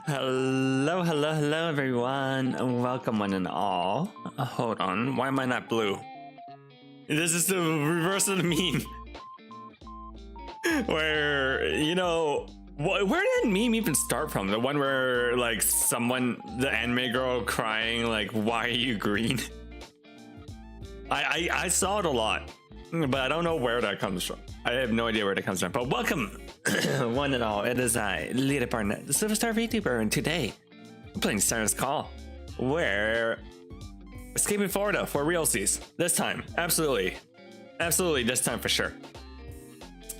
Hello, everyone. Welcome, one and all. Hold on, why am I not blue? This is the reverse of the meme. Where, where did meme even start from? The one where, like, the anime girl crying, like, why are you green? I saw it a lot, but I don't know where that comes from. I have no idea where that comes from, but welcome, one and all. It is I, Lita Barnett, the Superstar VTuber, and today, I'm playing Siren's Call. We're escaping Florida for realsies. This time, absolutely this time for sure.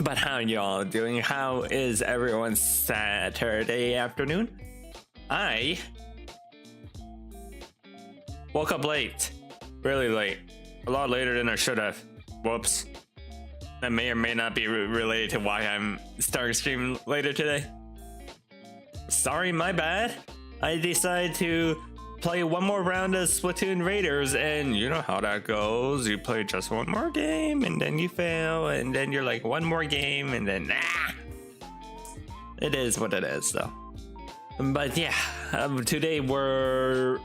But how y'all doing? How is everyone's Saturday afternoon? I woke up late, really late, a lot later than I should have. Whoops. That may or may not be related to why I'm starting stream later today. Sorry, my bad. I decided to play one more round of Splatoon Raiders, and you know how that goes. You play just one more game, and then you fail, and then you're like, one more game, and then It is what it is, though. But yeah, today we're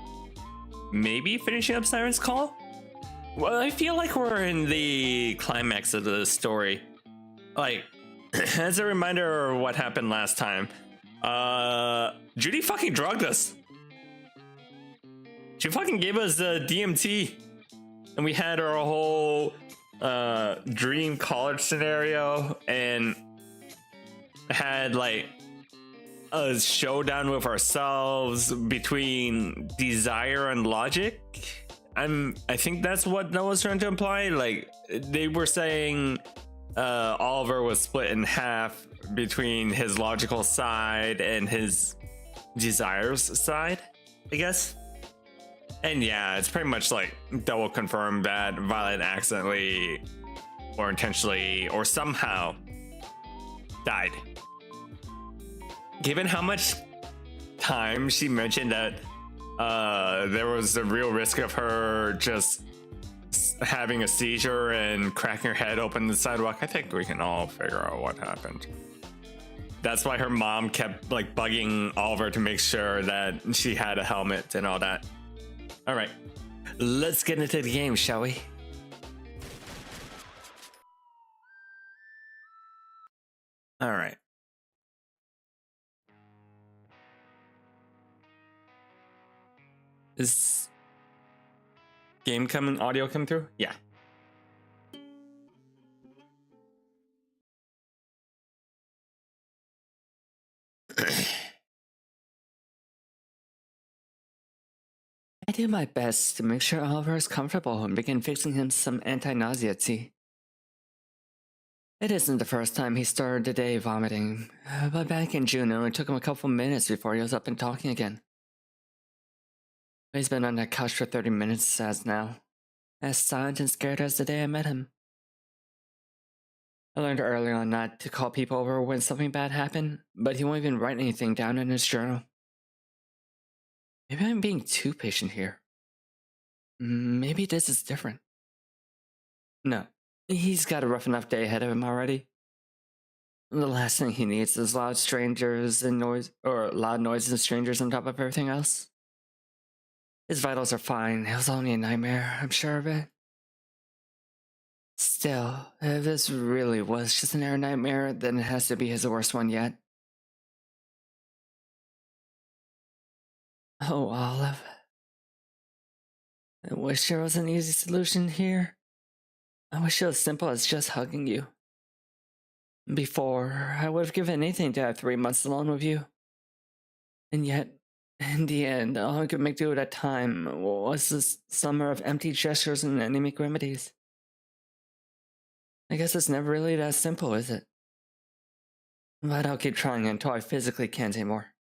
maybe finishing up Siren's Call? Well, I feel like we're in the climax of the story. Like, as a reminder of what happened last time, Judy fucking drugged us. She fucking gave us the DMT, and we had our whole dream college scenario, and had like a showdown with ourselves between desire and logic. I think that's what Noah's trying to imply. Like, they were saying Oliver was split in half between his logical side and his desires side, I guess. And yeah, it's pretty much like double confirmed that Violet accidentally or intentionally or somehow died. Given how much time she mentioned that there was a real risk of her just having a seizure and cracking her head open the sidewalk, I think we can all figure out what happened. That's why her mom kept like bugging Oliver to make sure that she had a helmet and all that. All right, let's get into the game, shall we? All right. Is game coming, audio coming through? Yeah. I do my best to make sure Oliver is comfortable and begin fixing him some anti-nausea tea. It isn't the first time he started the day vomiting, but back in June it only took him a couple minutes before he was up and talking again. He's been on that couch for 30 minutes as now, as silent and scared as the day I met him. I learned early on not to call people over when something bad happened, but he won't even write anything down in his journal. Maybe I'm being too patient here. Maybe this is different. No, he's got a rough enough day ahead of him already. The last thing he needs is loud noises and strangers on top of everything else. His vitals are fine. It was only a nightmare, I'm sure of it. Still, if this really was just an air nightmare, then it has to be his worst one yet. Oh, Olive. I wish there was an easy solution here. I wish it was simple as just hugging you. Before, I would have given anything to have 3 months alone with you. And yet, in the end, all I could make do at that time was this summer of empty gestures and anemic remedies. I guess it's never really that simple, is it? But I'll keep trying until I physically can't anymore.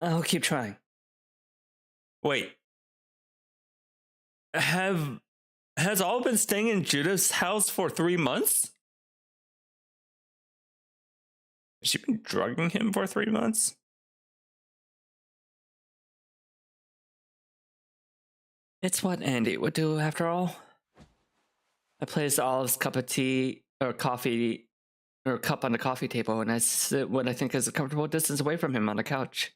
I'll keep trying. Wait. Has all been staying in Judith's house for 3 months? Has she been drugging him for 3 months? It's what Andy would do, after all. I place Olive's cup of tea or coffee or cup on the coffee table, and I sit what I think is a comfortable distance away from him on the couch.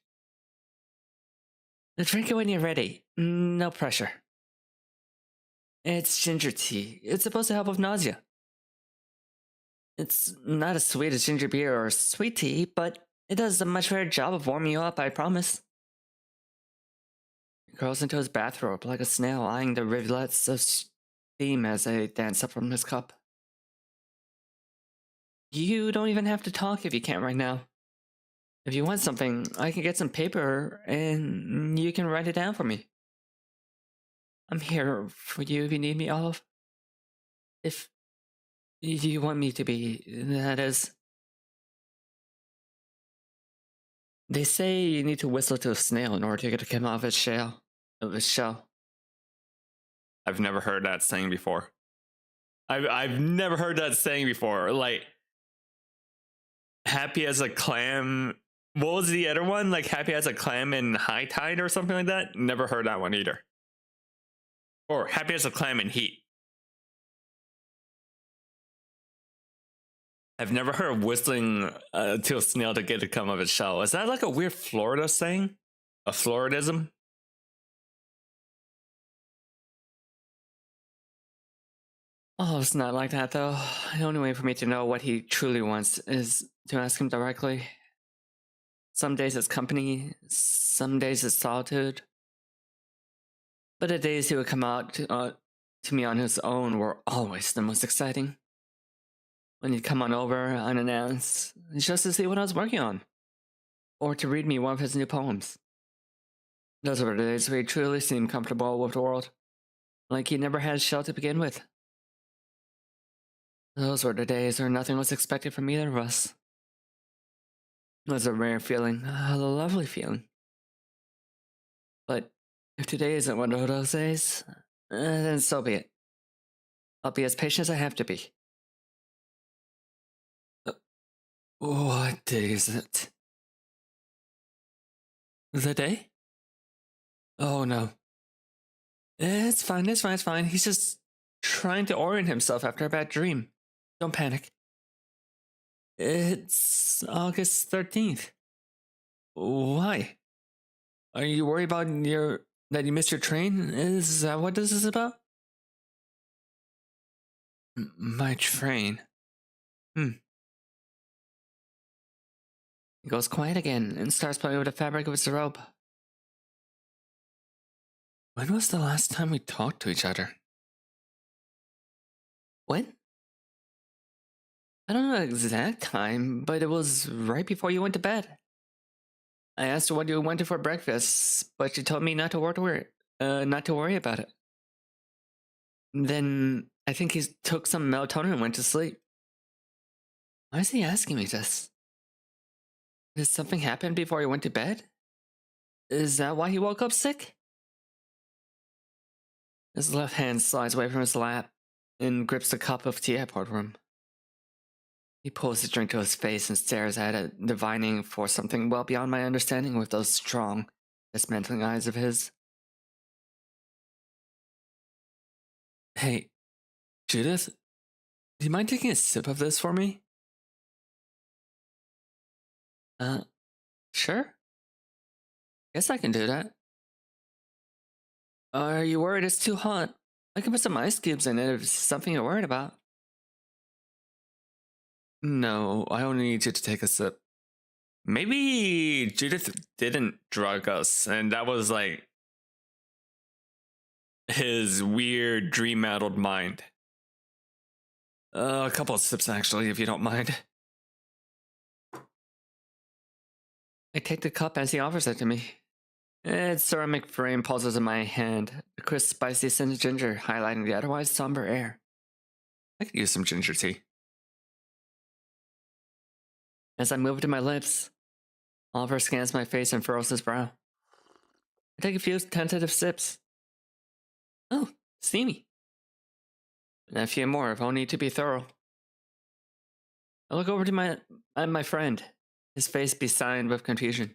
Drink it when you're ready. No pressure. It's ginger tea. It's supposed to help with nausea. It's not as sweet as ginger beer or sweet tea, but it does a much better job of warming you up, I promise. He curls into his bathrobe like a snail, eyeing the rivulets of steam as they dance up from his cup. You don't even have to talk if you can't right now. If you want something, I can get some paper and you can write it down for me. I'm here for you if you need me, Olive. If you want me to be, that is. They say you need to whistle to a snail in order to get him out of his shell. I've never heard that saying before. I've never heard that saying before. Like, happy as a clam. What was the other one? Like, happy as a clam in high tide or something like that? Never heard that one either. Or happy as a clam in heat. I've never heard of whistling to a snail to get it to come of its shell. Is that like a weird Florida saying? A Floridism? Oh, it's not like that though. The only way for me to know what he truly wants is to ask him directly. Some days it's company, some days it's solitude. But the days he would come out to me on his own were always the most exciting. When he'd come on over unannounced, just to see what I was working on, or to read me one of his new poems. Those were the days where he truly seemed comfortable with the world, like he never had a shell to begin with. Those were the days where nothing was expected from either of us. It was a rare feeling, a lovely feeling. But if today isn't one of those days, then so be it. I'll be as patient as I have to be. What day is it? The day? Oh no. It's fine. He's just trying to orient himself after a bad dream. Don't panic. It's August 13th. Why? Are you worried about that you missed your train? Is that what this is about? My train. He goes quiet again and starts playing with the fabric of his robe. When was the last time we talked to each other? When? I don't know the exact time, but it was right before you went to bed. I asked her what you wanted for breakfast, but she told me not to worry about it. Then I think he took some melatonin and went to sleep. Why is he asking me this? Did something happen before he went to bed? Is that why he woke up sick? His left hand slides away from his lap and grips the cup of tea I poured for him. He pulls his drink to his face and stares at it, divining for something well beyond my understanding with those strong, dismantling eyes of his. Hey, Judith, do you mind taking a sip of this for me? Sure. Guess I can do that. Are you worried it's too hot? I can put some ice cubes in it if it's something you're worried about. No, I only need you to take a sip. Maybe Judith didn't drug us, and that was like his weird dream-addled mind. A couple of sips, actually, if you don't mind. I take the cup as he offers it to me. Its ceramic frame pulses in my hand, the crisp, spicy scent of ginger highlighting the otherwise somber air. I could use some ginger tea. As I move it to my lips, Oliver scans my face and furrows his brow. I take a few tentative sips. Oh, steamy. And a few more if only to be thorough. I look over to my friend, his face beside with confusion.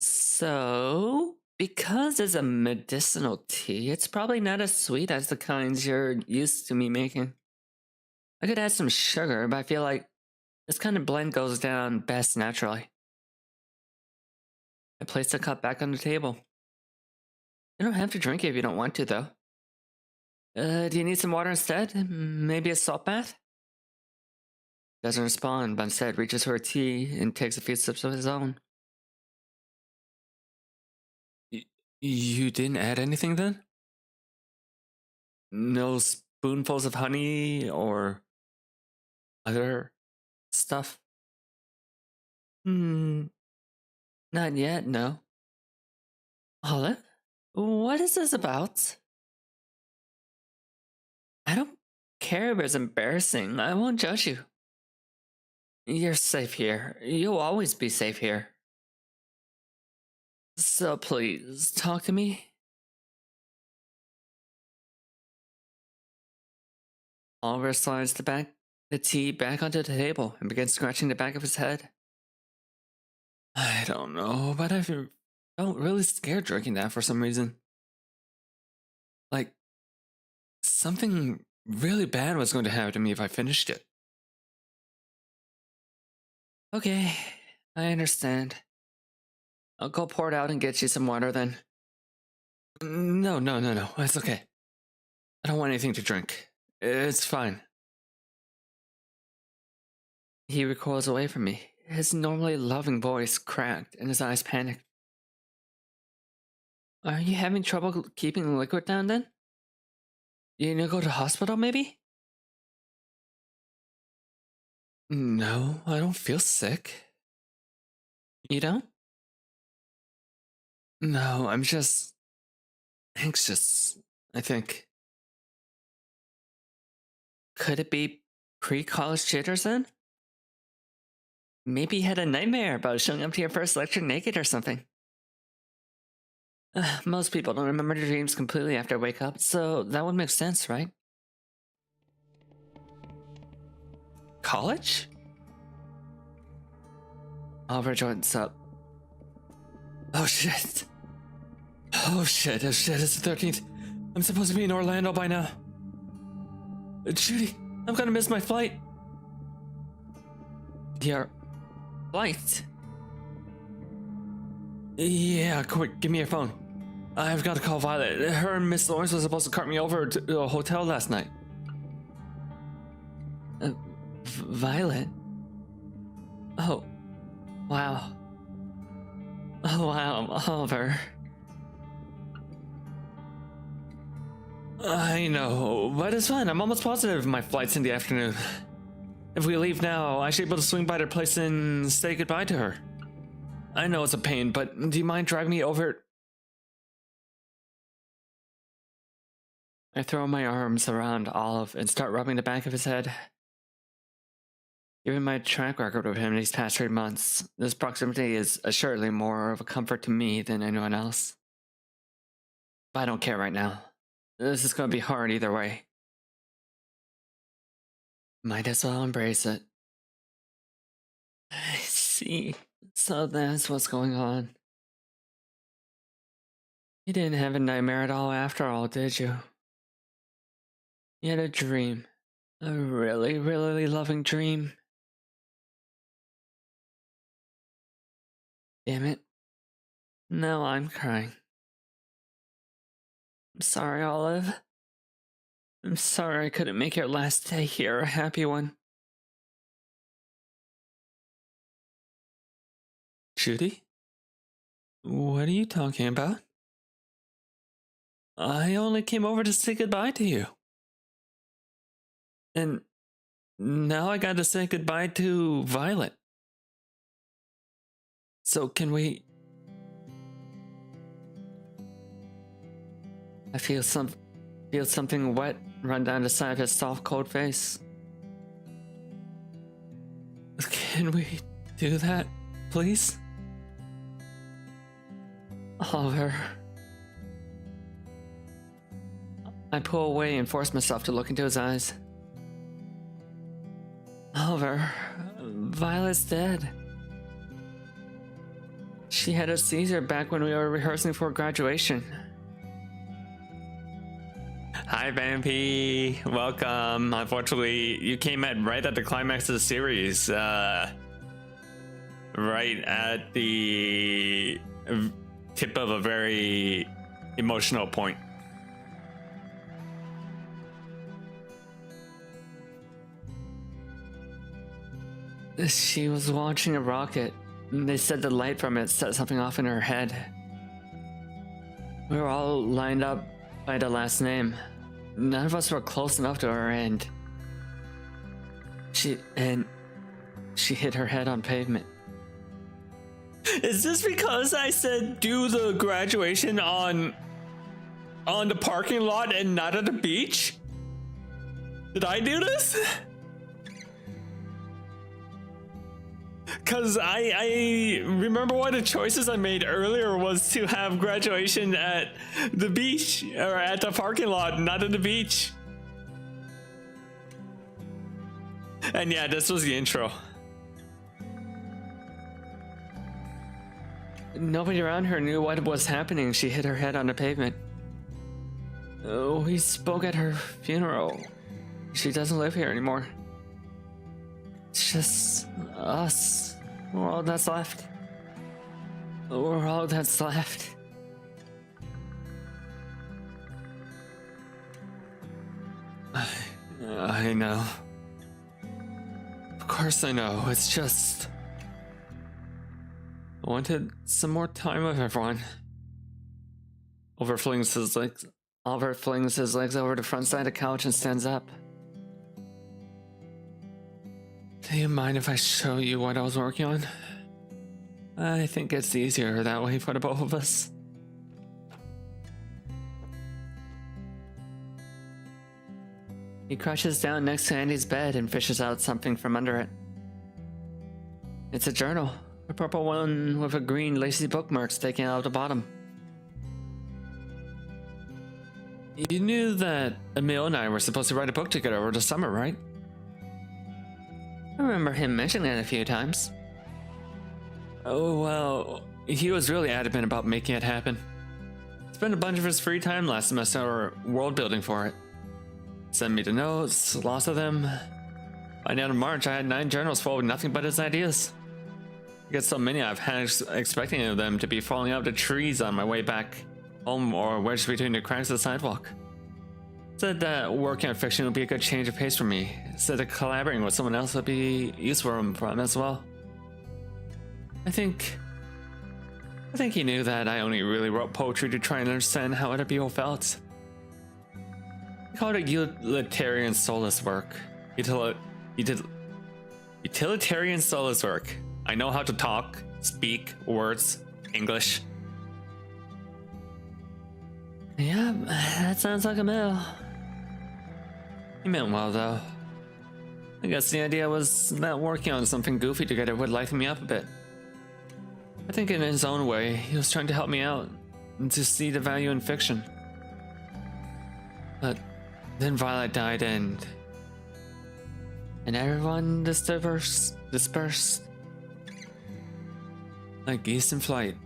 So, because it's a medicinal tea, it's probably not as sweet as the kinds you're used to me making. I could add some sugar, but I feel like this kind of blend goes down best naturally. I placed the cup back on the table. You don't have to drink it if you don't want to, though. Do you need some water instead? Maybe a salt bath? Doesn't respond, but instead reaches for a tea and takes a few sips of his own. You didn't add anything then? No spoonfuls of honey or other stuff? Not yet, no. Olive? What is this about? I don't care if it's embarrassing. I won't judge you. You're safe here. You'll always be safe here. So please, talk to me. Oliver slides the tea back onto the table and begins scratching the back of his head. I don't know, but I felt really scared drinking that for some reason. Like, something really bad was going to happen to me if I finished it. Okay, I understand. I'll go pour it out and get you some water then. No, it's okay. I don't want anything to drink. It's fine. He recoils away from me, his normally loving voice cracked and his eyes panicked. Are you having trouble keeping the liquid down then? You need to go to the hospital maybe? No, I don't feel sick. You don't? No, I'm just anxious, I think. Could it be pre-college jitters then? Maybe you had a nightmare about showing up to your first lecture naked or something. Most people don't remember their dreams completely after they wake up, so that would make sense, right? College? Oliver joins up. Oh shit, it's the 13th. I'm supposed to be in Orlando by now. Judy, I'm gonna miss my flight. Your flight? Yeah, quick, give me your phone. I've got to call Violet. Her and Miss Lawrence was supposed to cart me over to a hotel last night. Violet? Oh, wow. Oh, wow, Oliver. I know, but it's fine. I'm almost positive my flight's in the afternoon. If we leave now, I should be able to swing by their place and say goodbye to her. I know it's a pain, but do you mind driving me over? I throw my arms around Olive and start rubbing the back of his head. Given my track record with him these past 3 months, this proximity is assuredly more of a comfort to me than anyone else. But I don't care right now. This is going to be hard either way. Might as well embrace it. I see. So that's what's going on. You didn't have a nightmare at all after all, did you? You had a dream. A really, really loving dream. Damn it. Now I'm crying. I'm sorry, Olive. I'm sorry I couldn't make your last day here a happy one. Judy? What are you talking about? I only came over to say goodbye to you. And now I gotta say goodbye to Violet. So can we... I feel something wet run down the side of his soft, cold face. Can we do that, please? Oliver. I pull away and force myself to look into his eyes. Oliver, Violet's dead. She had a seizure back when we were rehearsing for graduation. Hi, Vampy. Welcome. Unfortunately, you came right at the climax of the series. Right at the tip of a very emotional point. She was watching a rocket. They said the light from it set something off in her head. We were all lined up by the last name. None of us were close enough to her, and she hit her head on pavement. Is this because I said do the graduation on the parking lot and not at the beach? Did I do this? Because I remember one of the choices I made earlier was to have graduation at the beach, or at the parking lot, not at the beach. And yeah, this was the intro. Nobody around her knew what was happening. She hit her head on the pavement. We spoke at her funeral. She doesn't live here anymore. It's just us. We're all that's left. We're all that's left. I know. Of course I know. It's just I wanted some more time with everyone. Oliver flings his legs over the front side of the couch and stands up. Do you mind if I show you what I was working on? I think it's easier that way for the both of us. He crouches down next to Andy's bed and fishes out something from under it. It's a journal, a purple one with a green lacy bookmark sticking out of the bottom. You knew that Emil and I were supposed to write a book together over the summer, right? I remember him mentioning it a few times. Oh, well, he was really adamant about making it happen. Spent a bunch of his free time last semester world building for it. Sent me the notes, lots of them. By the end of March, I had 9 journals full of nothing but his ideas. I get so many I've had expecting of them to be falling out of the trees on my way back home or wedged between the cracks of the sidewalk. Said that working on fiction would be a good change of pace for me. Said that collaborating with someone else would be useful for him as well. I think he knew that I only really wrote poetry to try and understand how other people felt. He called it utilitarian soulless work. Utilitarian soulless work. I know how to talk, speak, words, English. Yeah, that sounds like Emil. He meant well, though. I guess the idea was that working on something goofy together would lighten me up a bit. I think in his own way, he was trying to help me out and to see the value in fiction. But then Violet died and everyone dispersed. Like geese in flight.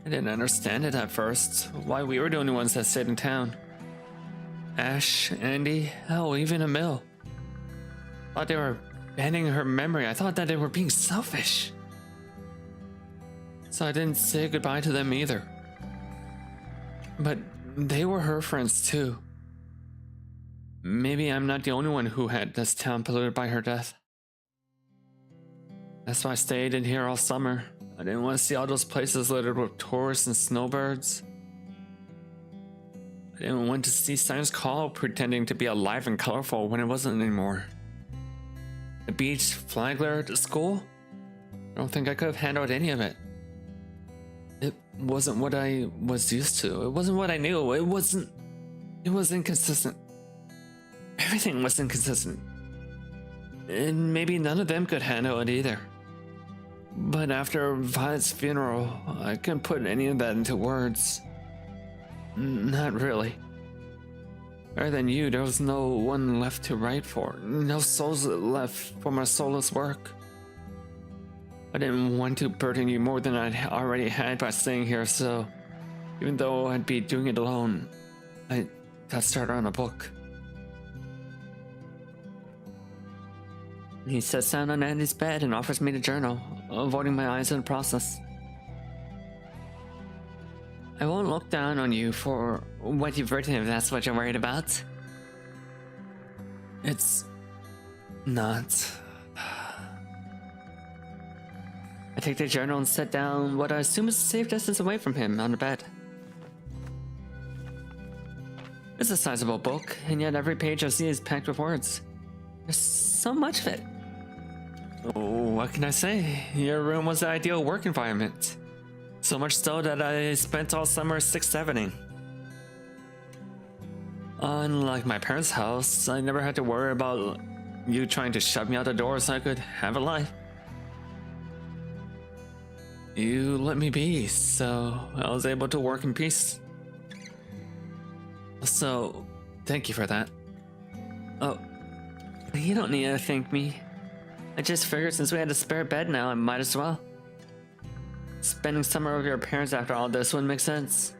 I didn't understand it at first, why we were the only ones that stayed in town. Ash, Andy, hell, even Emil. Thought they were banning her memory. I thought that they were being selfish. So I didn't say goodbye to them either. But they were her friends too. Maybe I'm not the only one who had this town polluted by her death. That's why I stayed in here all summer. I didn't want to see all those places littered with tourists and snowbirds. I didn't want to see Science Call pretending to be alive and colorful when it wasn't anymore. The beach, Flagler, the school? I don't think I could have handled any of it. It wasn't what I was used to. It wasn't what I knew. It was inconsistent. Everything was inconsistent. And maybe none of them could handle it either. But after Violet's funeral, I couldn't put any of that into words. Not really. Other than you, there was no one left to write for. No souls left for my soulless work. I didn't want to burden you more than I already had by staying here, so even though I'd be doing it alone, I got started on a book. He sits down on Andy's bed and offers me the journal, avoiding my eyes in the process. I won't look down on you for what you've written if that's what you're worried about. It's not. I take the journal and sit down what I assume is a safe distance away from him on the bed. It's a sizable book, and yet every page I see is packed with words. There's so much of it. Oh, what can I say? Your room was the ideal work environment. So much so that I spent all summer 6-7ing. Unlike my parents' house, I never had to worry about you trying to shove me out the door so I could have a life. You let me be, so I was able to work in peace. So, thank you for that. Oh, you don't need to thank me. I just figured since we had a spare bed now, I might as well. Spending summer with your parents after all this would make sense.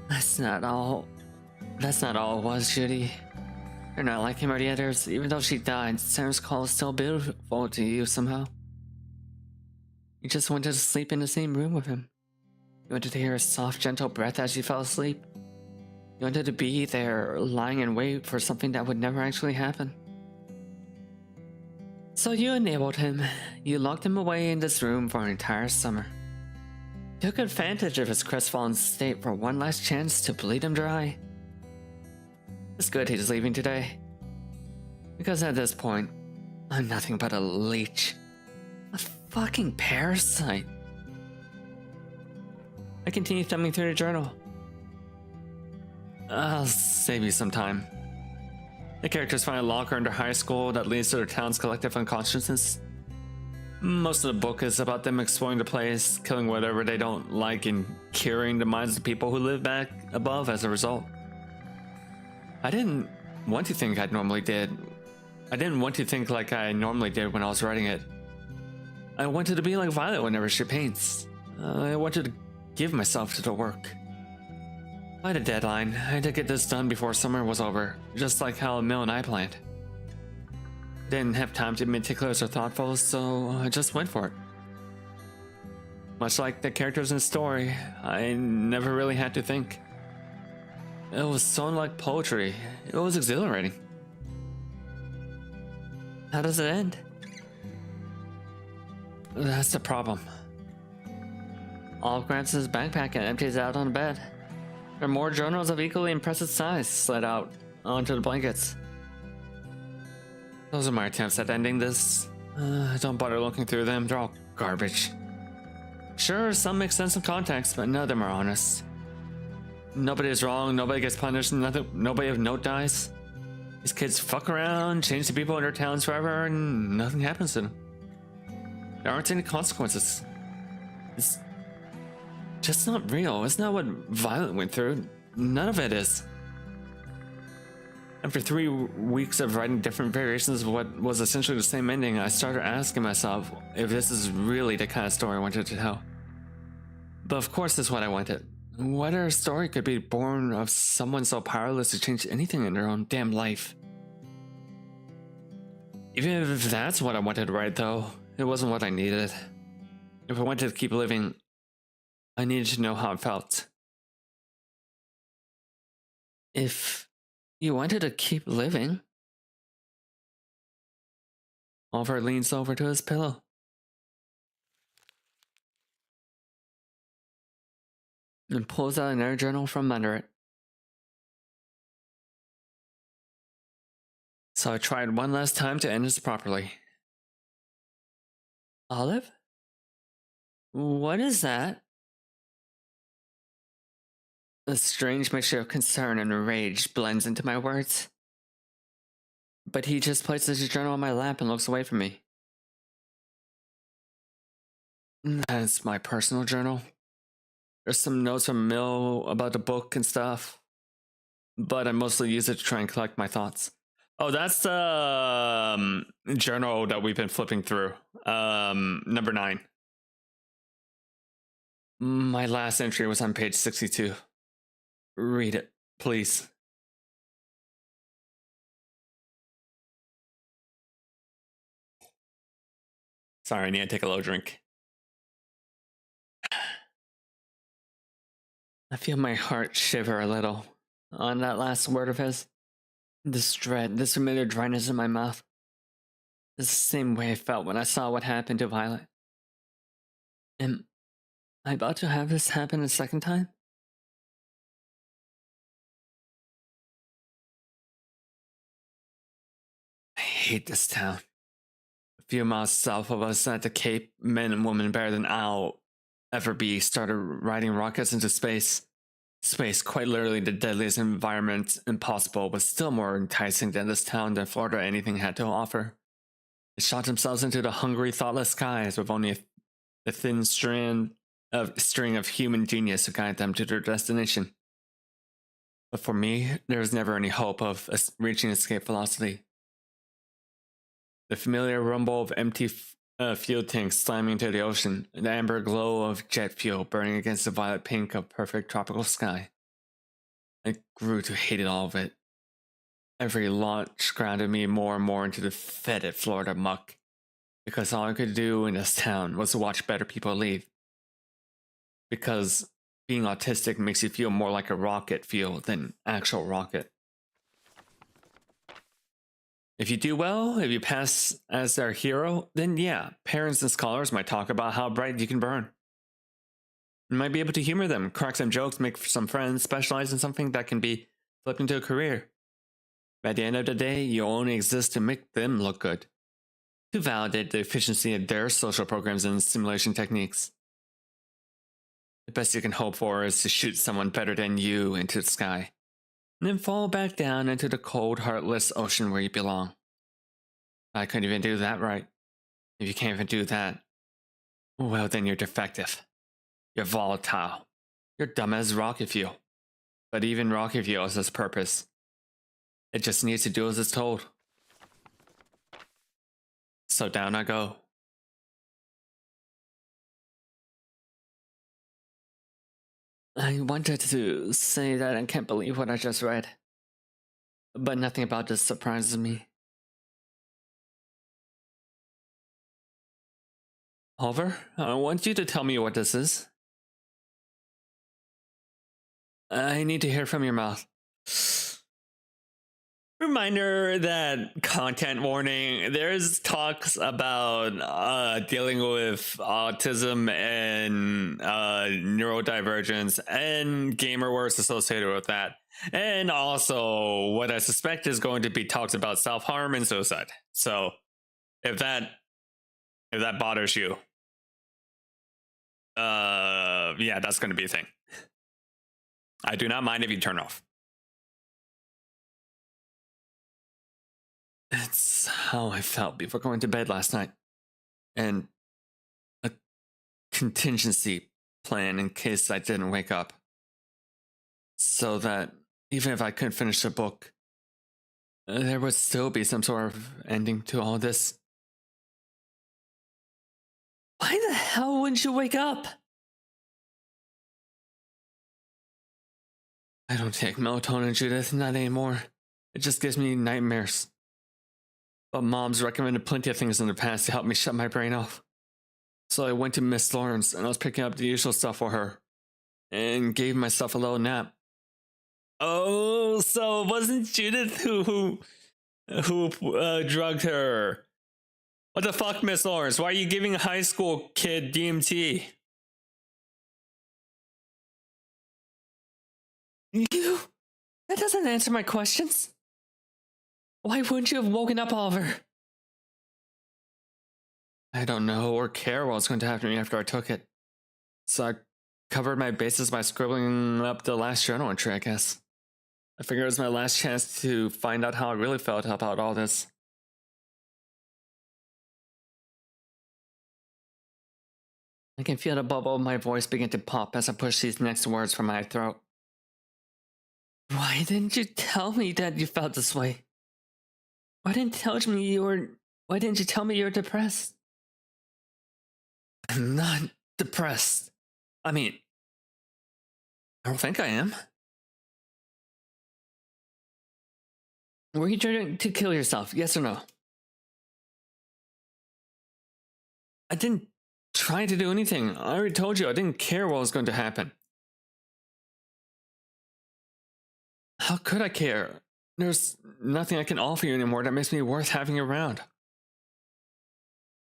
That's not all it was, Judy. You're not like him or the others. Even though she died, Sarah's call is still beautiful to you somehow. You just wanted to sleep in the same room with him. You wanted to hear his soft, gentle breath as you fell asleep. You wanted to be there, lying in wait for something that would never actually happen. So you enabled him. You locked him away in this room for an entire summer. Took advantage of his crestfallen state for one last chance to bleed him dry. It's good he's leaving today. Because at this point, I'm nothing but a leech. A fucking parasite. I continue thumbing through the journal. I'll save you some time. The characters find a locker under high school that leads to their town's collective unconsciousness. Most of the book is about them exploring the place, killing whatever they don't like, and curing the minds of the people who live back above as a result. I didn't want to think I normally did. I didn't want to think like I normally did when I was writing it. I wanted to be like Violet whenever she paints. I wanted to give myself to the work. I had a deadline. I had to get this done before summer was over, just like how Mill and I planned. Didn't have time to be meticulous or thoughtful, so I just went for it. Much like the characters in the story, I never really had to think. It was so like poetry. It was exhilarating. How does it end? That's the problem. Olive grabs his backpack and empties it out on the bed. There are more journals of equally impressive size slid out onto the blankets. Those are my attempts at ending this. Don't bother looking through them, they're all garbage. Sure, some make sense in context, but none of them are honest. Nobody is wrong, nobody gets punished, nobody of note dies. These kids fuck around, change the people in their towns forever, and nothing happens to them. There aren't any consequences. It's just not real. It's not what Violet went through. None of it is. After 3 weeks of writing different variations of what was essentially the same ending, I started asking myself if this is really the kind of story I wanted to tell. But of course this is what I wanted. What other story could be born of someone so powerless to change anything in their own damn life? Even if that's what I wanted to write though, it wasn't what I needed. If I wanted to keep living, I needed to know how it felt. If you wanted to keep living... Oliver leans over to his pillow. And pulls out another journal from under it. So I tried one last time to end this properly. Olive? What is that? A strange mixture of concern and rage blends into my words. But he just places his journal on my lap and looks away from me. That's my personal journal. There's some notes from Mill about the book and stuff. But I mostly use it to try and collect my thoughts. Oh, that's the journal that we've been flipping through. Number 9. My last entry was on page 62. Read it, please. Sorry, I need to take a little drink. I feel my heart shiver a little on that last word of his. This dread, this familiar dryness in my mouth. It's the same way I felt when I saw what happened to Violet. Am I about to have this happen a second time? I hate this town. A few miles south of us at the Cape, men and women better than I'll ever be started riding rockets into space. Space, quite literally the deadliest environment impossible, but still more enticing than this town than Florida anything had to offer. They shot themselves into the hungry, thoughtless skies with only a thin string of human genius to guide them to their destination. But for me, there was never any hope of reaching escape velocity. The familiar rumble of empty fuel tanks slamming into the ocean, the amber glow of jet fuel burning against the violet pink of perfect tropical sky. I grew to hate it, all of it. Every launch grounded me more and more into the fetid Florida muck, because all I could do in this town was to watch better people leave. Because being autistic makes you feel more like a rocket fuel than actual rocket. If you do well, if you pass as their hero, then yeah, parents and scholars might talk about how bright you can burn. You might be able to humor them, crack some jokes, make some friends, specialize in something that can be flipped into a career. But at the end of the day, you only exist to make them look good, to validate the efficiency of their social programs and simulation techniques. The best you can hope for is to shoot someone better than you into the sky, and then fall back down into the cold, heartless ocean where you belong. I couldn't even do that right. If you can't even do that, well then you're defective. You're volatile. You're dumb as rocket fuel. But even rocket fuel has its purpose. It just needs to do as it's told. So down I go. I wanted to say that I can't believe what I just read. But nothing about this surprises me. Oliver, I want you to tell me what this is. I need to hear from your mouth. Reminder that content warning, there's talks about dealing with autism and neurodivergence and gamer words associated with that. And also what I suspect is going to be talks about self-harm and suicide. So if that bothers you, yeah, that's going to be a thing. I do not mind if you turn off. It's how I felt before going to bed last night. And a contingency plan in case I didn't wake up. So that even if I couldn't finish the book, there would still be some sort of ending to all this. Why the hell wouldn't you wake up? I don't take melatonin, Judith, not anymore. It just gives me nightmares. But Mom's recommended plenty of things in the past to help me shut my brain off. So I went to Miss Lawrence and I was picking up the usual stuff for her. And gave myself a little nap. Oh, so it wasn't Judith who drugged her. What the fuck, Miss Lawrence? Why are you giving a high school kid DMT? You? That doesn't answer my questions. Why wouldn't you have woken up, Oliver? I don't know or care what's going to happen to me after I took it. So I covered my bases by scribbling up the last journal entry, I guess. I figured it was my last chance to find out how I really felt about all this. I can feel the bubble of my voice begin to pop as I push these next words from my throat. Why didn't you tell me that you felt this way? Why didn't you tell me you were depressed? I'm not depressed. I mean, I don't think I am. Were you trying to kill yourself, yes or no? I didn't try to do anything. I already told you I didn't care what was going to happen. How could I care? There's nothing I can offer you anymore that makes me worth having around.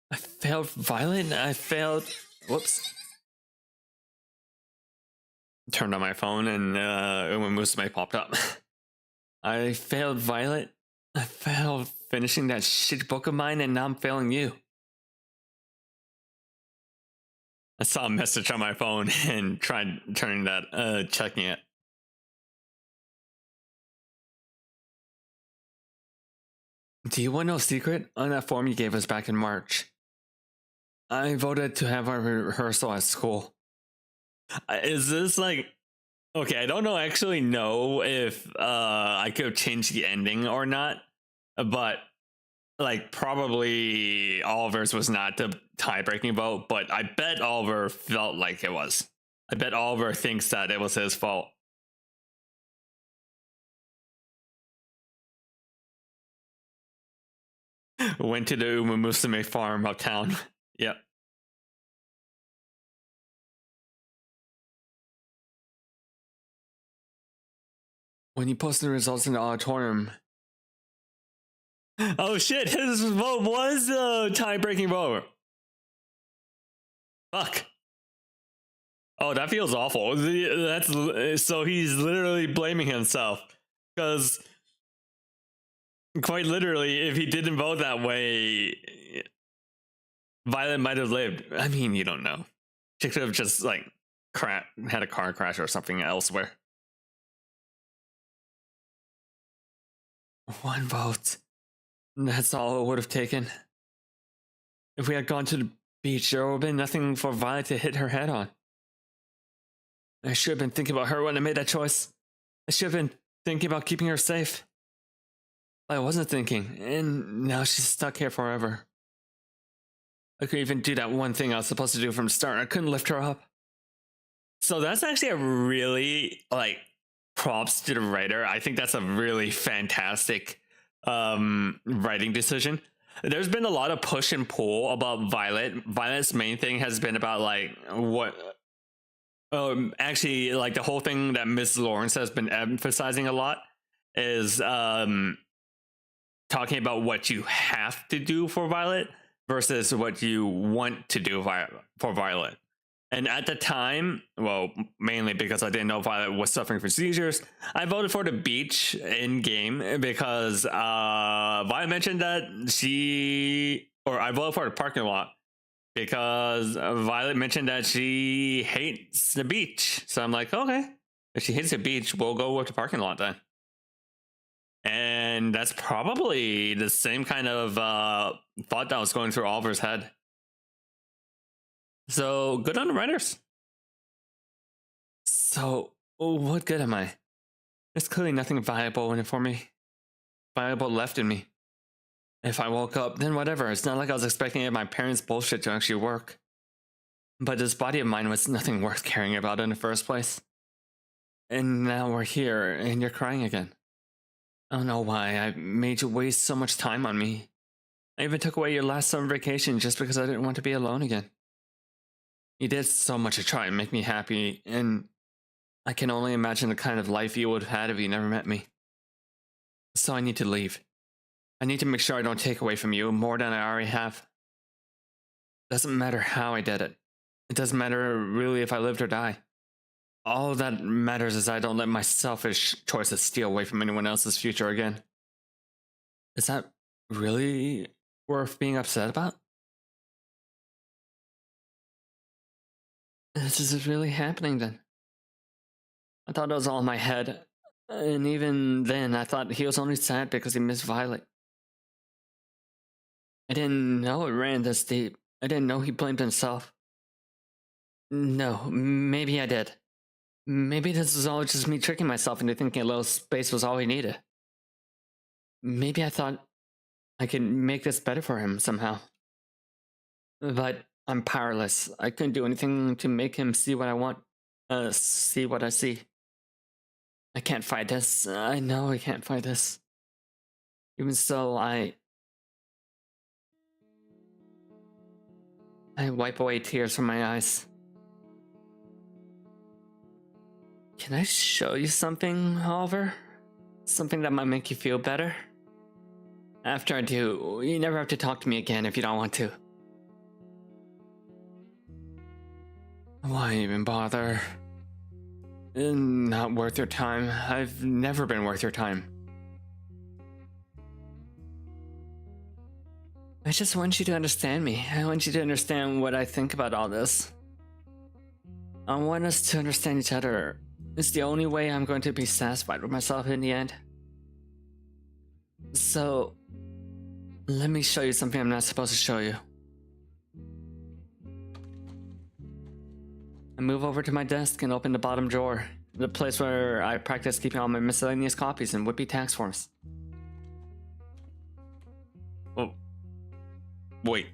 I failed Violet. I failed. Whoops. Turned on my phone and when Musume popped up. I failed Violet. I failed finishing that shit book of mine, and now I'm failing you. I saw a message on my phone and tried turning that, checking it. Do you want no secret? On that form you gave us back in March, I voted to have our rehearsal at school. Is this like... Okay, I don't actually know if I could have changed the ending or not, but like probably Oliver's was not the tie-breaking vote, but I bet Oliver felt like it was. I bet Oliver thinks that it was his fault. Went to the Umumusume farm uptown. Yep. When you posted the results in the auditorium. Oh shit, his vote was a tie-breaking vote. Fuck. Oh, that feels awful. That's so he's literally blaming himself. Because quite literally, if he didn't vote that way, Violet might have lived. I mean, you don't know. She could have just like had a car crash or something elsewhere. One vote. That's all it would have taken. If we had gone to the beach, there would have been nothing for Violet to hit her head on. I should have been thinking about her when I made that choice. I should have been thinking about keeping her safe. I wasn't thinking, and now she's stuck here forever. I couldn't even do that one thing I was supposed to do from the start. I couldn't lift her up. So that's actually a really, like, props to the writer. I think that's a really fantastic writing decision. There's been a lot of push and pull about Violet. Violet's main thing has been about like what actually like the whole thing that Miss Lawrence has been emphasizing a lot is talking about what you have to do for Violet versus what you want to do for Violet. And at the time, well, mainly because I didn't know Violet was suffering from seizures, I voted for the beach in game because Violet mentioned that I voted for the parking lot because Violet mentioned that she hates the beach. So I'm like, okay, if she hates the beach, we'll go with the parking lot then. And that's probably the same kind of thought that was going through Oliver's head. So good on the writers. So what good am I? There's clearly nothing valuable in it for me. Valuable left in me. If I woke up, then whatever. It's not like I was expecting my parents' bullshit to actually work. But this body of mine was nothing worth caring about in the first place. And now we're here, and you're crying again. I don't know why I made you waste so much time on me. I even took away your last summer vacation just because I didn't want to be alone again. You did so much to try and make me happy, and I can only imagine the kind of life you would have had if you never met me. So I need to leave. I need to make sure I don't take away from you more than I already have. Doesn't matter how I did it. It doesn't matter really if I lived or die. All that matters is I don't let my selfish choices steal away from anyone else's future again. Is that really worth being upset about? This is really happening then. I thought it was all in my head. And even then, I thought he was only sad because he missed Violet. I didn't know it ran this deep. I didn't know he blamed himself. No, maybe I did. Maybe this was all just me tricking myself into thinking a little space was all he needed. Maybe I thought I could make this better for him somehow. But I'm powerless. I couldn't do anything to make him see what I want. See what I see. I can't fight this. I know I can't fight this. Even so, I wipe away tears from my eyes. Can I show you something, Oliver? Something that might make you feel better? After I do, you never have to talk to me again if you don't want to. Why even bother? Not worth your time. I've never been worth your time. I just want you to understand me. I want you to understand what I think about all this. I want us to understand each other. It's the only way I'm going to be satisfied with myself in the end. So, let me show you something I'm not supposed to show you. I move over to my desk and open the bottom drawer, the place where I practice keeping all my miscellaneous copies and would-be tax forms. Oh, wait.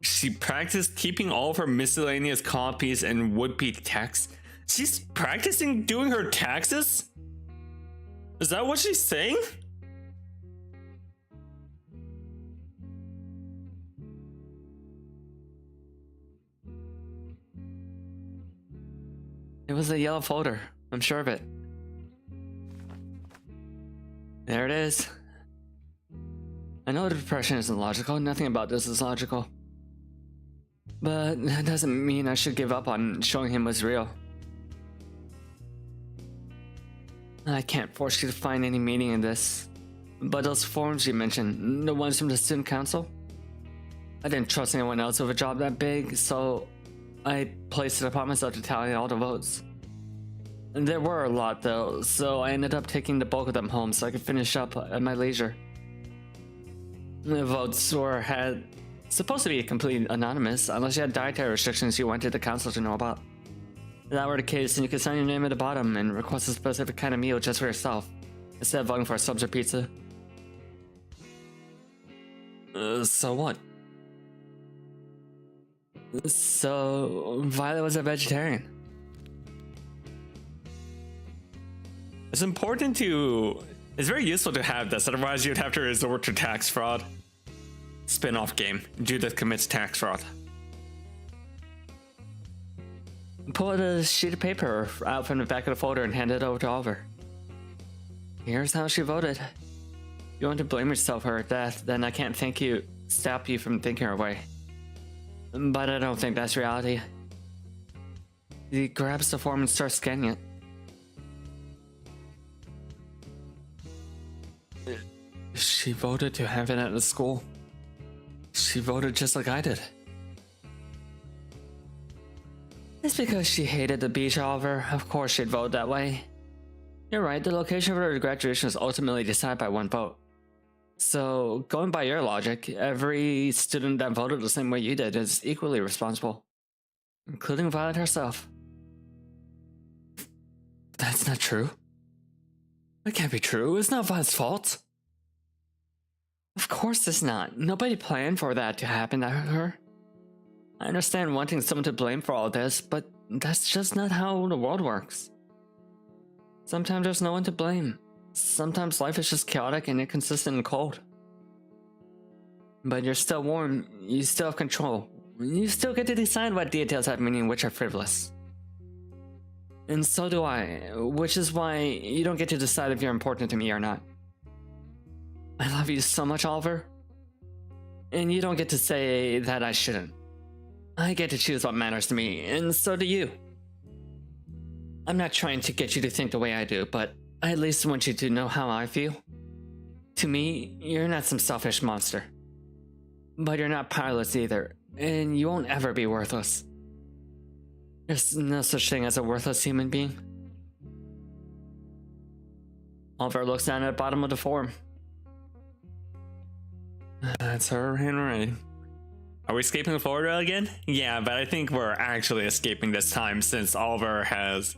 She practiced keeping all of her miscellaneous copies and would-be tax. She's practicing doing her taxes? Is that what she's saying? It was a yellow folder, I'm sure of it. There it is. I know the depression isn't logical, nothing about this is logical. But that doesn't mean I should give up on showing him what's real. I can't force you to find any meaning in this. But those forms you mentioned, the ones from the student council? I didn't trust anyone else with a job that big, so I placed it upon myself to tally all the votes. And there were a lot though, so I ended up taking the bulk of them home so I could finish up at my leisure. The votes were supposed to be completely anonymous, unless you had dietary restrictions you wanted the council to know about. If that were the case, then you could sign your name at the bottom and request a specific kind of meal just for yourself, instead of voting for subs or pizza. So what? So, Violet was a vegetarian. It's very useful to have this, otherwise you'd have to resort to tax fraud. Spin-off game. Judith commits tax fraud. Pull a sheet of paper out from the back of the folder and hand it over to Oliver. Here's how she voted. If you want to blame yourself for her death, then I can't stop you from thinking her way. But I don't think that's reality. He grabs the form and starts scanning it. She voted to have it at the school. She voted just like I did. It's because she hated the beach, Oliver. Of course she'd vote that way. You're right, the location of her graduation was ultimately decided by one vote. So, going by your logic, every student that voted the same way you did is equally responsible. Including Violet herself. That's not true. That can't be true. It's not Violet's fault. Of course it's not. Nobody planned for that to happen to her. I understand wanting someone to blame for all this, but that's just not how the world works. Sometimes there's no one to blame. Sometimes life is just chaotic and inconsistent and cold. But you're still warm, you still have control. You still get to decide what details have meaning and which are frivolous. And so do I, which is why you don't get to decide if you're important to me or not. I love you so much, Oliver. And you don't get to say that I shouldn't. I get to choose what matters to me, and so do you. I'm not trying to get you to think the way I do, but I at least want you to know how I feel. To me, you're not some selfish monster. But you're not powerless either, and you won't ever be worthless. There's no such thing as a worthless human being. Oliver looks down at the bottom of the form. That's her handwriting. Are we escaping Florida again? Yeah, but I think we're actually escaping this time since Oliver has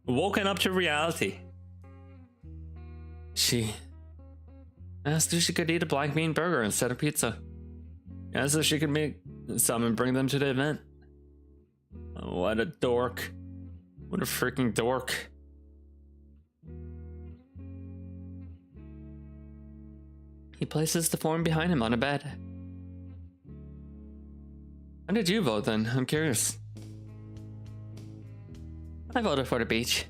woken up to reality. She asked if she could eat a black bean burger instead of pizza. Asked if she could make some and bring them to the event. Oh, what a dork. What a freaking dork. He places the form behind him on a bed. How did you vote then? I'm curious. I voted for the beach.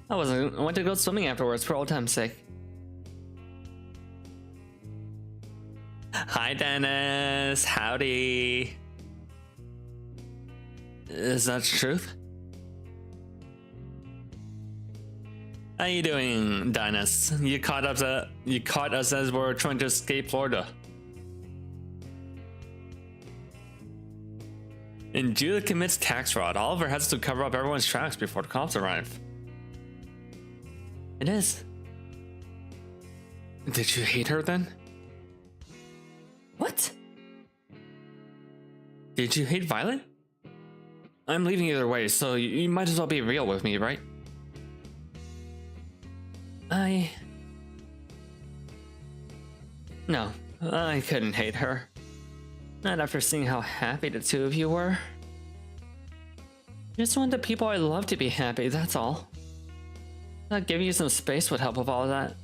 I went to go swimming afterwards for old time's sake. Hi, Dennis. Howdy. Is that the truth? How you doing, Dennis? You caught us as we're trying to escape Florida. And Judah commits tax fraud. Oliver has to cover up everyone's tracks before the cops arrive. It is. Did you hate her then? What? Did you hate Violet? I'm leaving either way, so you might as well be real with me, right? No, I couldn't hate her. Not after seeing how happy the two of you were. Just want the people I love to be happy, that's all. Not giving you some space would help with all of that.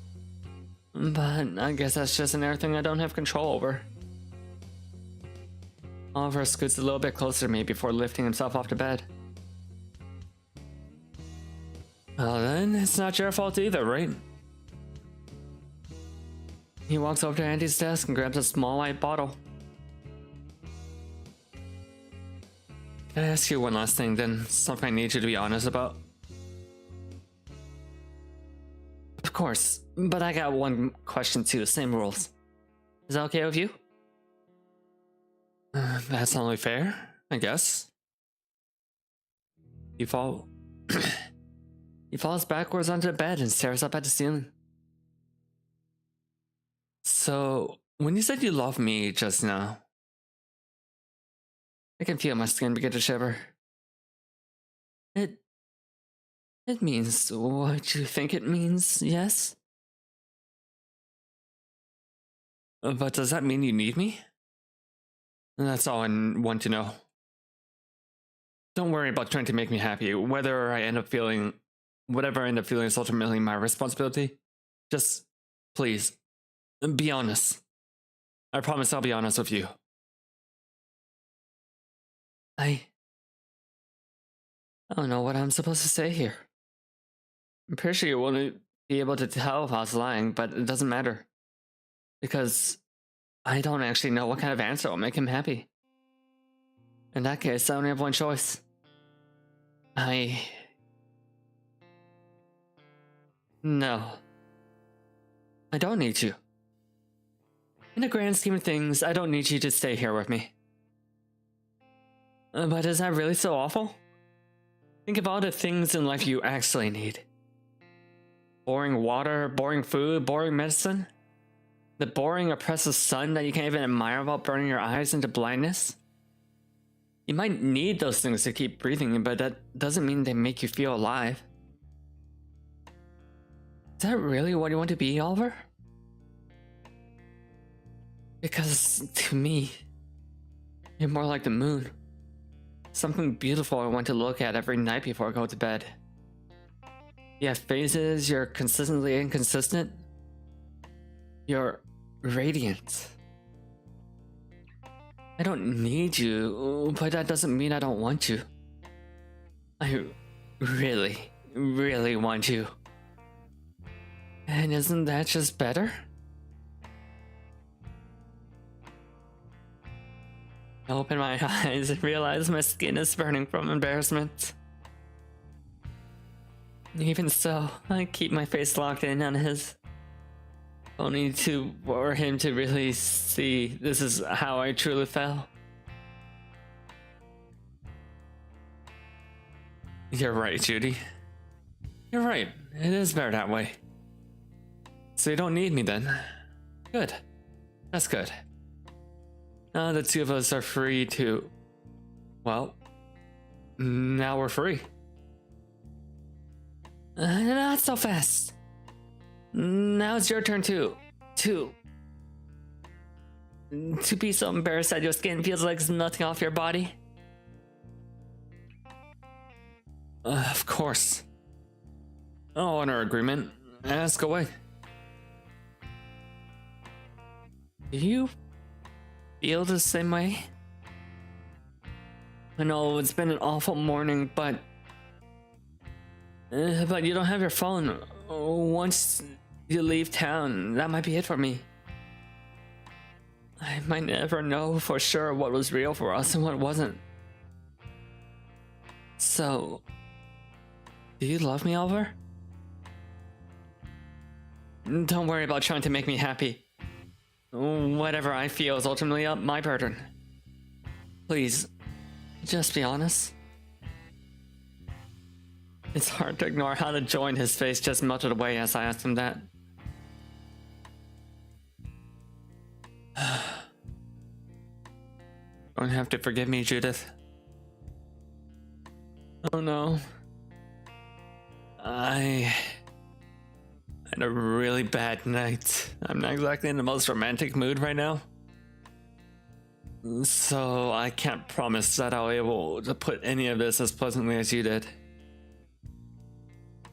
But I guess that's just an air thing I don't have control over. Oliver scoots a little bit closer to me before lifting himself off the bed. Well then, it's not your fault either, right? He walks over to Andy's desk and grabs a small white bottle. Can I ask you one last thing then? Something I need you to be honest about? Of course, but I got one question too, same rules. Is that okay with you? That's only fair, I guess. He falls backwards onto the bed and stares up at the ceiling. So, when you said you love me just now, I can feel my skin begin to shiver. It means what you think it means, yes? but does that mean you need me? That's all I want to know. Don't worry about trying to make me happy. Whatever I end up feeling is ultimately my responsibility. Just, please, be honest. I promise I'll be honest with you. I don't know what I'm supposed to say here. I'm pretty sure you won't be able to tell if I was lying, but it doesn't matter. Because I don't actually know what kind of answer will make him happy. In that case, I only have one choice. No. I don't need you. In the grand scheme of things, I don't need you to stay here with me. But is that really so awful? Think of all the things in life you actually need. Boring water, boring food, boring medicine. The boring, oppressive sun that you can't even admire without burning your eyes into blindness. You might need those things to keep breathing, but that doesn't mean they make you feel alive. Is that really what you want to be, Oliver? Because to me, you're more like the moon. Something beautiful I want to look at every night before I go to bed. You have phases, you're consistently inconsistent. You're radiant. I don't need you, but that doesn't mean I don't want you. I really, really want you. And isn't that just better? I open my eyes and realize my skin is burning from embarrassment. Even so, I keep my face locked in on his. Only for him to really see this is how I truly felt. You're right, Judy. You're right. It is better that way. So you don't need me then. Good. That's good. Now the two of us are free to... Well, now we're free. Not so fast. Now it's your turn to be so embarrassed that your skin feels like there's nothing off your body. Of course. I'll honor agreement. Ask away. Do you feel the same way? I know it's been an awful morning, but But you don't have your phone. Once you leave town, that might be it for me. I might never know for sure what was real for us and what wasn't. So, do you love me, Oliver? Don't worry about trying to make me happy. Whatever I feel is ultimately my burden. Please, just be honest. It's hard to ignore how the joy in his face just melted away as I asked him that. Don't have to forgive me, Judith. Oh no. I had a really bad night. I'm not exactly in the most romantic mood right now. So I can't promise that I'll be able to put any of this as pleasantly as you did.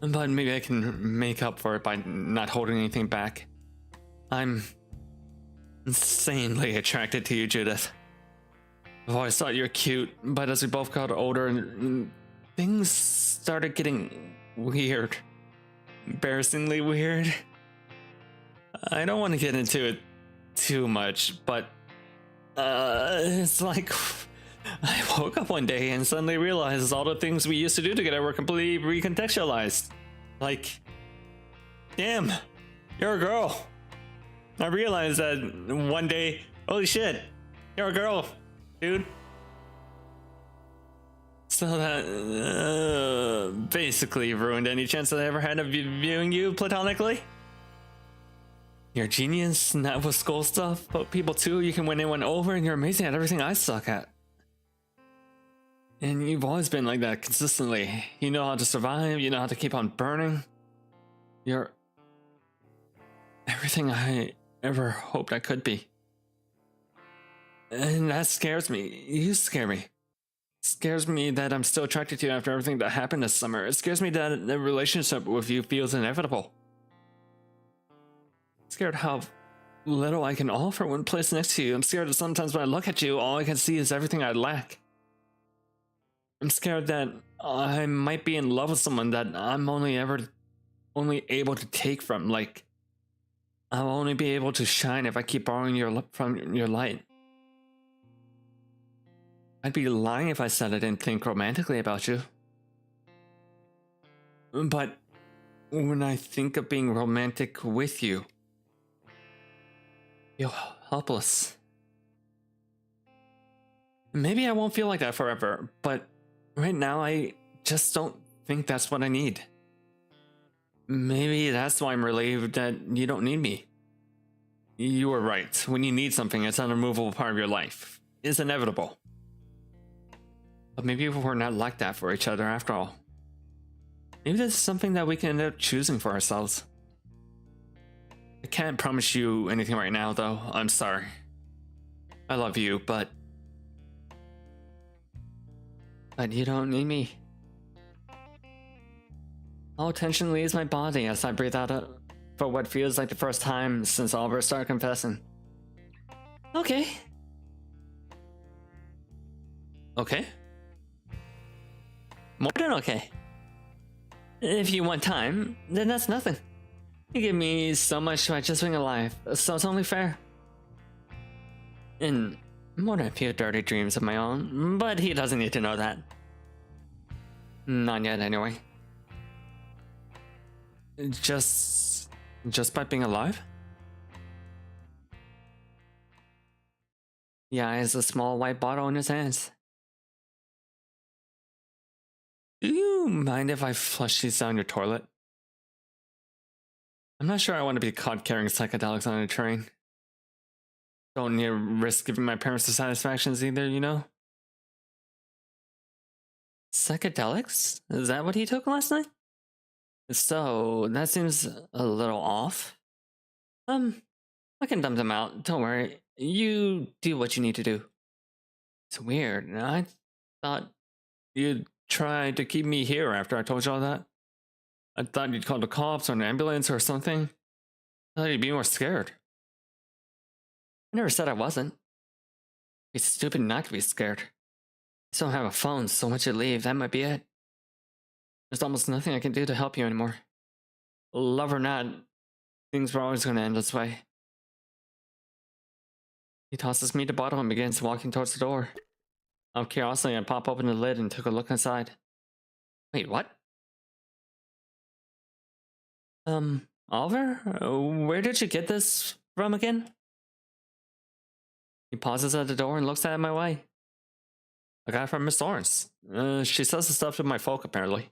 But maybe I can make up for it by not holding anything back. I'm insanely attracted to you, Judith. I've always thought you're cute, but as we both got older, things started getting weird. Embarrassingly weird. I don't want to get into it too much, but it's like I woke up one day and suddenly realized all the things we used to do together were completely recontextualized. Like, damn, you're a girl. I realized that one day, holy shit, you're a girl, dude. So that basically ruined any chance that I ever had of viewing you platonically. You're a genius, not with school stuff, but people too, you can win anyone over, and you're amazing at everything I suck at. And you've always been like that consistently. You know how to survive, you know how to keep on burning. You're everything I ever hoped I could be. And that scares me. You scare me. It scares me that I'm still attracted to you after everything that happened this summer. It scares me that the relationship with you feels inevitable. I'm scared how little I can offer when placed next to you. I'm scared that sometimes when I look at you, all I can see is everything I lack. I'm scared that I might be in love with someone that I'm only able to take from. Like, I'll only be able to shine if I keep borrowing from your light. I'd be lying if I said I didn't think romantically about you. But when I think of being romantic with you, I feel helpless. Maybe I won't feel like that forever, but right now I just don't think that's what I need. Maybe that's why I'm relieved that you don't need me. You were right. When you need something, it's an unremovable part of your life. It's inevitable. But maybe we're not like that for each other after all. Maybe this is something that we can end up choosing for ourselves. I can't promise you anything right now, though. I'm sorry. I love you, but you don't need me. All tension leaves my body as I breathe out for what feels like the first time since Oliver started confessing. Okay. Okay? More than okay. If you want time, then that's nothing. You give me so much by just being alive, so it's only fair. And more than a few dirty dreams of my own, but he doesn't need to know that. Not yet, anyway. Just by being alive? He eyes a small white bottle in his hands. Do you mind if I flush these down your toilet? I'm not sure I want to be caught carrying psychedelics on a train. Don't need to risk giving my parents the satisfactions either, you know? Psychedelics? Is that what he took last night? If so, that seems a little off. I can dump them out. Don't worry. You do what you need to do. It's weird. I thought you'd try to keep me here after I told you all that. I thought you'd call the cops or an ambulance or something. I thought you'd be more scared. I never said I wasn't. It's stupid not to be scared. I just don't have a phone, so once you leave, that might be it. There's almost nothing I can do to help you anymore. Love or not, things were always going to end this way. He tosses me the bottle and begins walking towards the door. Out of curiosity, I pop open the lid and took a look inside. Wait, what? Oliver? Where did you get this from again? He pauses at the door and looks at my way. I got it from Miss Lawrence. She sells the stuff to my folk, apparently.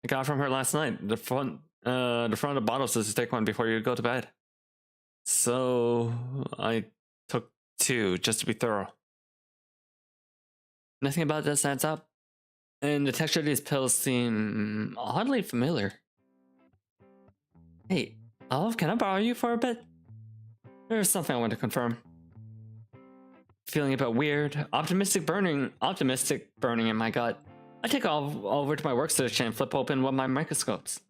I got it from her last night. The front of the bottle says to take one before you go to bed. So I took two, just to be thorough. Nothing about this adds up. And the texture of these pills seem oddly familiar. Hey, Olive, can I borrow you for a bit? There's something I want to confirm. Feeling a bit weird, optimistic burning in my gut. I take all over to my workstation and flip open one of my microscopes.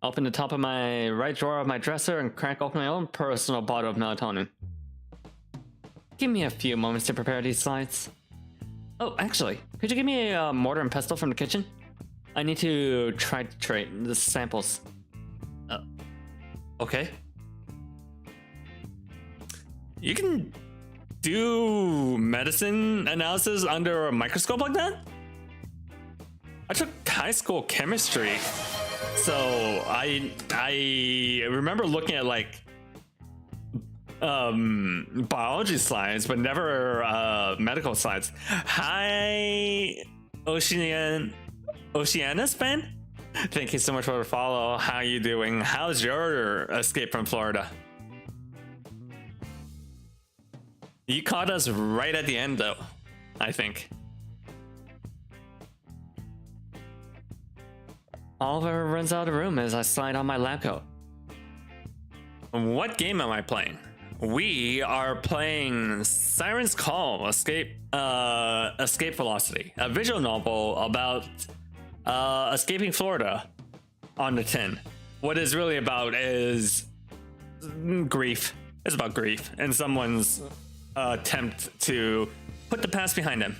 Open the top of my right drawer of my dresser and crack open my own personal bottle of melatonin. Give me a few moments to prepare these slides. Oh, actually, could you give me a mortar and pestle from the kitchen? I need to titrate the samples. Okay. You can do medicine analysis under a microscope like that? I took high school chemistry, so I remember looking at like biology slides, but never medical slides. Hi, Oceanus fan. Thank you so much for the follow. How you doing? How's your escape from Florida? You caught us right at the end, though, I think. Oliver runs out of the room as I slide on my lab coat. What game am I playing? We are playing Siren's Call, Escape Velocity, a visual novel about escaping Florida on the tin. What it's really about is grief. It's about grief and someone's attempt to put the past behind them.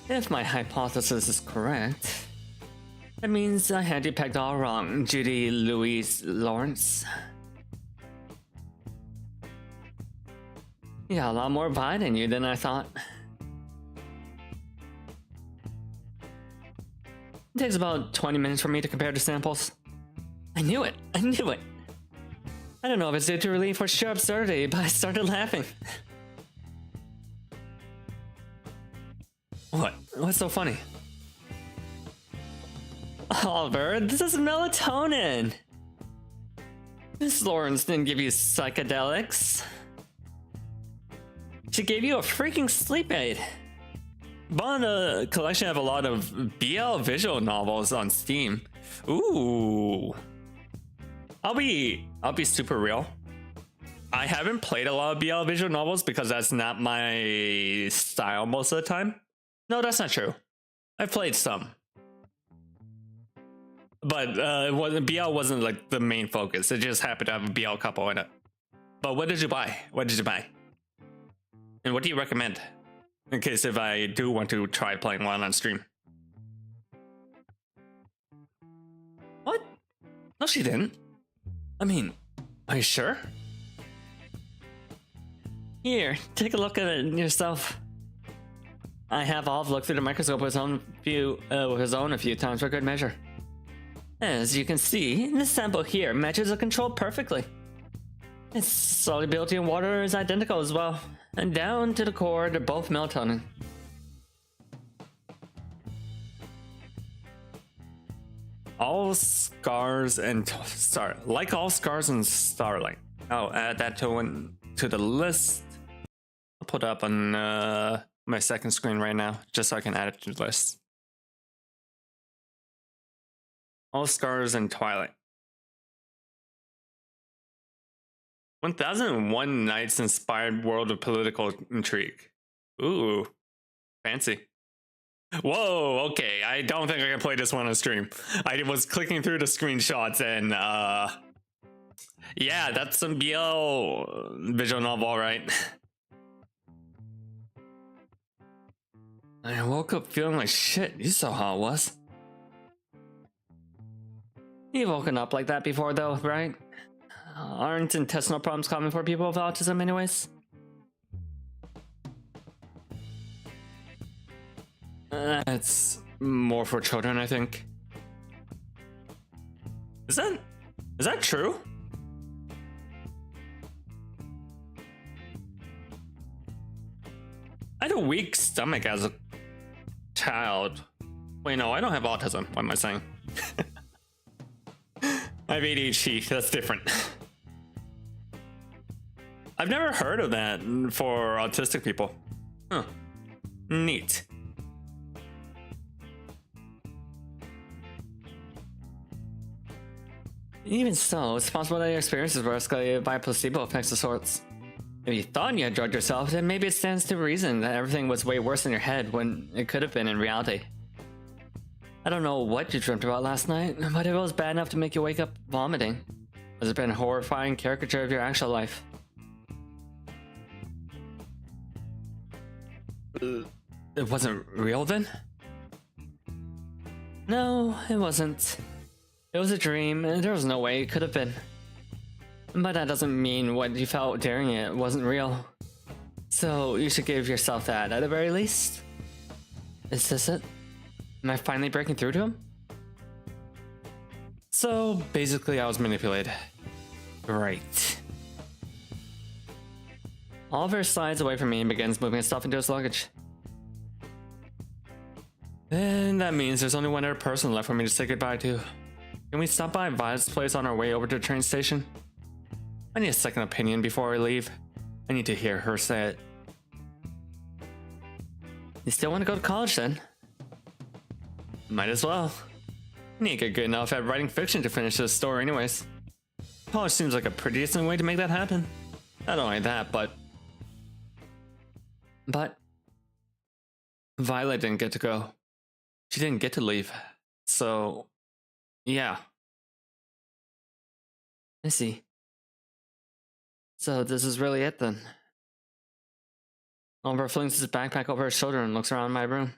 If my hypothesis is correct, that means I had you pegged all wrong, Judy Louise Lawrence. You got a lot more bite in you than I thought. It takes about 20 minutes for me to compare the samples. I knew it! I knew it! I don't know if it's due to relief or sheer absurdity, but I started laughing. What? What's so funny? Oliver, this is melatonin! Miss Lawrence didn't give you psychedelics. She gave you a freaking sleep aid. Bought a collection of a lot of BL visual novels on Steam. Ooh. I'll be super real. I haven't played a lot of BL visual novels because that's not my style most of the time. No, that's not true. I've played some. But BL wasn't like the main focus. It just happened to have a BL couple in it. But what did you buy? What did you buy? And what do you recommend? In case if I do want to try playing one on stream. What? No, she didn't. I mean, are you sure? Here, take a look at it yourself. I have Olive look through the microscope with his own a few times for good measure. As you can see, this sample here matches the control perfectly. Its solubility in water is identical as well, and down to the core, they're both melatonin. All scars and like all scars and starlight. I'll add that to the list. I'll put it up on my second screen right now, just so I can add it to the list. All scars and Twilight. 1001 Nights inspired world of political intrigue. Ooh, fancy. Whoa, okay, I don't think I can play this one on stream. I was clicking through the screenshots and yeah, that's some BL visual novel, right? I woke up feeling like shit. You saw how it was. You've woken up like that before, though, right? Aren't intestinal problems common for people with autism, anyways? It's more for children, I think. Is that true? I had a weak stomach as a child. Wait, no, I don't have autism. What am I saying? I have ADHD. That's different. I've never heard of that for autistic people. Huh. Neat. Even so, it's possible that your experiences were escalated by placebo effects of sorts. If you thought you had drugged yourself, then maybe it stands to reason that everything was way worse in your head when it could have been in reality. I don't know what you dreamt about last night, but if it was bad enough to make you wake up vomiting, has it been a horrifying caricature of your actual life? It wasn't real then? No, it wasn't. It was a dream, and there was no way it could have been. But that doesn't mean what you felt during it wasn't real. So you should give yourself that at the very least. Is this it? Am I finally breaking through to him? So basically I was manipulated. Right. Oliver slides away from me and begins moving his stuff into his luggage. Then that means there's only one other person left for me to say goodbye to. Can we stop by Violet's place on our way over to the train station? I need a second opinion before I leave. I need to hear her say it. You still want to go to college then? Might as well. I need to get good enough at writing fiction to finish this story anyways. College seems like a pretty decent way to make that happen. Not only that, but Violet didn't get to go. She didn't get to leave. So, yeah. I see. So this is really it then. Oliver flings his backpack over his shoulder and looks around my room.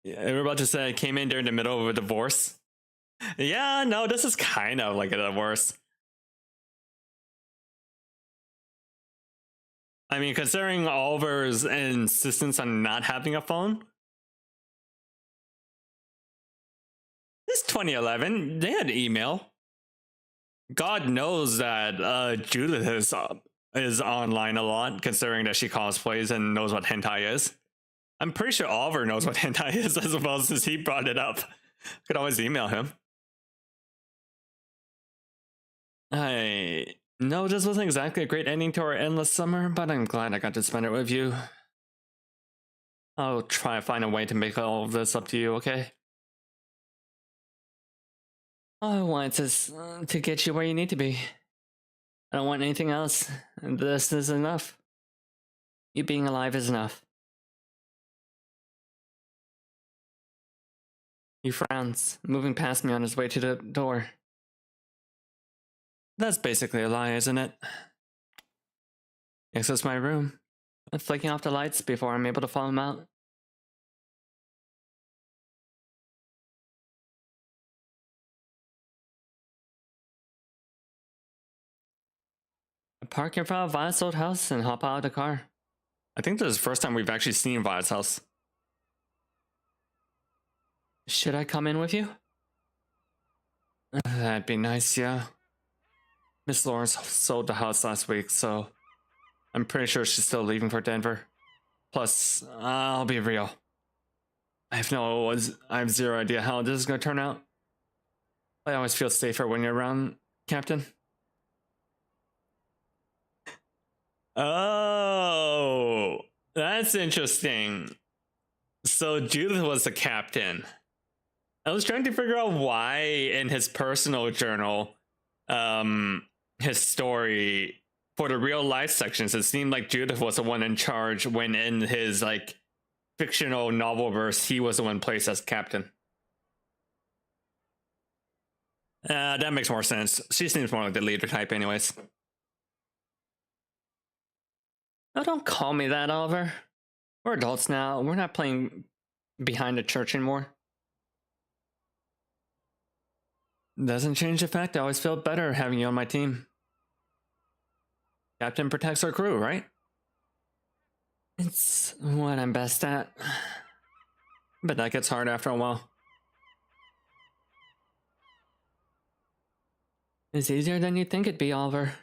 Yeah, we're about to say I came in during the middle of a divorce. Yeah, no, this is kind of like a divorce. I mean, considering Oliver's insistence on not having a phone. It's 2011. They had email. God knows that Judith is online a lot, considering that she cosplays and knows what hentai is. I'm pretty sure Oliver knows what hentai is as well, since he brought it up. Could always email him. I know this wasn't exactly a great ending to our endless summer, but I'm glad I got to spend it with you. I'll try to find a way to make all of this up to you, okay? All I want is to get you where you need to be. I don't want anything else. This is enough. You being alive is enough. He frowns, moving past me on his way to the door. That's basically a lie, isn't it? Exits my room, flicking off the lights before I'm able to follow him out. I park in front of Violet's old house and hop out of the car. I think this is the first time we've actually seen Violet's house. Should I come in with you? That'd be nice, yeah. Miss Lawrence sold the house last week, so I'm pretty sure she's still leaving for Denver. Plus, I'll be real. I have zero idea how this is gonna turn out. I always feel safer when you're around, Captain. Oh, that's interesting. So Judith was the captain. I was trying to figure out why in his personal journal, his story for the real life sections, it seemed like Judith was the one in charge, when in his like fictional novel verse, he was the one placed as captain. That makes more sense. She seems more like the leader type anyways. Oh, don't call me that, Oliver. We're adults now. We're not playing behind the church anymore. Doesn't change the fact I always felt better having you on my team. Captain protects our crew, right? It's what I'm best at. But that gets hard after a while. It's easier than you'd think it'd be, Oliver.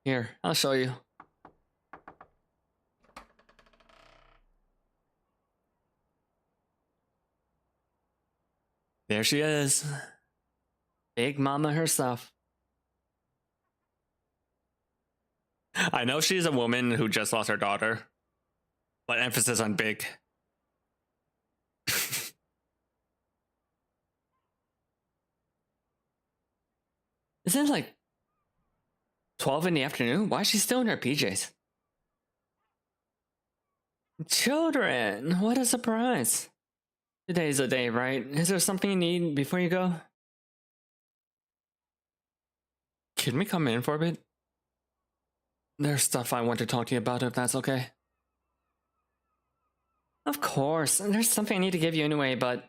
Here, I'll show you. There she is. Big Mama herself. I know she's a woman who just lost her daughter, but emphasis on big. Isn't it like 12 in the afternoon? Why is she still in her PJs? Children, what a surprise. Today's the day, right? Is there something you need before you go? Can we come in for a bit? There's stuff I want to talk to you about, if that's okay. Of course, there's something I need to give you anyway, but...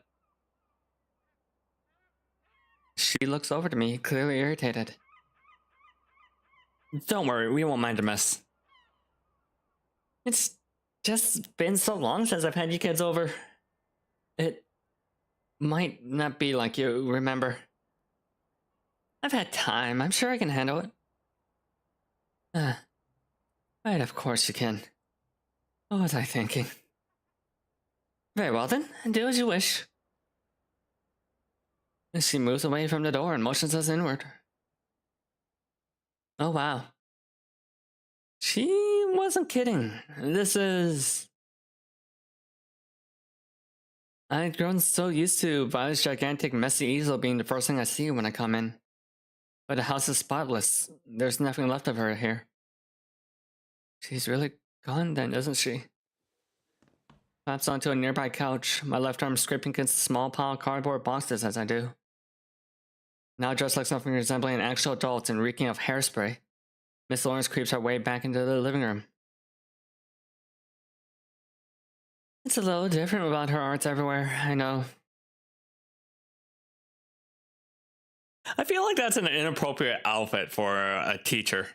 She looks over to me, clearly irritated. Don't worry, we won't mind a mess. It's just been so long since I've had you kids over. It might not be like you remember. I've had time. I'm sure I can handle it. Right, of course you can. What was I thinking? Very well then, do as you wish. She moves away from the door and motions us inward. Oh wow. She wasn't kidding. This is... I'd grown so used to Violet's gigantic messy easel being the first thing I see when I come in. But the house is spotless. There's nothing left of her here. She's really gone then, isn't she? Claps onto a nearby couch, my left arm scraping against a small pile of cardboard boxes as I do. Now dressed like something resembling an actual adult and reeking of hairspray, Miss Lawrence creeps her way back into the living room. It's a little different without her arts everywhere, I know. I feel like that's an inappropriate outfit for a teacher.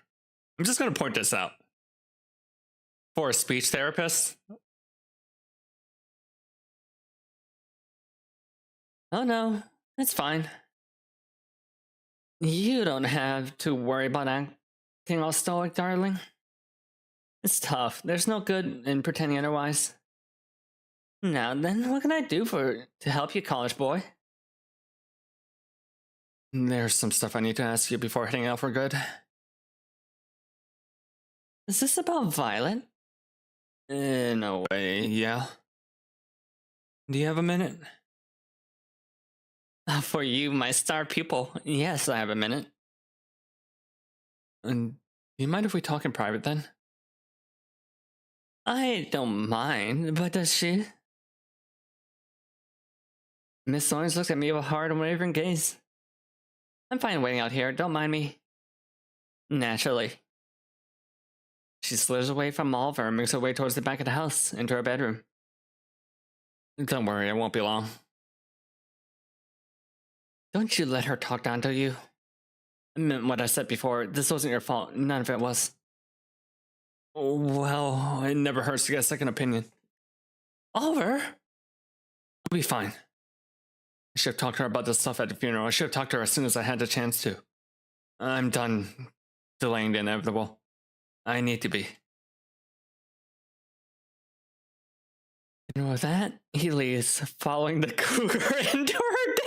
I'm just going to point this out. For a speech therapist. Oh no, it's fine. You don't have to worry about acting all stoic, darling. It's tough. There's no good in pretending otherwise. Now then, what can I do to help you, college boy? There's some stuff I need to ask you before heading out for good. Is this about Violet? In a way, yeah. Do you have a minute? For you, my star pupil, yes, I have a minute. And do you mind if we talk in private then? I don't mind, but does she? Miss Lawrence looks at me with a hard, unwavering gaze. I'm fine waiting out here, don't mind me. Naturally. She slithers away from Oliver and makes her way towards the back of the house, into her bedroom. Don't worry, it won't be long. Don't you let her talk down to you. I meant what I said before, this wasn't your fault, none of it was. Well, it never hurts to get a second opinion. Oliver? I'll be fine. I should have talked to her about this stuff at the funeral. I should have talked to her as soon as I had the chance to. I'm done delaying the inevitable. I need to be. And with that, he leaves, following the cougar into her den.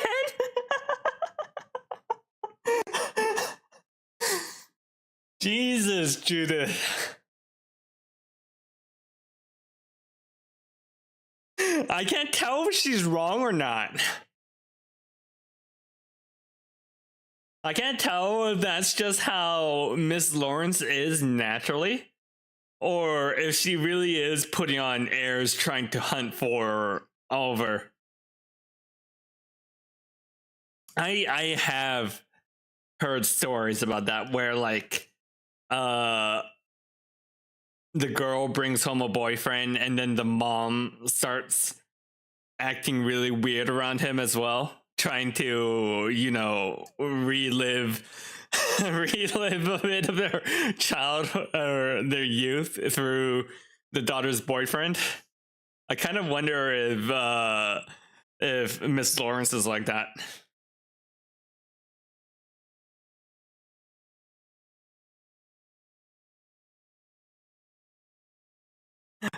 Jesus, Judith. I can't tell if she's wrong or not. I can't tell if that's just how Miss Lawrence is naturally, or if she really is putting on airs trying to hunt for Oliver. I have heard stories about that where like the girl brings home a boyfriend, and then the mom starts acting really weird around him as well, trying to, relive relive a bit of their child or their youth through the daughter's boyfriend. I kind of wonder if Miss Lawrence is like that.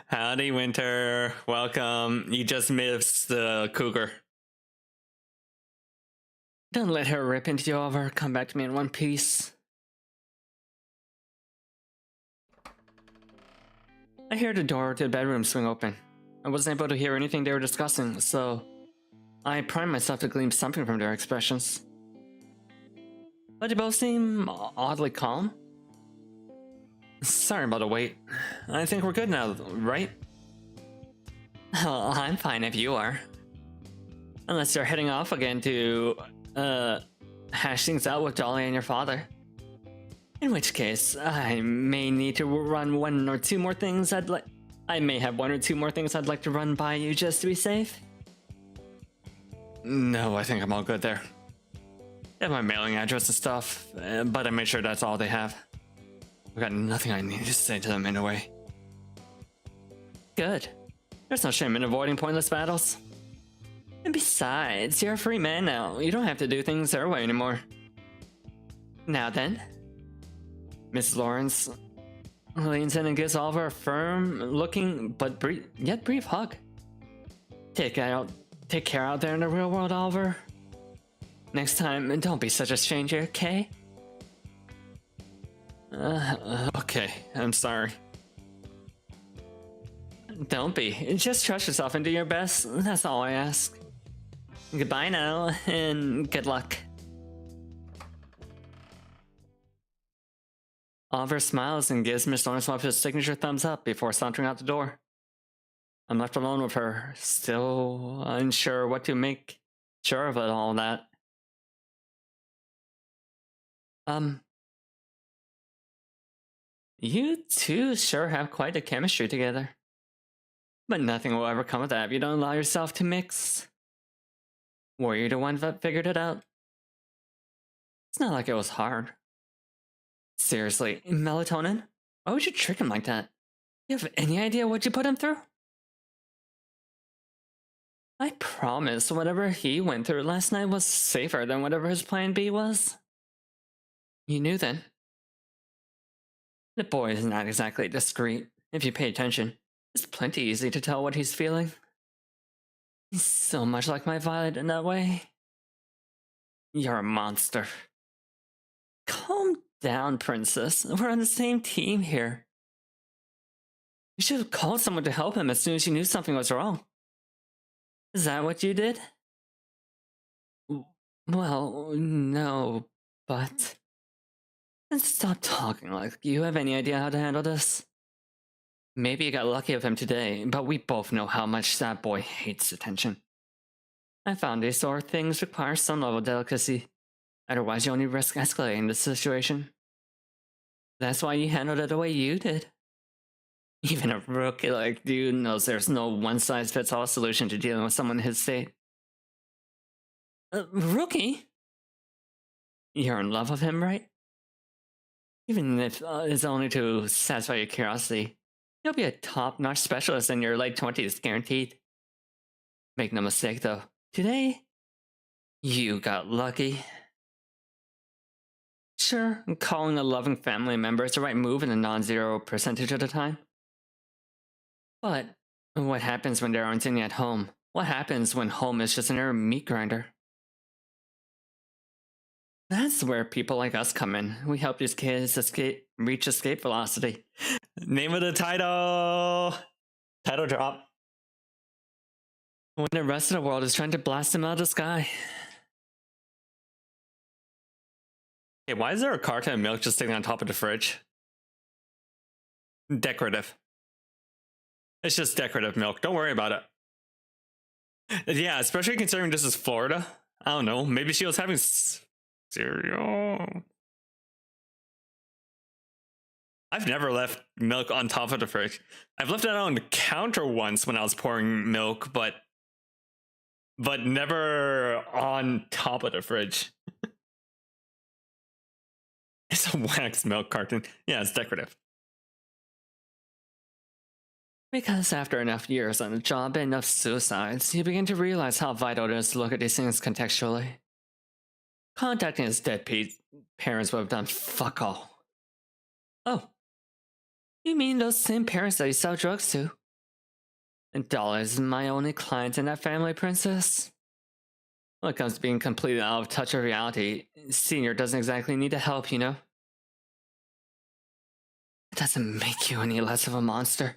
Howdy, Winter. Welcome. You just missed the cougar. Don't let her rip into you over. Come back to me in one piece. I heard the door to the bedroom swing open. I wasn't able to hear anything they were discussing, so I primed myself to glean something from their expressions. But they both seem oddly calm. Sorry about the wait. I think we're good now, right? Oh, I'm fine if you are. Unless you're heading off again to, hash things out with Dolly and your father. In which case, I may need to run one or two more things I may have one or two more things I'd like to run by you just to be safe. No, I think I'm all good there. They have my mailing address and stuff, but I made sure that's all they have. I've got nothing I need to say to them anyway. Good. There's no shame in avoiding pointless battles. And besides, you're a free man now. You don't have to do things their way anymore. Now then. Miss Lawrence leans in and gives Oliver a firm looking but yet brief hug. Take care out there in the real world, Oliver. Next time, don't be such a stranger, okay? Okay, I'm sorry. Don't be. Just trust yourself and do your best. That's all I ask. Goodbye now, and good luck. Oliver smiles and gives Miss Lawrence one of his signature thumbs up before sauntering out the door. I'm left alone with her, still unsure what to make sure of it all that. You two sure have quite a chemistry together. But nothing will ever come of that if you don't allow yourself to mix. Were you the one that figured it out? It's not like it was hard. Seriously, melatonin? Why would you trick him like that? You have any idea what you put him through? I promise whatever he went through last night was safer than whatever his plan B was. You knew then. The boy is not exactly discreet. If you pay attention, it's plenty easy to tell what he's feeling. He's so much like my Violet in that way. You're a monster. Calm down, princess. We're on the same team here. You should have called someone to help him as soon as you knew something was wrong. Is that what you did? Well, no, but... Then stop talking like you have any idea how to handle this. Maybe you got lucky with him today, but we both know how much that boy hates attention. I found these sort of things require some level of delicacy. Otherwise, you only risk escalating the situation. That's why you handled it the way you did. Even a rookie like you knows there's no one-size-fits-all solution to dealing with someone in his state. Rookie? You're in love with him, right? Even if it's only to satisfy your curiosity, you'll be a top-notch specialist in your late 20s, guaranteed. Make no mistake, though. Today, you got lucky. Sure, calling a loving family member is the right move in a non-zero percentage of the time. But what happens when there aren't any at home? What happens when home is just another meat grinder? That's where people like us come in. We help these kids reach escape velocity. Name of the title! Title drop. When the rest of the world is trying to blast them out of the sky. Hey, why is there a carton of milk just sitting on top of the fridge? Decorative. It's just decorative milk. Don't worry about it. Yeah, especially considering this is Florida. I don't know. Maybe she was having cereal. I've never left milk on top of the fridge. I've left it on the counter once when I was pouring milk, but never on top of the fridge. It's a wax milk carton. Yeah, it's decorative. Because after enough years on the job and enough suicides, you begin to realize how vital it is to look at these things contextually. Contacting his dead parents would have done fuck all. Oh, you mean those same parents that you sell drugs to? And Dollar is my only client in that family, princess. When it comes to being completely out of touch with reality, Senior doesn't exactly need the help, you know? It doesn't make you any less of a monster.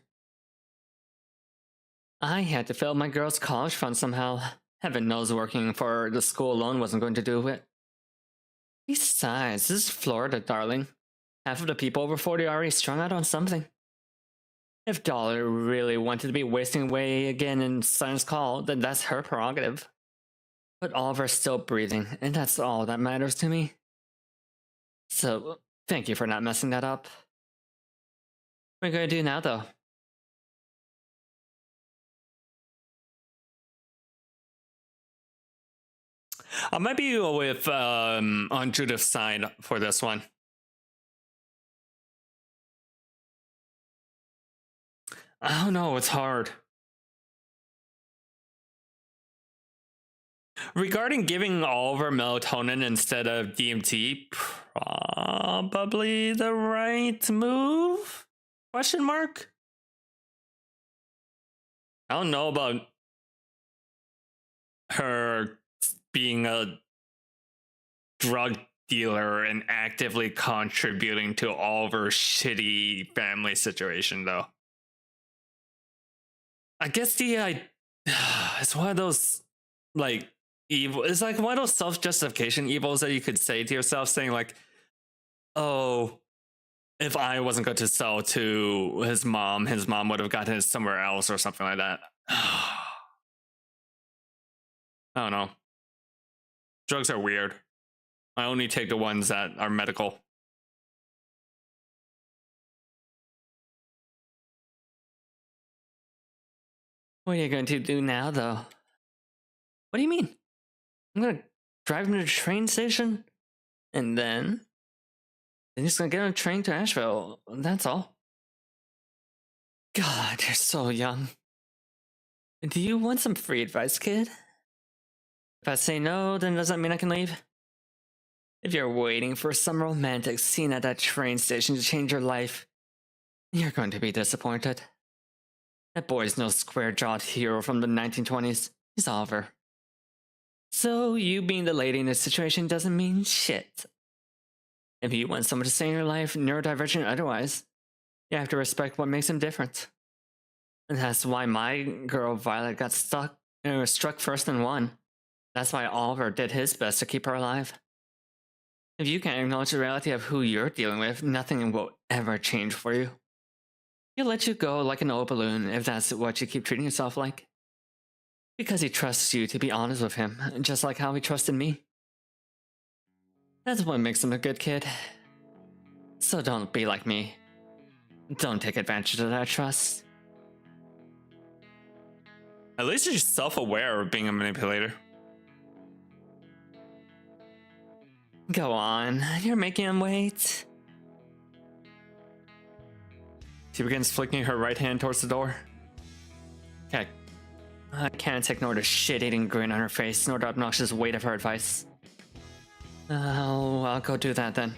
I had to fill my girl's college fund somehow. Heaven knows working for the school alone wasn't going to do it. Besides, this is Florida, darling. Half of the people over 40 are already strung out on something. If Dollar really wanted to be wasting away again in Siren's call, then that's her prerogative. But Oliver's still breathing, and that's all that matters to me. So, thank you for not messing that up. What are you gonna do now, though? I might be with on Judith's side for this one. I don't know, it's hard. Regarding giving Oliver melatonin instead of DMT, probably the right move? Question mark? I don't know about her being a drug dealer and actively contributing to Oliver's shitty family situation, though. I guess it's one of those, like, evil. It's like one of those self-justification evils that you could say to yourself, saying like, oh, if I wasn't going to sell to his mom would have gotten it somewhere else or something like that. I don't know. Drugs are weird. I only take the ones that are medical. What are you going to do now, though? What do you mean? I'm gonna drive him to the train station, and then he's gonna get on a train to Asheville. That's all. God, you're so young. Do you want some free advice, kid? If I say no, then does that mean I can leave? If you're waiting for some romantic scene at that train station to change your life, you're going to be disappointed. That boy's no square-jawed hero from the 1920s. He's Oliver. So you being the lady in this situation doesn't mean shit. If you want someone to stay in your life, neurodivergent or otherwise, you have to respect what makes him different. And that's why my girl Violet got struck first and won. That's why Oliver did his best to keep her alive. If you can't acknowledge the reality of who you're dealing with, nothing will ever change for you. He'll let you go like an old balloon if that's what you keep treating yourself like. Because he trusts you to be honest with him, just like how he trusted me. That's what makes him a good kid. So don't be like me. Don't take advantage of that trust. At least you're self-aware of being a manipulator. Go on, you're making him wait. She begins flicking her right hand towards the door. Okay. I can't ignore the shit-eating grin on her face, nor the obnoxious weight of her advice. I'll go do that then.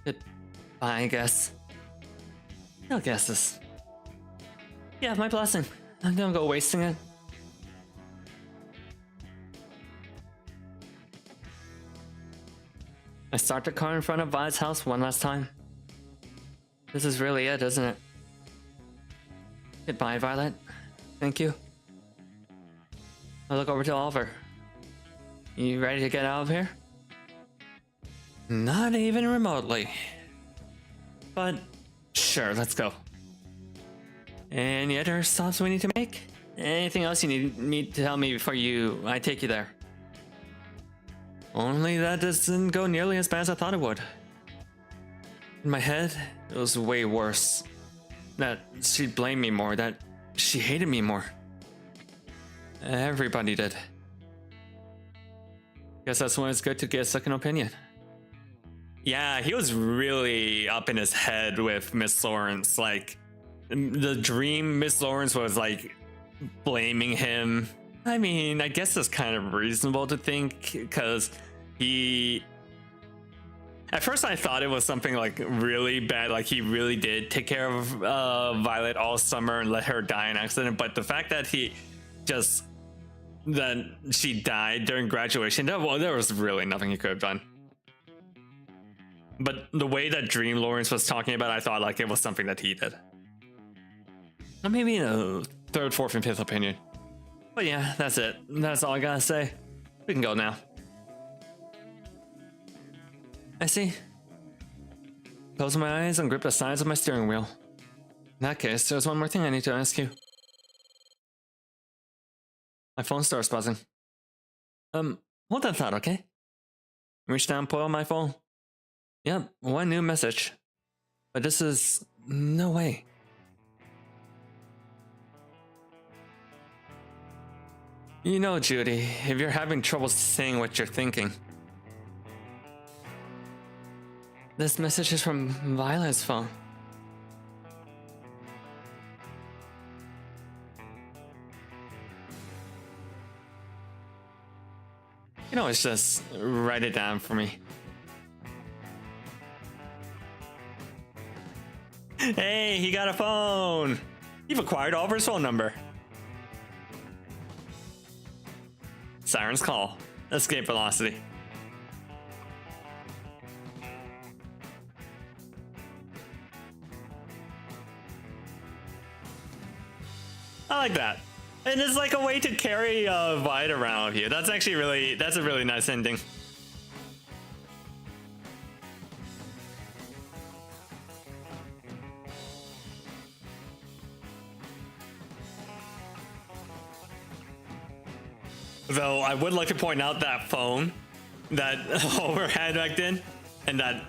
Goodbye, I guess. No guesses. Yeah, my blessing. I'm gonna go wasting it. I start the car in front of Violet's house one last time. This is really it, isn't it? Goodbye, Violet. Thank you. I look over to Oliver. You ready to get out of here? Not even remotely. But sure, let's go. Any other stops we need to make? Anything else you need me to tell me before I take you there? Only that doesn't go nearly as bad as I thought it would. In my head, it was way worse. That she'd blame me more, that she hated me more. Everybody did. Guess that's when it's good to get a second opinion. Yeah, he was really up in his head with Miss Lawrence. Like, the dream, Miss Lawrence was like blaming him. I mean, I guess it's kind of reasonable to think because he. At first, I thought it was something like really bad, like he really did take care of Violet all summer and let her die in an accident. But the fact that that she died during graduation, there was really nothing he could have done. But the way that Dream Lawrence was talking about, I thought like it was something that he did. Or maybe a third, fourth, and fifth opinion. But yeah, that's it. That's all I gotta say. We can go now. I see. Close my eyes and grip the sides of my steering wheel. In that case, there's one more thing I need to ask you. My phone starts buzzing. Hold that thought, okay? Reach down, pull out my phone. Yep, one new message. But this is... no way. You know, Judy, if you're having trouble saying what you're thinking... This message is from Violet's phone. You can always just write it down for me. Hey, he got a phone! You've acquired Oliver's phone number. Siren's call. Escape velocity. I like that. And it's like a way to carry Violet around with you. That's actually that's a really nice ending. Though I would like to point out that phone that Oliver had back then and that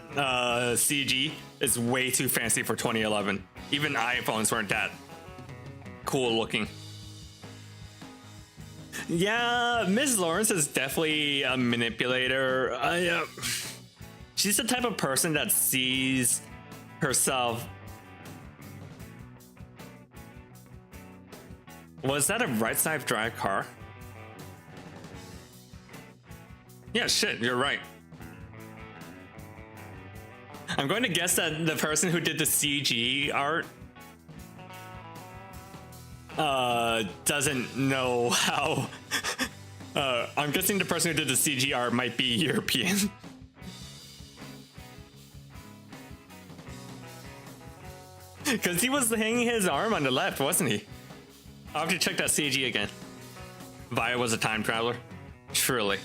CG is way too fancy for 2011. Even iPhones weren't that cool looking. Yeah, Ms. Lawrence is definitely a manipulator. She's the type of person that sees herself. Was that a right side drive car? Yeah, shit, you're right. I'm going to guess that the person who did the CG art doesn't know how. I'm guessing the person who did the CG art might be European. Because he was hanging his arm on the left, wasn't he? I'll have to check that CG again. Via was a time traveler. Truly.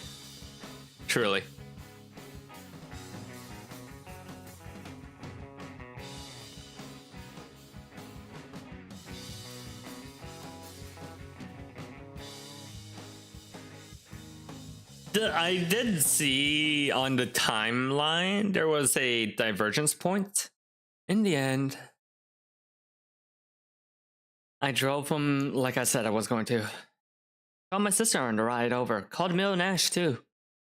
Truly. I did see on the timeline there was a divergence point. In the end, I drove him like I said I was going to. Called my sister on the ride over. Called Mill and Ash too.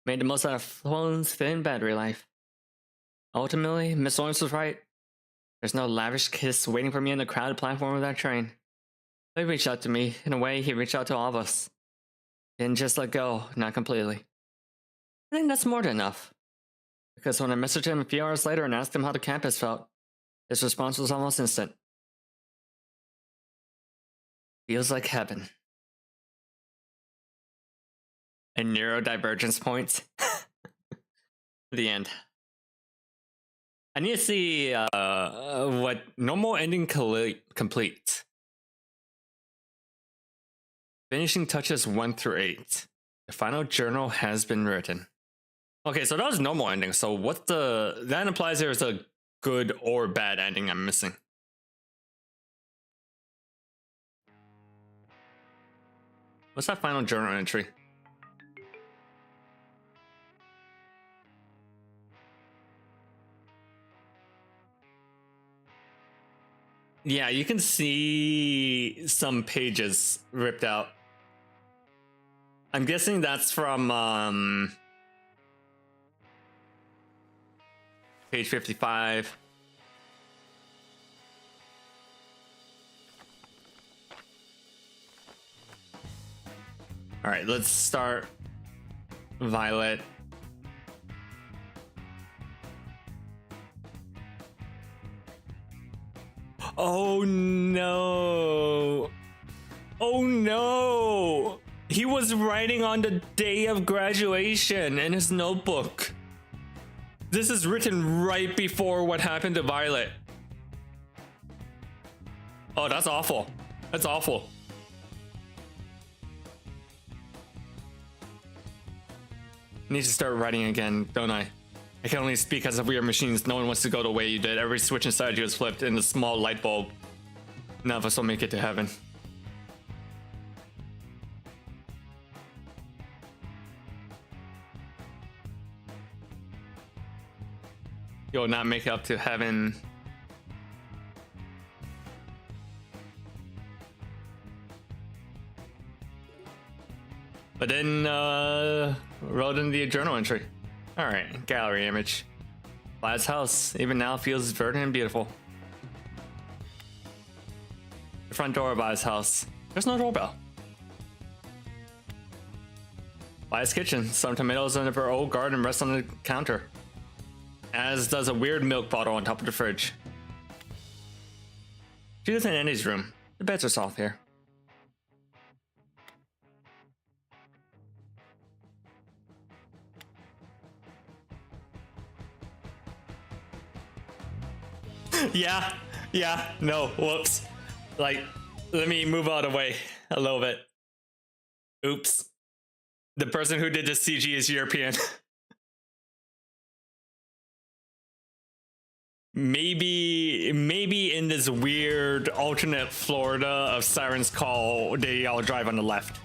Made the most out of phone's thin battery life. Ultimately, Miss Lawrence was right. There's no lavish kiss waiting for me on the crowded platform of that train. He reached out to me. In a way, he reached out to all of us. Didn't just let go, not completely. I think that's more than enough. Because when I messaged him a few hours later and asked him how the campus felt, his response was almost instant. Feels like heaven. A neurodivergence point. The end. I need to see what normal ending complete. Finishing touches 1 through 8. The final journal has been written. Okay, so that was normal ending. So that implies there's a good or bad ending I'm missing. What's that final journal entry? Yeah, you can see some pages ripped out. I'm guessing that's from page 55. All right, let's start Violet. Oh no. Oh no. He was writing on the day of graduation in his notebook. This is written right before what happened to Violet. Oh, that's awful. That's awful. Need to start writing again, don't I? I can only speak as if we are machines. No one wants to go the way you did. Every switch inside you is flipped in a small light bulb. None of us will make it to heaven. You'll not make it up to heaven. But then, wrote in the journal entry. Alright, gallery image. Vlad's house, even now, feels verdant and beautiful. The front door of Vlad's house. There's no doorbell. Vlad's kitchen. Some tomatoes in her old garden rest on the counter. As does a weird milk bottle on top of the fridge. Judith and Andy's room. The beds are soft here. Yeah, no, whoops. Like, let me move out of the way a little bit. Oops. The person who did this CG is European. maybe in this weird alternate Florida of Siren's Call, they all drive on the left.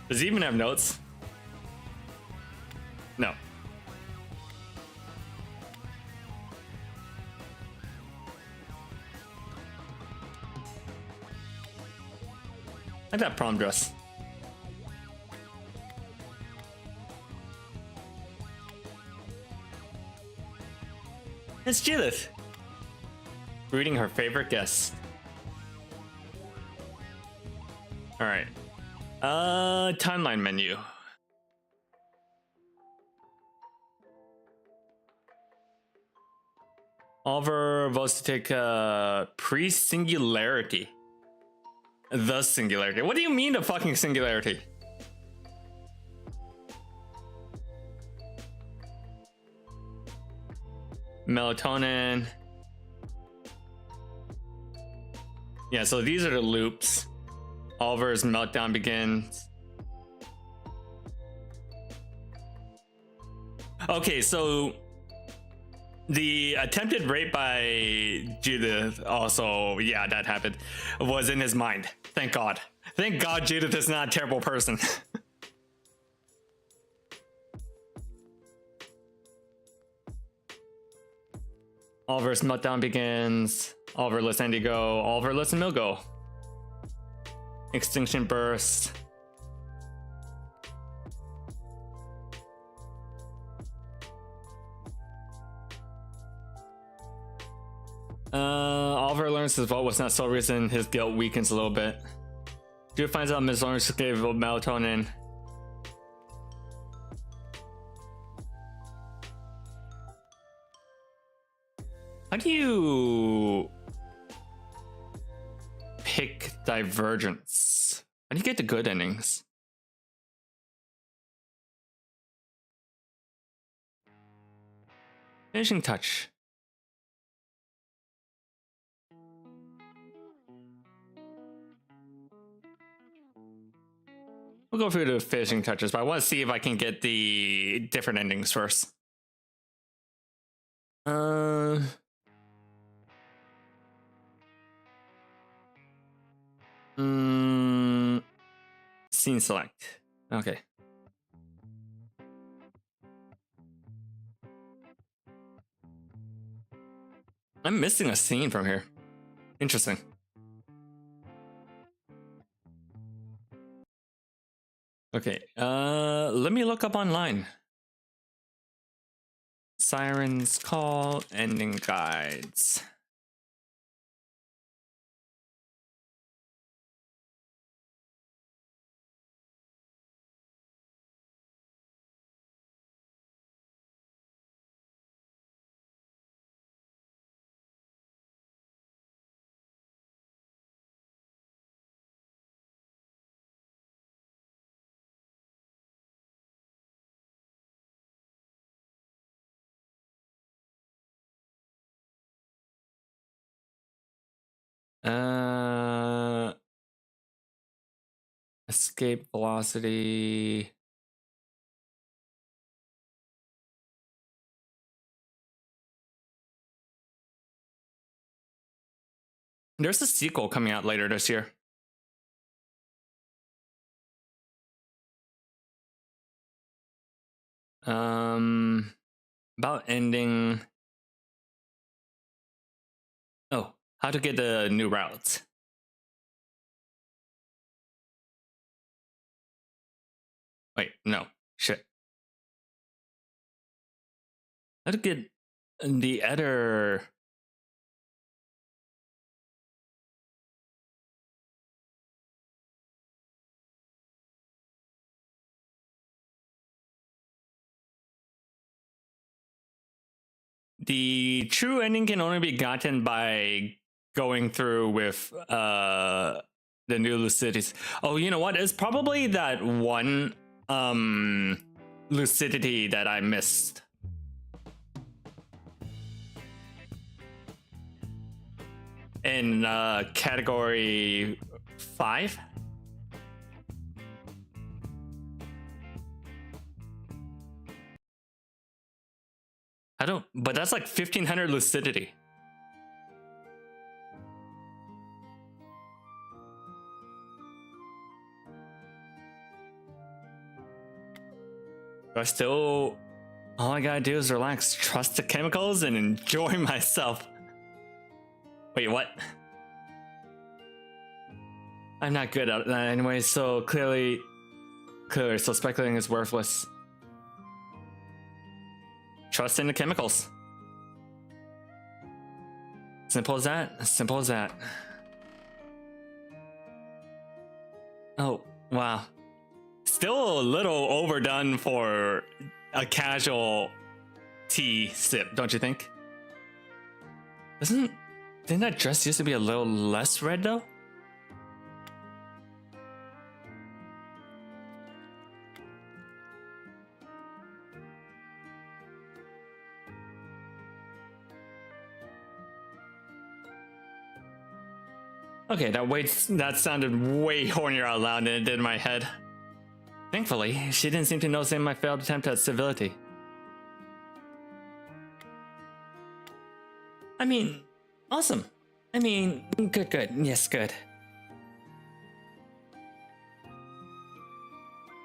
Does he even have notes? No. I like that prom dress. It's Judith. Greeting her favorite guest. Alright. Timeline menu. Oliver votes to take pre-singularity. The singularity. What do you mean the fucking singularity? Melatonin. Yeah, so these are the loops. Oliver's meltdown begins. Okay, so the attempted rape by Judith also, yeah, that happened, was in his mind. Thank God. Thank God Judith is not a terrible person. Oliver's meltdown begins. Oliver lets Andy go. Oliver lets Emil go. Extinction burst. Oliver learns his vote was not so reason his guilt weakens a little bit. Jude finds out Ms. Lawrence gave melatonin. How do you pick divergence? How do you get the good endings? Finishing touch. We'll go through the finishing touches, but I want to see if I can get the different endings first. Scene select. Okay. I'm missing a scene from here. Interesting. Okay, let me look up online. Siren's Call, ending guides. Escape velocity. There's a sequel coming out later this year. About ending. Oh, how to get the new routes. Wait, no, shit. How to get the other. The true ending can only be gotten by going through with the new lucidities. Oh, you know what? It's probably that one lucidity that I missed. In category 5. I don't, but that's like 1500 lucidity. I still, all I gotta do is relax, trust the chemicals, and enjoy myself. Wait, what? I'm not good at that anyway, so clearly, so speculating is worthless. Trust in the chemicals. Simple as that. Simple as that. Oh, wow. Still a little overdone for a casual tea sip, don't you think? Didn't that dress used to be a little less red though? Okay, that sounded way hornier out loud than it did in my head. Thankfully, she didn't seem to notice my failed attempt at civility. I mean, awesome. I mean, good. Yes, good.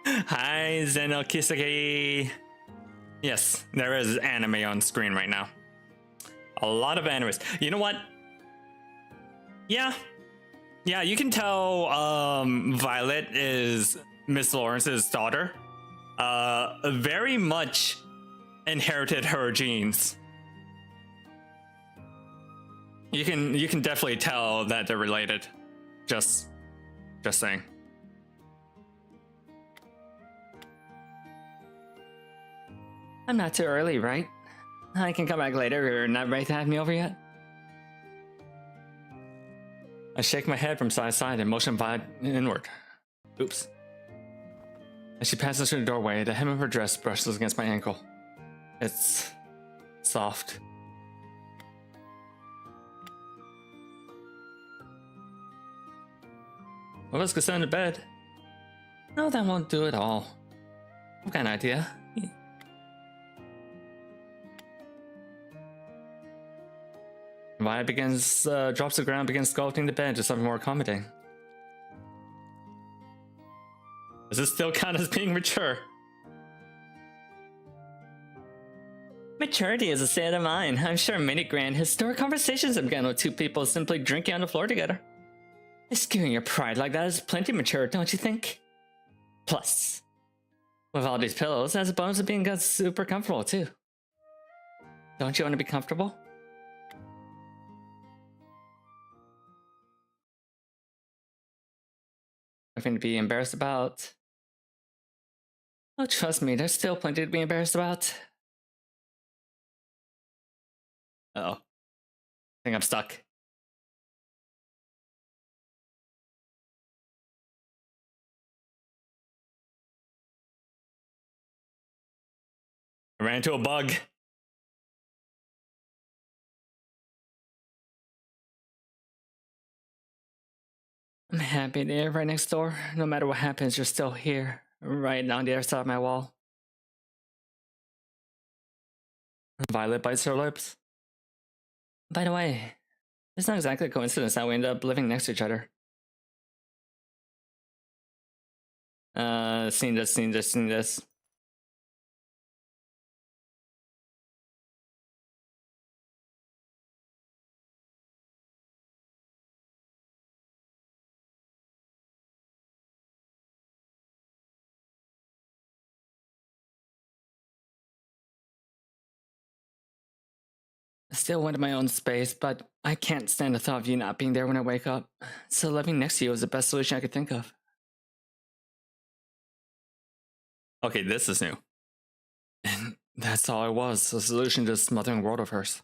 Hi, Zeno Kisaki. Yes, there is anime on screen right now. A lot of animes. You know what? Yeah, you can tell Violet is Miss Lawrence's daughter. Very much inherited her genes. You can definitely tell that they're related. Just saying. I'm not too early, right? I can come back later. You're not ready to have me over yet? I shake my head from side to side and motion Violet inward. Oops. As she passes through the doorway, the hem of her dress brushes against my ankle. It's soft. Well, let's go sit into bed. No, that won't do it all. I've got an idea. Violet drops to the ground, begins sculpting the bed to something more accommodating. Does this still count as being mature? Maturity is a state of mind. I'm sure many grand historic conversations have begun with two people simply drinking on the floor together. Skewing your pride like that is plenty mature, don't you think? Plus, with all these pillows, that's a bonus of being super comfortable too. Don't you want to be comfortable? Nothing to be embarrassed about. Oh, trust me, there's still plenty to be embarrassed about. Uh-oh. I think I'm stuck. I ran into a bug. I'm happy they're right next door. No matter what happens, you're still here, right on the other side of my wall. Violet bites her lips. By the way, it's not exactly a coincidence that we ended up living next to each other. Seen this. I still wanted my own space, but I can't stand the thought of you not being there when I wake up. So living next to you was the best solution I could think of. Okay, this is new. And that's all it was, a solution to this smothering world of hers.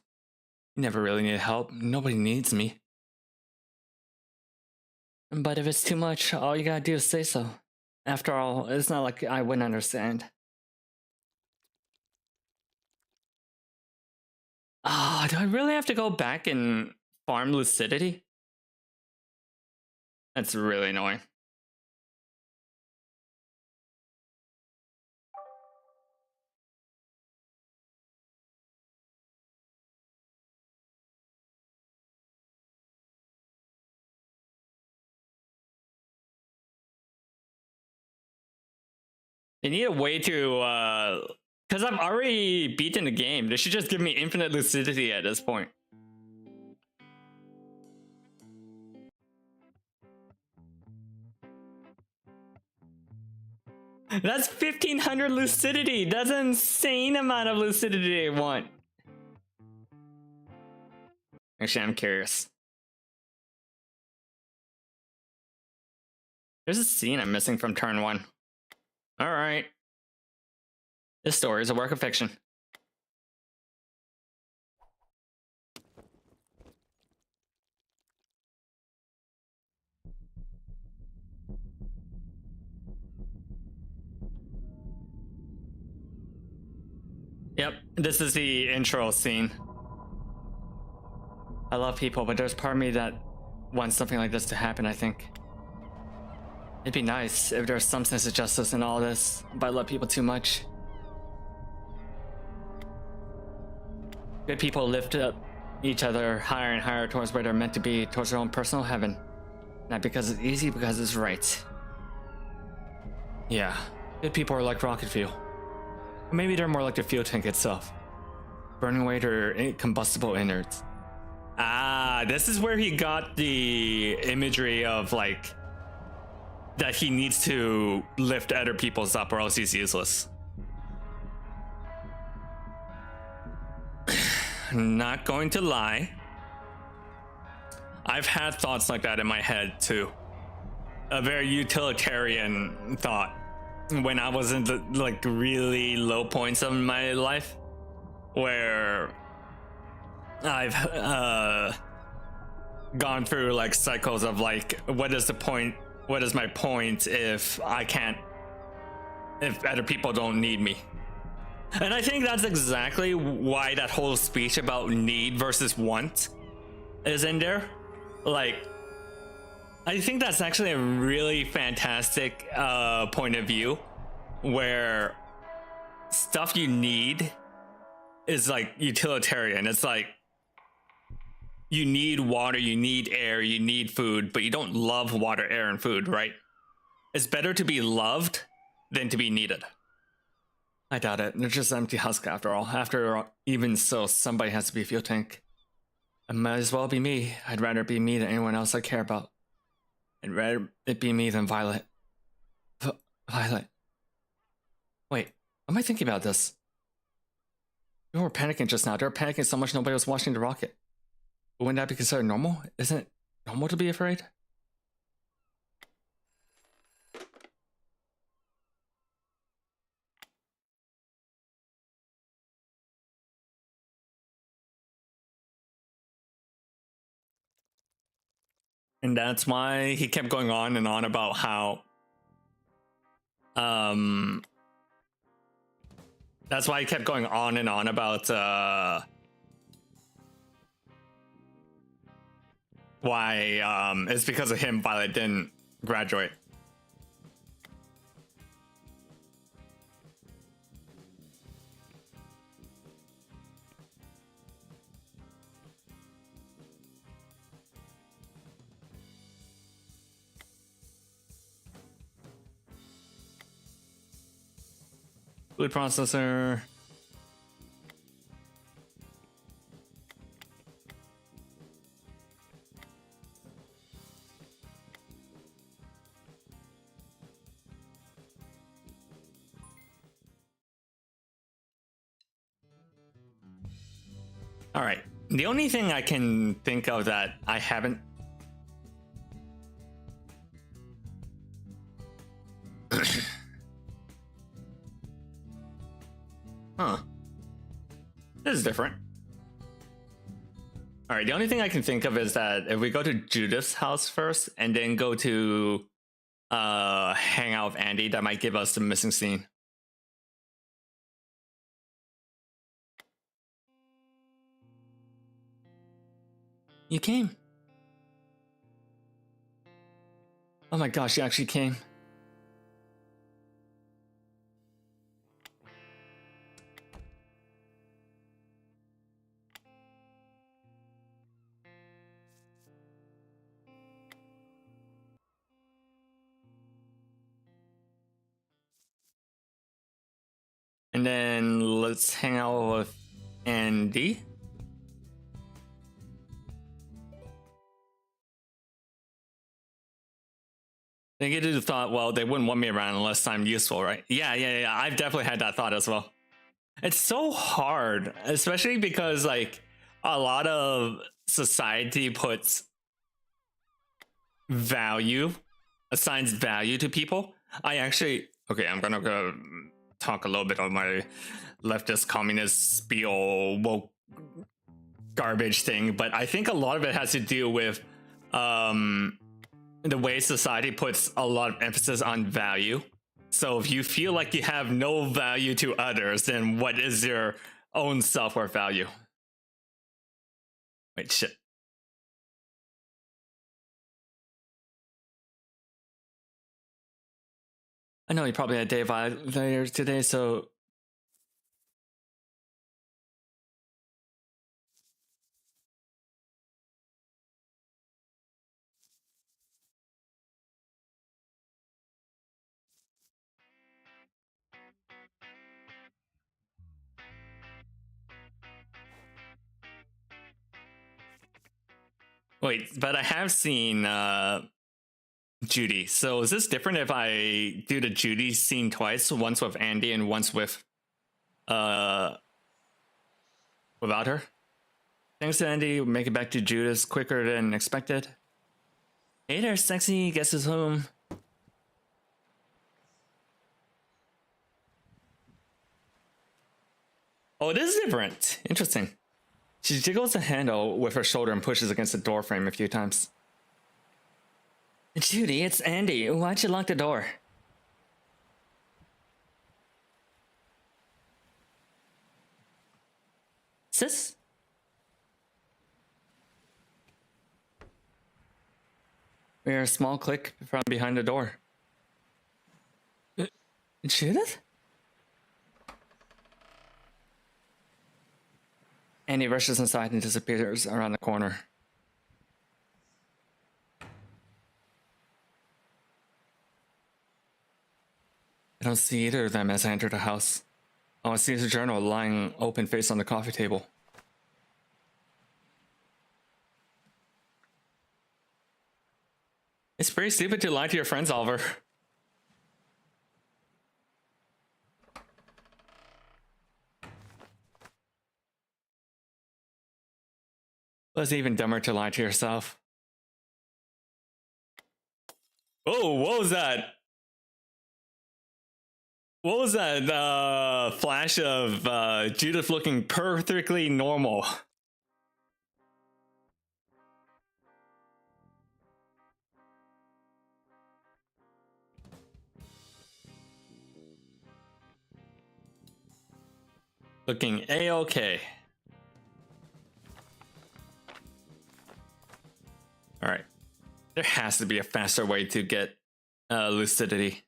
You never really needed help. Nobody needs me. But if it's too much, all you gotta do is say so. After all, it's not like I wouldn't understand. Ah, do I really have to go back and farm lucidity? That's really annoying. They need a way to, because I've already beaten the game. They should just give me infinite lucidity at this point. That's 1500 lucidity. That's an insane amount of lucidity I want. Actually, I'm curious. There's a scene I'm missing from turn 1. Alright. This story is a work of fiction. Yep, this is the intro scene. I love people, but there's part of me that wants something like this to happen, I think. It'd be nice if there's some sense of justice in all this, but I love people too much. Good people lift up each other higher and higher towards where they're meant to be, towards their own personal heaven. Not because it's easy, because it's right. Yeah, good people are like rocket fuel. Or maybe they're more like the fuel tank itself, burning away their combustible innards. Ah, this is where he got the imagery of like that he needs to lift other people's up or else he's useless. Not going to lie, I've had thoughts like that in my head too. A very utilitarian thought when I was in the like really low points of my life, where I've gone through like cycles of like, what is the point? What is my point if other people don't need me? And I think that's exactly why that whole speech about need versus want is in there. Like, I think that's actually a really fantastic point of view, where stuff you need is like utilitarian. It's like, you need water, you need air, you need food, but you don't love water, air, and food, right? It's better to be loved than to be needed. I doubt it. They're just empty husk after all. Even so, somebody has to be a fuel tank. It might as well be me. I'd rather be me than anyone else I care about. I'd rather it be me than Violet. Violet. Wait, am I thinking about this? You were panicking just now. They were panicking so much nobody was watching the rocket. But wouldn't that be considered normal? Isn't it normal to be afraid? And that's why he kept going on and on about how that's why he kept going on and on about why it's because of him Violet didn't graduate. Food processor. All right. The only thing I can think of that I haven't Huh. This is different. All right, the only thing I can think of is that if we go to Judith's house first and then go to hang out with Andy, that might give us the missing scene. You came. Oh my gosh, you actually came. And then let's hang out with Andy. They get to the thought, well, they wouldn't want me around unless I'm useful, right? Yeah. I've definitely had that thought as well. It's so hard, especially because like a lot of society puts assigns value to people. I'm gonna go talk a little bit of my leftist communist spiel woke garbage thing, but I think a lot of it has to do with the way society puts a lot of emphasis on value. So if you feel like you have no value to others, then what is your own self-worth value? Wait, shit. I know you probably had day violators today, so wait, but I have seen Judy. So is this different if I do the Judy scene twice, once with Andy and once with without her? Thanks to Andy, we'll make it back to Judas quicker than expected. Hey there, sexy, guess who's home? Oh, it is different. Interesting. She jiggles the handle with her shoulder and pushes against the door frame a few times. Judy, it's Andy. Why'd you lock the door? Sis? We hear a small click from behind the door. Judith? Andy rushes inside and disappears around the corner. I don't see either of them as I enter the house. Oh, I see his journal lying open face on the coffee table. It's pretty stupid to lie to your friends, Oliver. But it's even dumber to lie to yourself. Oh, what was that? What was that flash of Judith looking perfectly normal? Looking A-okay. Alright. There has to be a faster way to get lucidity.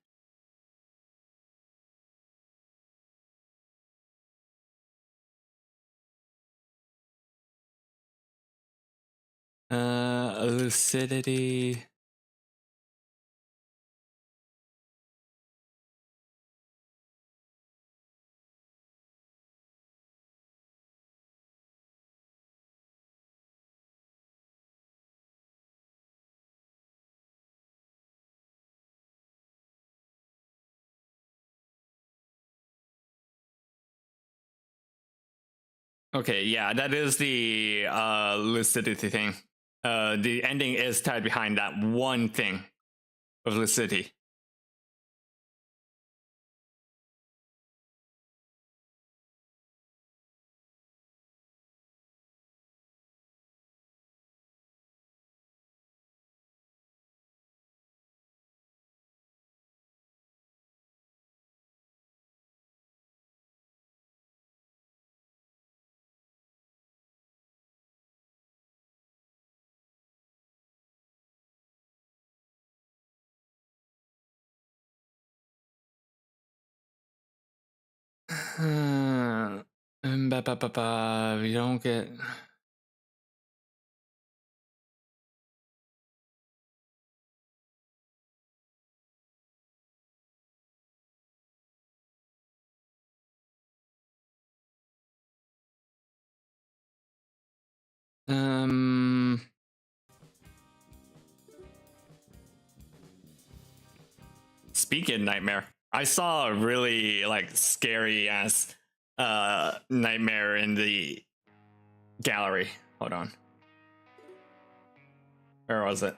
Lucidity. Okay, yeah, that is the lucidity thing. The ending is tied behind that one thing of lucidity. You don't get. Speaking of nightmare, I saw a really like scary ass nightmare in the gallery. Hold on. Where was it?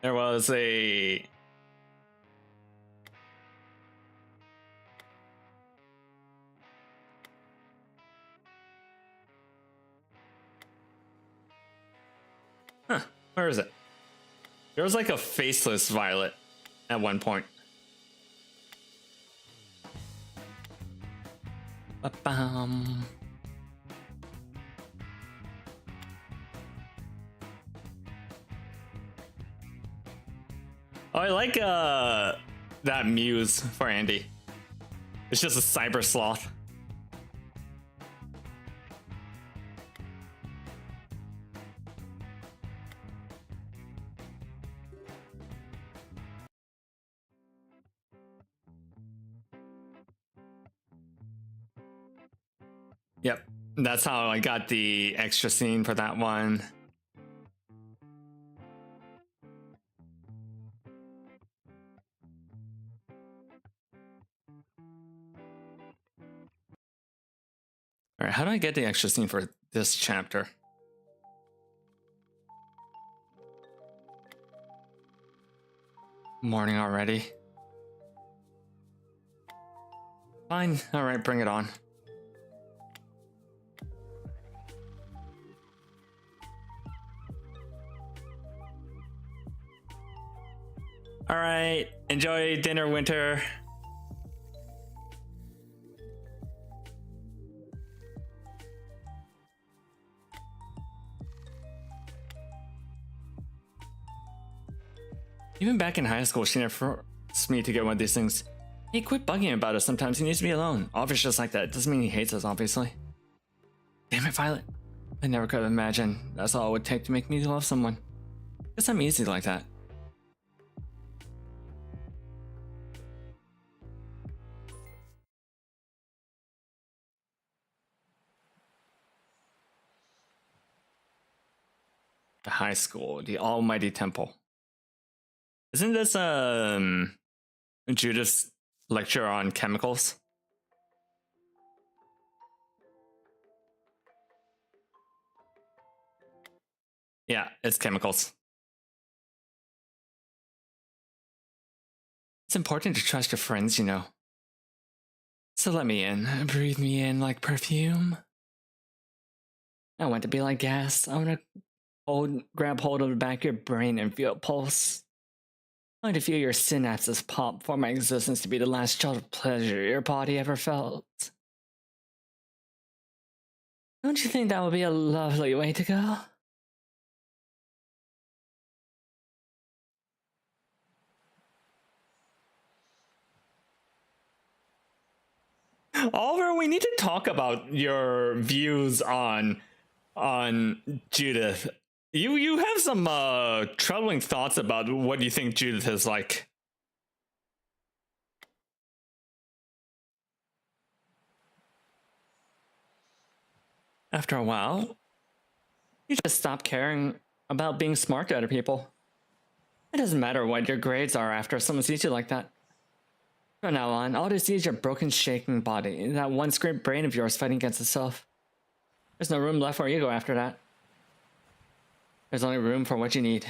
There was a where is it? There was like a faceless Violet at one point. Ba-bam. Oh, I like that muse for Andy. It's just a cyber sloth. Yep, that's how I got the extra scene for that one. All right, how do I get the extra scene for this chapter? Morning already. Fine, all right, bring it on. All right, enjoy dinner, Winter. Even back in high school, she never forced me to get one of these things. Hey, quit bugging him about us sometimes. He needs to be alone. Obviously, just like that. Doesn't mean he hates us, obviously. Damn it, Violet. I never could have imagined that's all it would take to make me love someone. Guess I'm easy like that. The high school, the almighty temple. Isn't this Judith's lecture on chemicals? Yeah, it's chemicals. It's important to trust your friends, you know. So let me in. Breathe me in like perfume. I want to be like gas. I want to grab hold of the back of your brain and feel a pulse. I want to feel your synapses pop for my existence to be the last shot of pleasure your body ever felt. Don't you think that would be a lovely way to go? Oliver, we need to talk about your views on Judith. You have some troubling thoughts about what you think Judith is like. After a while, you just stop caring about being smart to other people. It doesn't matter what your grades are after someone sees you like that. From now on, all they see is your broken, shaking body, that one scraped brain of yours fighting against itself. There's no room left for ego after that. There's only room for what you need.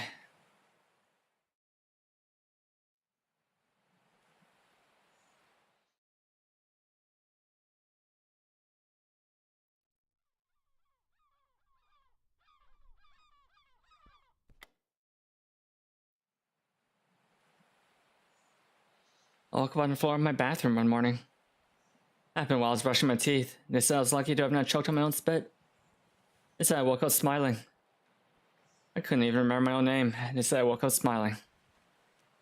I woke up on the floor of my bathroom one morning. Happened while I was brushing my teeth. They said I was lucky to have not choked on my own spit. They said I woke up smiling. I couldn't even remember my own name. They said I woke up smiling.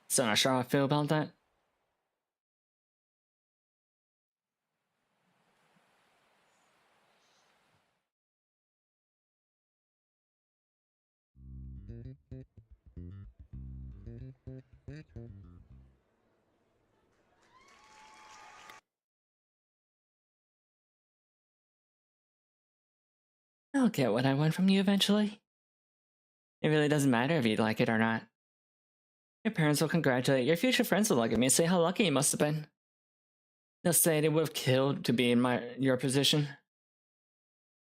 So not sure how I feel about that. I'll get what I want from you eventually. It really doesn't matter if you like it or not. Your parents will congratulate, your future friends will look at me and say how lucky you must have been. They'll say they would have killed to be in your position.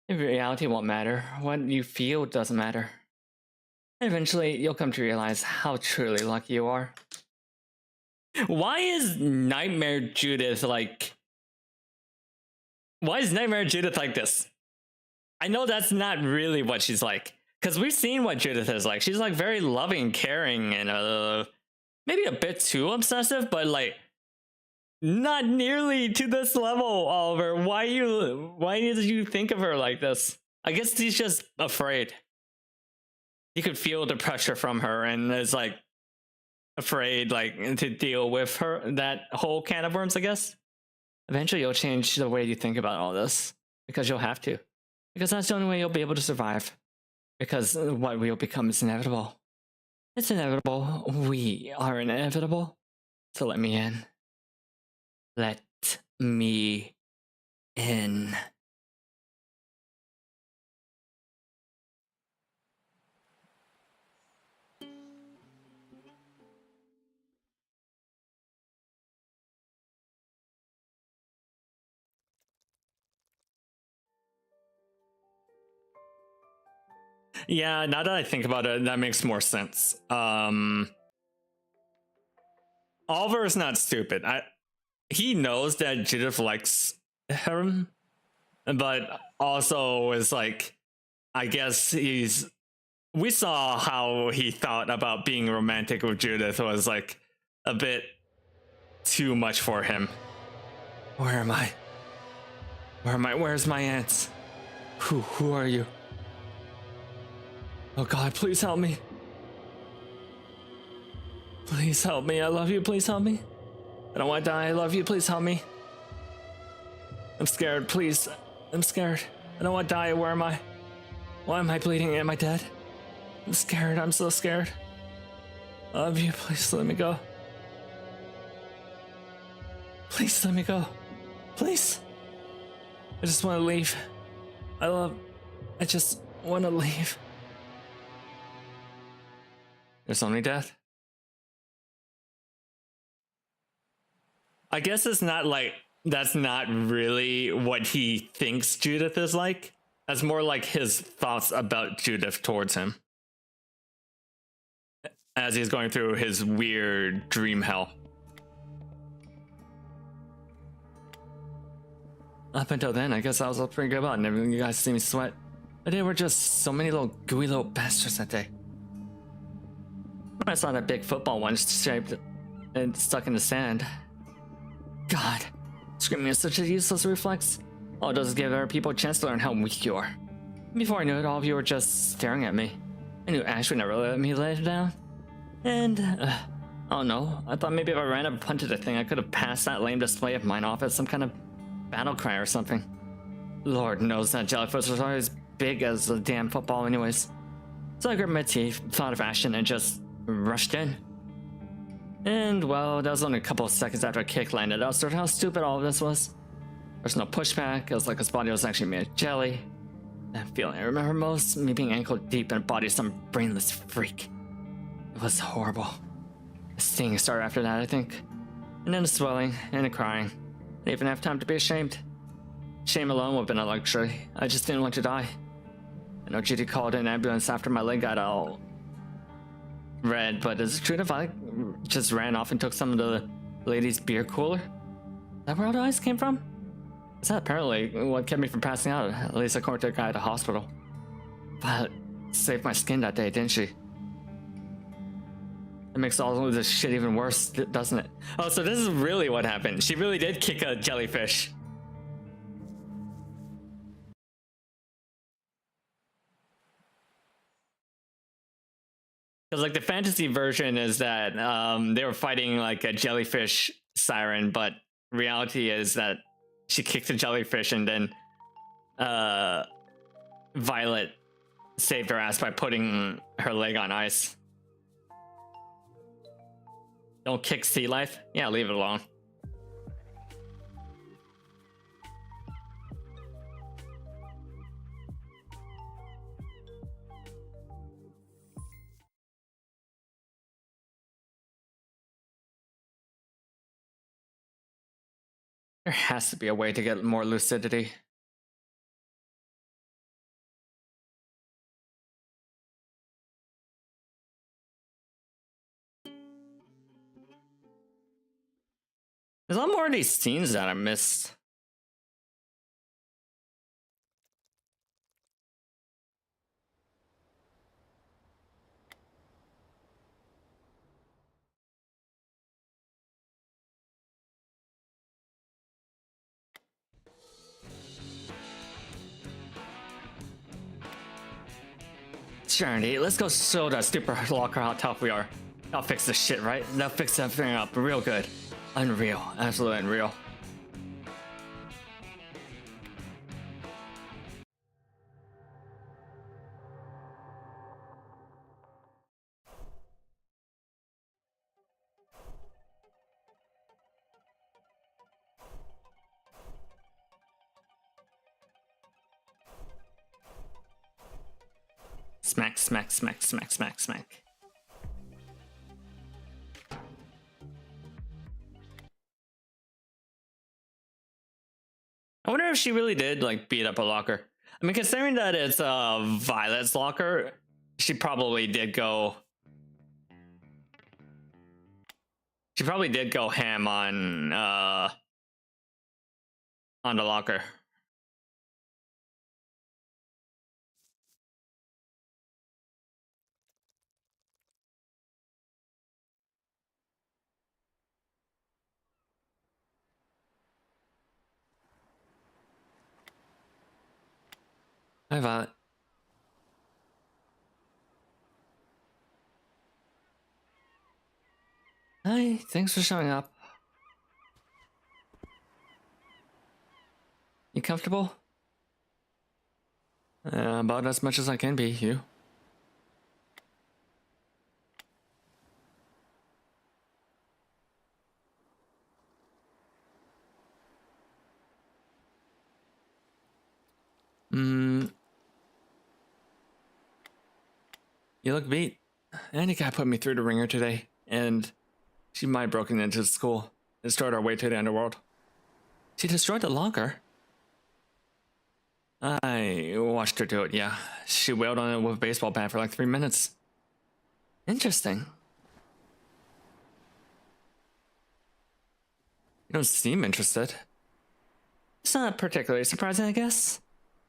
In reality, it won't matter. What you feel doesn't matter. And eventually, you'll come to realize how truly lucky you are. Why is Nightmare Judith like... Why is Nightmare Judith like this? I know that's not really what she's like. Because we've seen what Judith is like. She's like very loving, caring, and maybe a bit too obsessive, but like not nearly to this level, Oliver. Why did you think of her like this? I guess he's just afraid. He could feel the pressure from her and is like afraid like to deal with her, that whole can of worms, I guess. Eventually you'll change the way you think about all this. Because you'll have to. Because that's the only way you'll be able to survive. Because what we'll become is inevitable. It's inevitable. We are inevitable. So let me in. Let me in. Yeah, now that I think about it, that makes more sense. Oliver is not stupid. He knows that Judith likes him, but also is like, I guess we saw how he thought about being romantic with Judith was like a bit too much for him. Where am I? Where's my aunts? Who are you? Oh God, please help me. Please help me. I love you. Please help me. I don't want to die. I love you. Please help me. I'm scared. Please. I'm scared. I don't want to die. Where am I? Why am I bleeding? Am I dead? I'm scared. I'm so scared. I love you. Please let me go. Please let me go. Please. I just want to leave. I just want to leave. There's only death. I guess it's not like that's not really what he thinks Judith is like. That's more like his thoughts about Judith towards him as he's going through his weird dream hell. Up until then, I guess I was pretty good about it. Never you guys see me sweat. But they were just so many little gooey little bastards that day. I saw that big football one shaped and stuck in the sand. God, screaming is such a useless reflex. All it does is give other people a chance to learn how weak you are. Before I knew it, all of you were just staring at me. I knew Ash would never let me lay it down. And, I don't know, I thought maybe if I ran up and punted the thing, I could have passed that lame display of mine off as some kind of battle cry or something. Lord knows that jellyfish was always big as a damn football anyways. So I gripped my teeth, thought of Ashton, and just rushed in. And, well, that was only a couple of seconds after a kick landed. I was sort of how stupid all of this was. There's no pushback. It was like his body was actually made of jelly. That feeling I remember most, me being ankle deep in a body of some brainless freak. It was horrible. The sting started after that, I think. And then the swelling and the crying. I didn't even have time to be ashamed. Shame alone would have been a luxury. I just didn't want to die. I know Judy called an ambulance after my leg got all red, but is it true if I just ran off and took some of the lady's beer cooler? Is that where all the ice came from? Is that apparently what kept me from passing out, at least according to the guy at the hospital? Violet saved my skin that day, didn't she? It makes all of this shit even worse, doesn't it? Oh, so this is really what happened. She really did kick a jellyfish. Because like the fantasy version is that they were fighting like a jellyfish siren, but reality is that she kicked the jellyfish and then Violet saved her ass by putting her leg on ice. Don't kick sea life? Yeah, leave it alone. There has to be a way to get more lucidity. There's a lot more of these scenes that I missed. Sure, let's go show that stupid locker how tough we are. That'll fix this shit, right? That'll fix everything up real good. Unreal. Absolutely unreal. Smack, smack, smack, smack, smack, smack. I wonder if she really did like beat up a locker. I mean, considering that it's Violet's locker, she probably did go. She probably did go ham on the locker. Hi, Violet. Hi, thanks for showing up. You comfortable? About as much as I can be, you. You look beat. Annika put me through the ringer today, and she might have broken into the school and destroyed our way to the underworld. She destroyed the locker. I watched her do it, yeah. She wailed on it with a baseball bat for like 3 minutes. Interesting. You don't seem interested. It's not particularly surprising, I guess.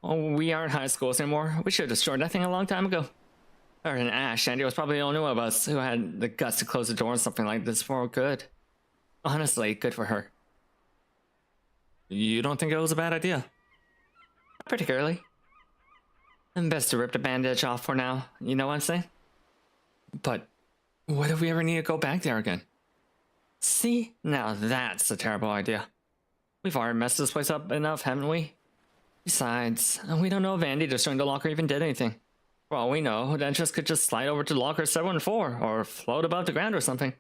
Oh, we aren't high schools anymore. We should have destroyed that thing a long time ago. Other than Ash, Andy was probably the only one of us who had the guts to close the door on something like this for good. Honestly, good for her. You don't think it was a bad idea? Not particularly. And best to rip the bandage off for now, you know what I'm saying? But what if we ever need to go back there again? See? Now that's a terrible idea. We've already messed this place up enough, haven't we? Besides, we don't know if Andy destroying the locker even did anything. For all we know, the entrance could just slide over to locker 714 or float above the ground or something.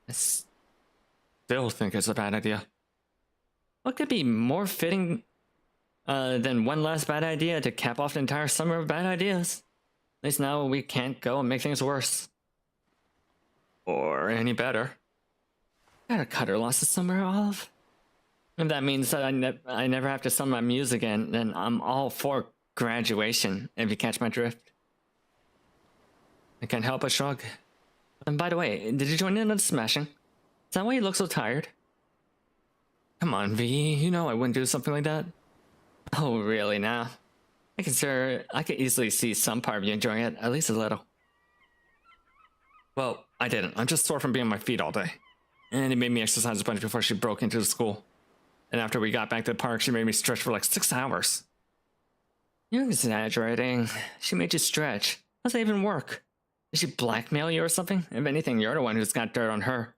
I still think it's a bad idea. What could be more fitting than one last bad idea to cap off the entire summer of bad ideas? At least now we can't go and make things worse. Or any better. Gotta cut our losses somewhere, Olive. If that means that I never have to summon my muse again, then I'm all for graduation, if you catch my drift. I can't help but shrug. And by the way, did you join in on the smashing? Is that why you look so tired? Come on, V, you know I wouldn't do something like that. Oh, really now? I could easily see some part of you enjoying it, at least a little. Well, I didn't. I'm just sore from being on my feet all day. And he made me exercise a bunch before she broke into the school. And after we got back to the park, she made me stretch for like 6 hours. You're exaggerating. She made you stretch. How's that even work? Did she blackmail you or something? If anything, you're the one who's got dirt on her.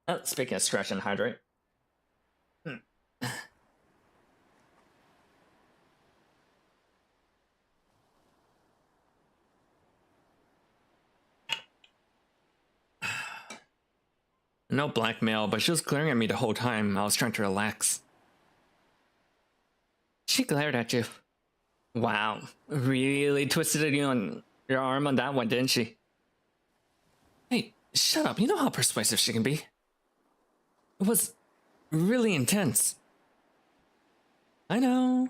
Oh, speaking of stretch and hydrate. No blackmail, but she was glaring at me the whole time. I was trying to relax. She glared at you. Wow. Really twisted you on your arm on that one, didn't she? Hey, shut up. You know how persuasive she can be. It was really intense. I know.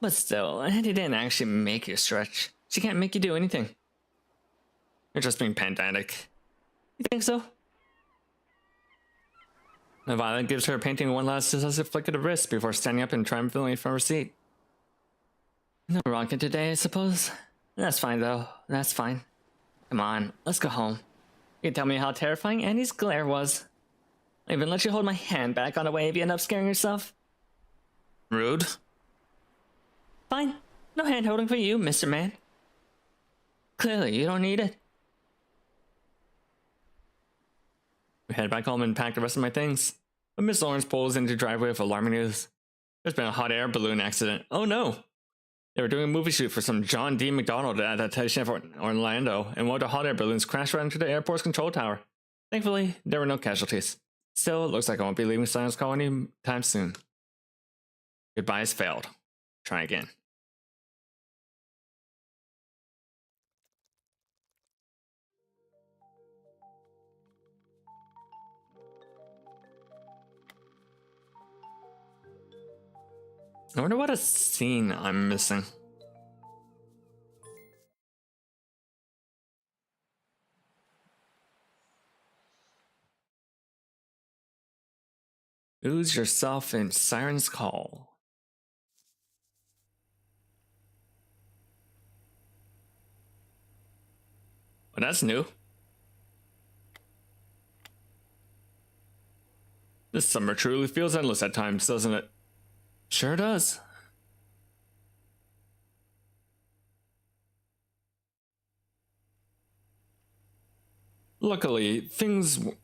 But still, Andy didn't actually make you stretch. She can't make you do anything. You're just being pedantic. You think so? Violet gives her painting one last decisive flick of the wrist before standing up and triumphantly from her seat. No rocking today, I suppose. That's fine, though. That's fine. Come on, let's go home. You can tell me how terrifying Annie's glare was. I even let you hold my hand back on the way if you end up scaring yourself. Rude. Fine. No hand holding for you, Mr. Man. Clearly, you don't need it. We head back home and pack the rest of my things. But Miss Lawrence pulls into the driveway with alarming news. There's been a hot air balloon accident. Oh no! They were doing a movie shoot for some John D. McDonald adaptation for Orlando, and one of the hot air balloons crashed right into the airport's control tower. Thankfully, there were no casualties. Still, it looks like I won't be leaving Siren's Call anytime soon. Goodbye has failed. Try again. I wonder what a scene I'm missing. Lose yourself in Siren's Call. Well, that's new. This summer truly feels endless at times, doesn't it? Sure does. Lucky thing,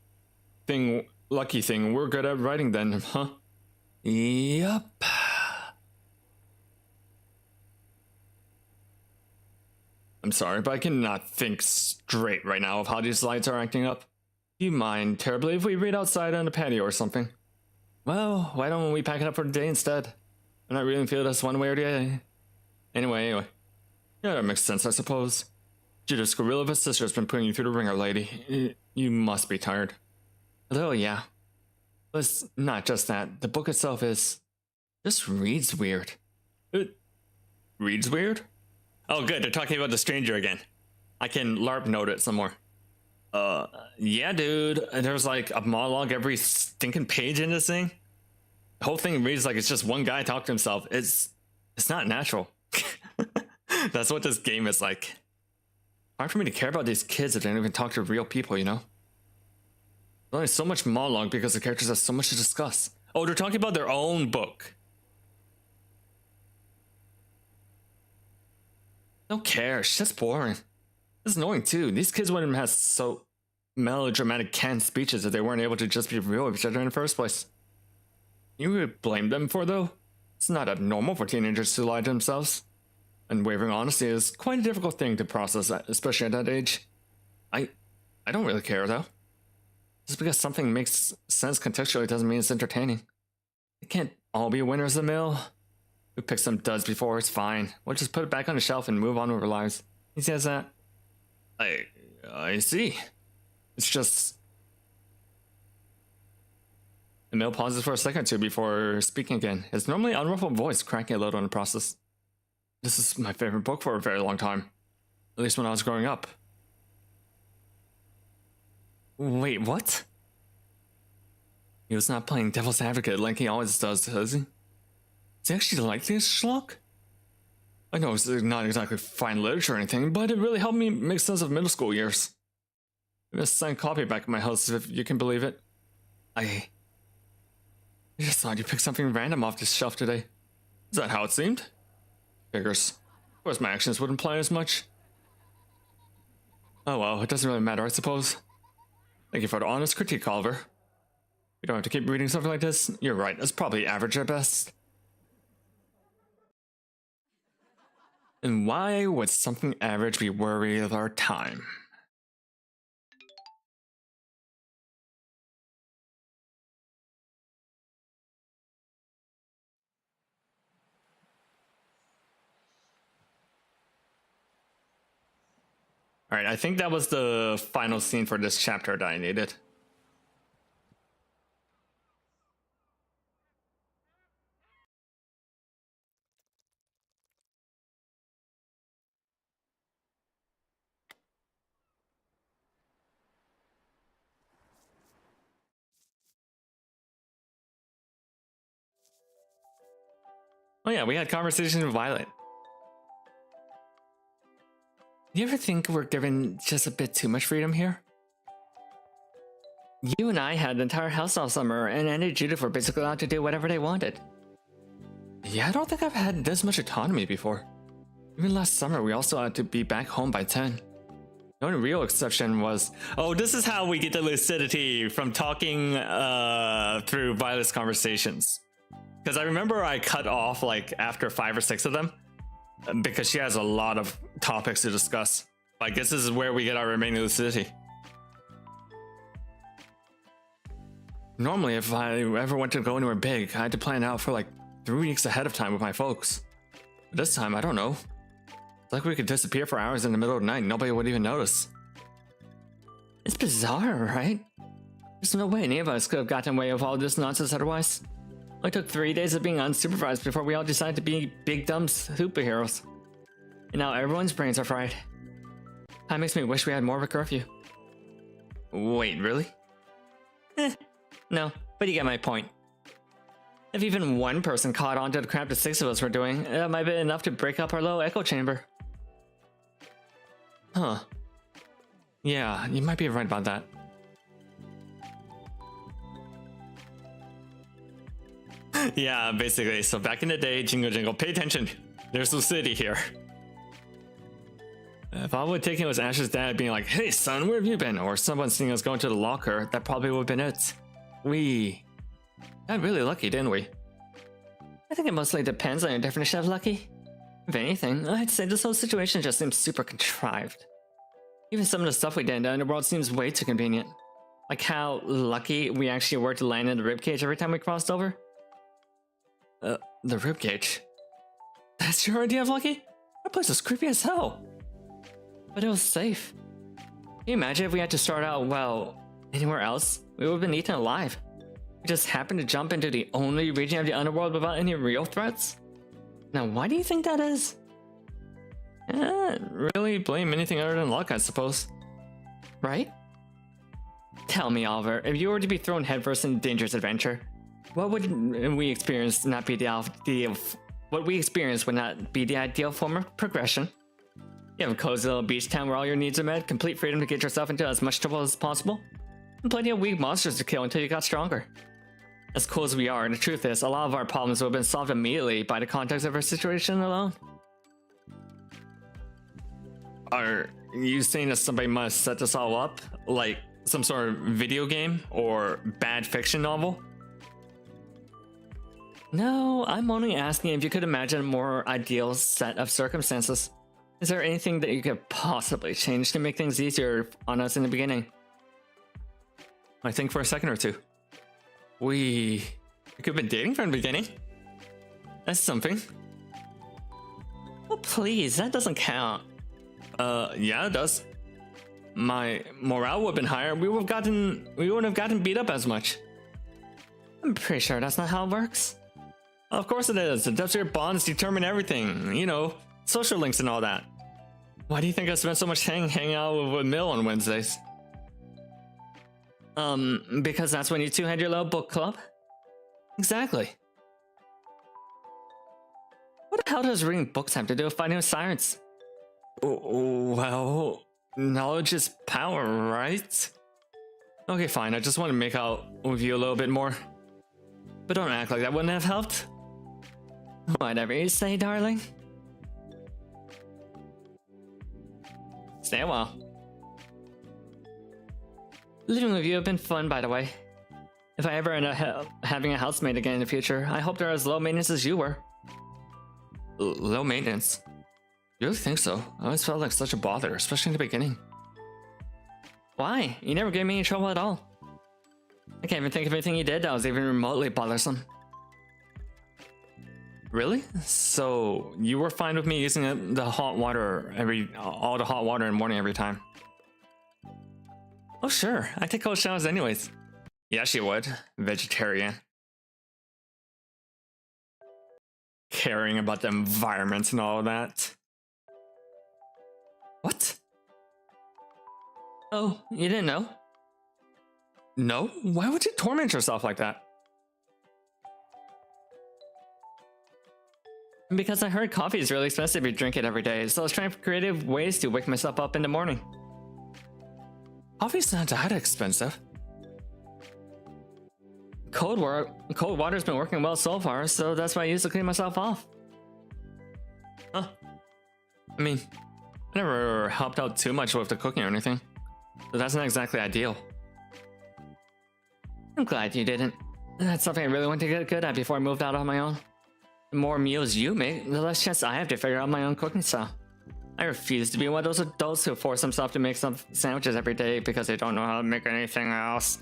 we're good at writing then, huh? Yup. I'm sorry, but I cannot think straight right now of how these lights are acting up. Do you mind terribly if we read outside on the patio or something? Well, why don't we pack it up for the day instead? I'm not really feeling this one way or the other. Anyway. Yeah, that makes sense, I suppose. Judas Gorilla of a sister's been putting you through the ringer, lady. You must be tired. Although, yeah. But it's not just that. The book itself just reads weird. It reads weird? Oh, good. They're talking about the stranger again. I can LARP note it some more. Yeah, dude. There's like a monologue every stinking page in this thing. The whole thing reads like it's just one guy talking to himself. It's not natural. That's what this game is like. Hard for me to care about these kids that don't even talk to real people, you know? There's only so much monologue because the characters have so much to discuss. Oh, they're talking about their own book. Don't care, it's just boring. It's annoying too. These kids wouldn't have so melodramatic canned speeches if they weren't able to just be real with each other in the first place. You would blame them for, though? It's not abnormal for teenagers to lie to themselves. Unwavering honesty is quite a difficult thing to process, especially at that age. I don't really care, though. Just because something makes sense contextually doesn't mean it's entertaining. It can't all be winners of the mill. We picked some duds before, it's fine. We'll just put it back on the shelf and move on with our lives. He says that. I see. It's just... Emil pauses for a second or two before speaking again, his normally unruffled voice cracking a little in the process. This is my favorite book for a very long time. At least when I was growing up. Wait, what? He was not playing devil's advocate like he always does he? Does he actually like this schlock? I know it's not exactly fine literature or anything, but it really helped me make sense of middle school years. I have a signed copy back at my house, if you can believe it. I just thought you picked something random off this shelf today. Is that how it seemed? Figures. Of course my actions wouldn't imply as much. Oh well, it doesn't really matter, I suppose. Thank you for the honest critique, Oliver. You don't have to keep reading something like this. You're right, it's probably average at best. And why would something average be worthy of our time? Alright, I think that was the final scene for this chapter that I needed. Oh yeah, we had conversations with Violet. Do you ever think we're given just a bit too much freedom here? You and I had the entire house all summer, and Andy and Judith were basically allowed to do whatever they wanted. Yeah, I don't think I've had this much autonomy before. Even last summer, we also had to be back home by 10. The only real exception was... Oh, this is how we get the lucidity from talking through Violet's conversations. Because I remember I cut off like after 5 or 6 of them. Because she has a lot of topics to discuss. I guess this is where we get our remaining lucidity. Normally, if I ever went to go anywhere big, I had to plan out for like 3 weeks ahead of time with my folks. But this time, I don't know. It's like we could disappear for hours in the middle of the night and nobody would even notice. It's bizarre, right? There's no way any of us could have gotten away with all this nonsense otherwise. It took 3 days of being unsupervised before we all decided to be big dumb superheroes. And now everyone's brains are fried. That makes me wish we had more of a curfew. Wait, really? No, but you get my point. If even one person caught on to the crap the 6 of us were doing, that might be enough to break up our little echo chamber. Huh. Yeah, you might be right about that. Yeah, basically. So back in the day, jingle jingle, pay attention. There's Lucidity here. If I would take it was Ash's dad being like, hey son, where have you been? Or someone seeing us going to the locker, that probably would have been it. We got really lucky, didn't we? I think it mostly depends on your definition of lucky. If anything, I'd say this whole situation just seems super contrived. Even some of the stuff we did in the world seems way too convenient. Like how lucky we actually were to land in the ribcage every time we crossed over. The ribcage? That's your idea of lucky? That place was creepy as hell. But it was safe. Can you imagine if we had to start out, well, anywhere else? We would have been eaten alive. We just happened to jump into the only region of the underworld without any real threats? Now, why do you think that is? Really blame anything other than luck, I suppose. Right? Tell me, Oliver, if you were to be thrown headfirst in a dangerous adventure, what would we experience not be what we experience would not be the ideal form of progression? You have a cozy little beach town where all your needs are met, complete freedom to get yourself into as much trouble as possible, and plenty of weak monsters to kill until you got stronger. As cool as we are, the truth is, a lot of our problems would have been solved immediately by the context of our situation alone. Are you saying that somebody must set this all up? Like some sort of video game or bad fiction novel? No, I'm only asking if you could imagine a more ideal set of circumstances. Is there anything that you could possibly change to make things easier on us in the beginning? I think for a second or two. We could have been dating from the beginning. That's something. Oh, please, that doesn't count. Yeah, it does. My morale would have been higher. We wouldn't have gotten beat up as much. I'm pretty sure that's not how it works. Of course it is. The depths of your bonds determine everything. You know, social links and all that. Why do you think I spent so much hanging out with Mill on Wednesdays? Because that's when you two had your little book club? Exactly. What the hell does reading books have to do with fighting with sirens? Well, knowledge is power, right? Okay, fine. I just want to make out with you a little bit more. But don't act like that wouldn't have helped. Whatever you say, darling. Stay a while. Living with you have been fun, by the way. If I ever end up having a housemate again in the future, I hope they're as low maintenance as you were. Low maintenance? You really think so? I always felt like such a bother, especially in the beginning. Why? You never gave me any trouble at all. I can't even think of anything you did that was even remotely bothersome. Really? So you were fine with me using the hot water all the hot water in the morning every time? Oh sure, I take cold showers anyways. Yeah, she would. Vegetarian. Caring about the environment and all of that. What? Oh, you didn't know? No? Why would you torment yourself like that? Because I heard coffee is really expensive if you drink it every day, so I was trying creative ways to wake myself up in the morning. Coffee's not that expensive. Cold water's been working well so far, so that's why I use to clean myself off. Huh. I mean, I never helped out too much with the cooking or anything, so that's not exactly ideal. I'm glad you didn't. That's something I really want to get good at before I moved out on my own. The more meals you make, the less chance I have to figure out my own cooking style. I refuse to be one of those adults who force themselves to make some sandwiches every day because they don't know how to make anything else.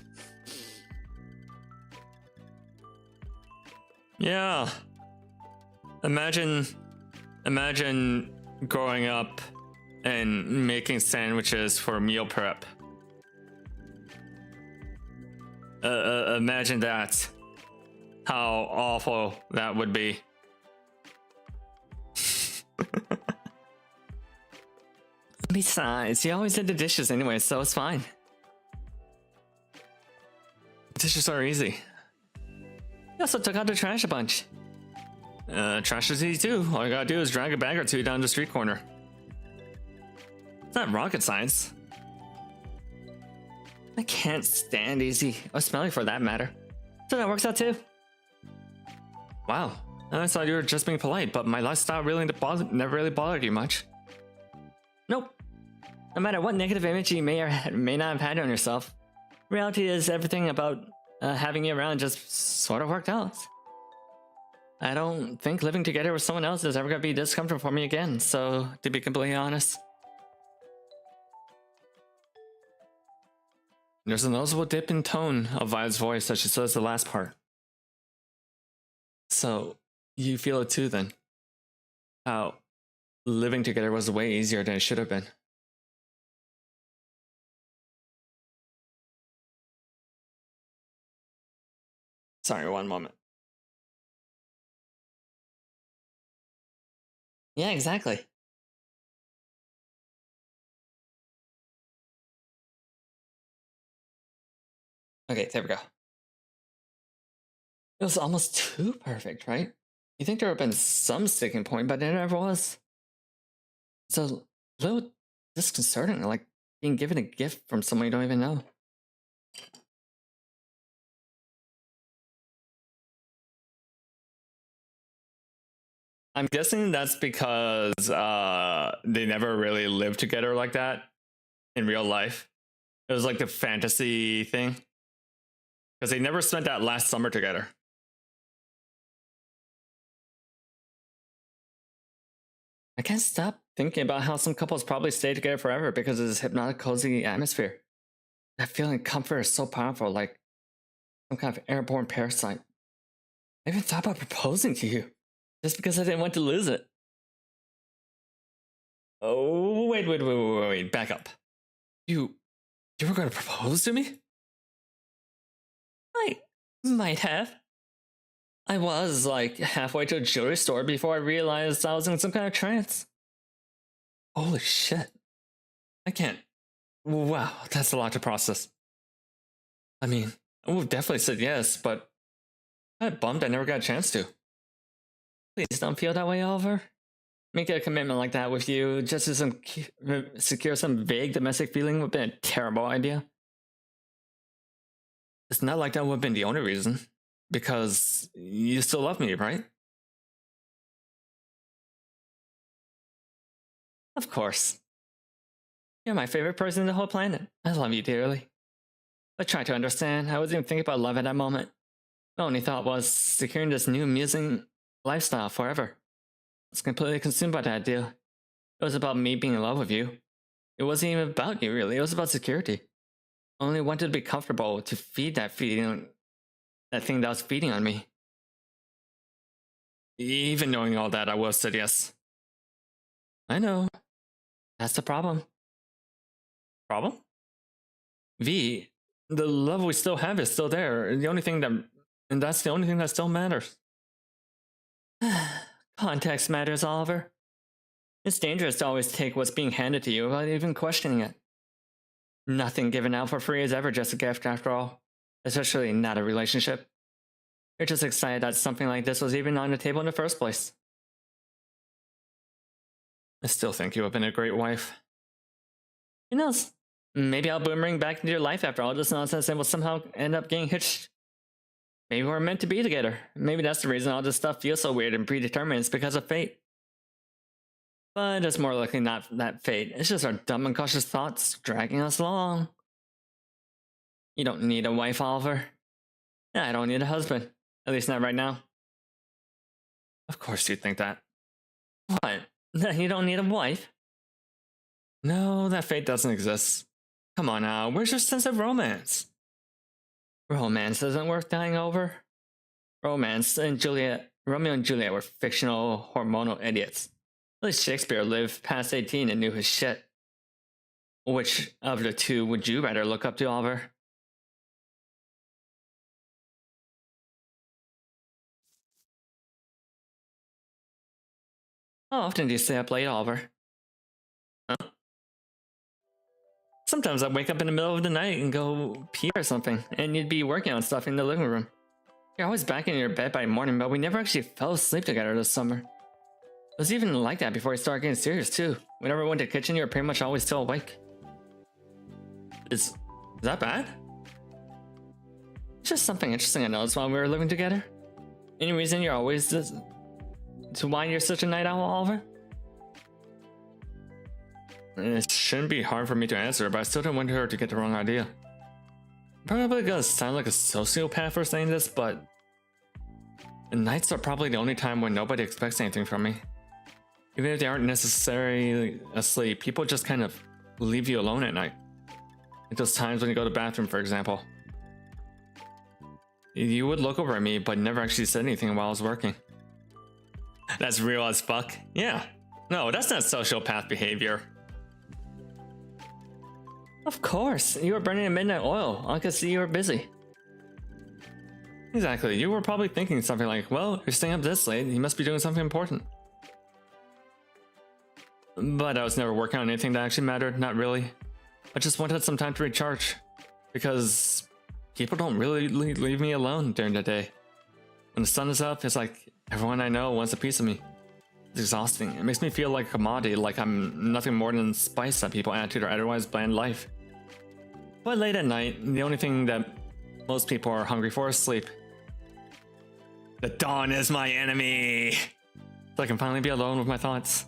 Yeah. Imagine growing up and making sandwiches for meal prep. Imagine that. How awful that would be. Besides, you always did the dishes anyway, so it's fine. Dishes are easy. You also took out the trash a bunch. Trash is easy too. All you gotta do is drag a bag or two down the street corner. It's not rocket science. I can't stand easy, or smelly for that matter. So that works out too. Wow, I thought you were just being polite, but my lifestyle never really bothered you much. Nope. No matter what negative image you may or may not have had on yourself, reality is everything about having you around just sort of worked out. I don't think living together with someone else is ever going to be discomfort for me again, so to be completely honest. There's a noticeable dip in tone of Violet's voice as she says the last part. So, you feel it too then? How living together was way easier than it should have been. Sorry, one moment. Yeah, exactly. Okay, there we go. It was almost too perfect, right? You think there would have been some sticking point, but there never was. It's a little disconcerting, like being given a gift from someone you don't even know. I'm guessing that's because they never really lived together like that in real life. It was like the fantasy thing. Because they never spent that last summer together. I can't stop thinking about how some couples probably stay together forever because of this hypnotic, cozy atmosphere. That feeling of comfort is so powerful, like some kind of airborne parasite. I even thought about proposing to you, just because I didn't want to lose it. Oh, wait, back up. You were going to propose to me? I might have. I was like halfway to a jewelry store before I realized I was in some kind of trance. Holy shit. I can't. Wow, that's a lot to process. I mean, I would have definitely said yes, but I'm bummed I never got a chance to. Please don't feel that way, Oliver. Making a commitment like that with you just to secure some vague domestic feeling would have been a terrible idea. It's not like that would have been the only reason. Because you still love me, right? Of course. You're my favorite person in the whole planet. I love you dearly. I tried to understand. I wasn't even thinking about love at that moment. My only thought was securing this new amusing lifestyle forever. I was completely consumed by that idea. It was about me being in love with you. It wasn't even about you, really. It was about security. I only wanted to be comfortable to feed that feeling, that thing that was feeding on me. Even knowing all that, I will said yes. I know. That's the problem. Problem? V, the love we still have is still there. And that's the only thing that still matters. Context matters, Oliver. It's dangerous to always take what's being handed to you without even questioning it. Nothing given out for free is ever just a gift after all. Especially not a relationship. You're just excited that something like this was even on the table in the first place. I still think you have been a great wife. Who knows? Maybe I'll boomerang back into your life after all this nonsense and we'll somehow end up getting hitched. Maybe we're meant to be together. Maybe that's the reason all this stuff feels so weird and predetermined. It's because of fate. But it's more likely not that fate. It's just our dumb and cautious thoughts dragging us along. You don't need a wife, Oliver. I don't need a husband. At least not right now. Of course you'd think that. What? You don't need a wife? No, that fate doesn't exist. Come on now, where's your sense of romance? Romance isn't worth dying over. Romeo and Juliet were fictional, hormonal idiots. At least Shakespeare lived past 18 and knew his shit. Which of the two would you rather look up to, Oliver? How often do you stay up late, Oliver? Huh? Sometimes I wake up in the middle of the night and go pee or something, and you'd be working on stuff in the living room. You're always back in your bed by morning, but we never actually fell asleep together this summer. It was even like that before we started getting serious, too. Whenever we went to the kitchen, you were pretty much always still awake. Is that bad? It's just something interesting I noticed while we were living together. Any reason you're always to why you're such a night owl, Oliver? It shouldn't be hard for me to answer, but I still don't want her to get the wrong idea. I'm probably gonna sound like a sociopath for saying this, but nights are probably the only time when nobody expects anything from me. Even if they aren't necessarily asleep, people just kind of leave you alone at night. Like those times when you go to the bathroom, for example. You would look over at me, but never actually said anything while I was working. That's real as fuck. Yeah. No, that's not sociopath behavior. Of course, you were burning a midnight oil. I could see you were busy. Exactly. You were probably thinking something like, well, you're staying up this late. You must be doing something important. But I was never working on anything that actually mattered. Not really. I just wanted some time to recharge. Because people don't really leave me alone during the day. When the sun is up, it's like everyone I know wants a piece of me. It's exhausting. It makes me feel like a commodity, like I'm nothing more than spice that people add to their otherwise bland life. But late at night, the only thing that most people are hungry for is sleep. The dawn is my enemy! So I can finally be alone with my thoughts.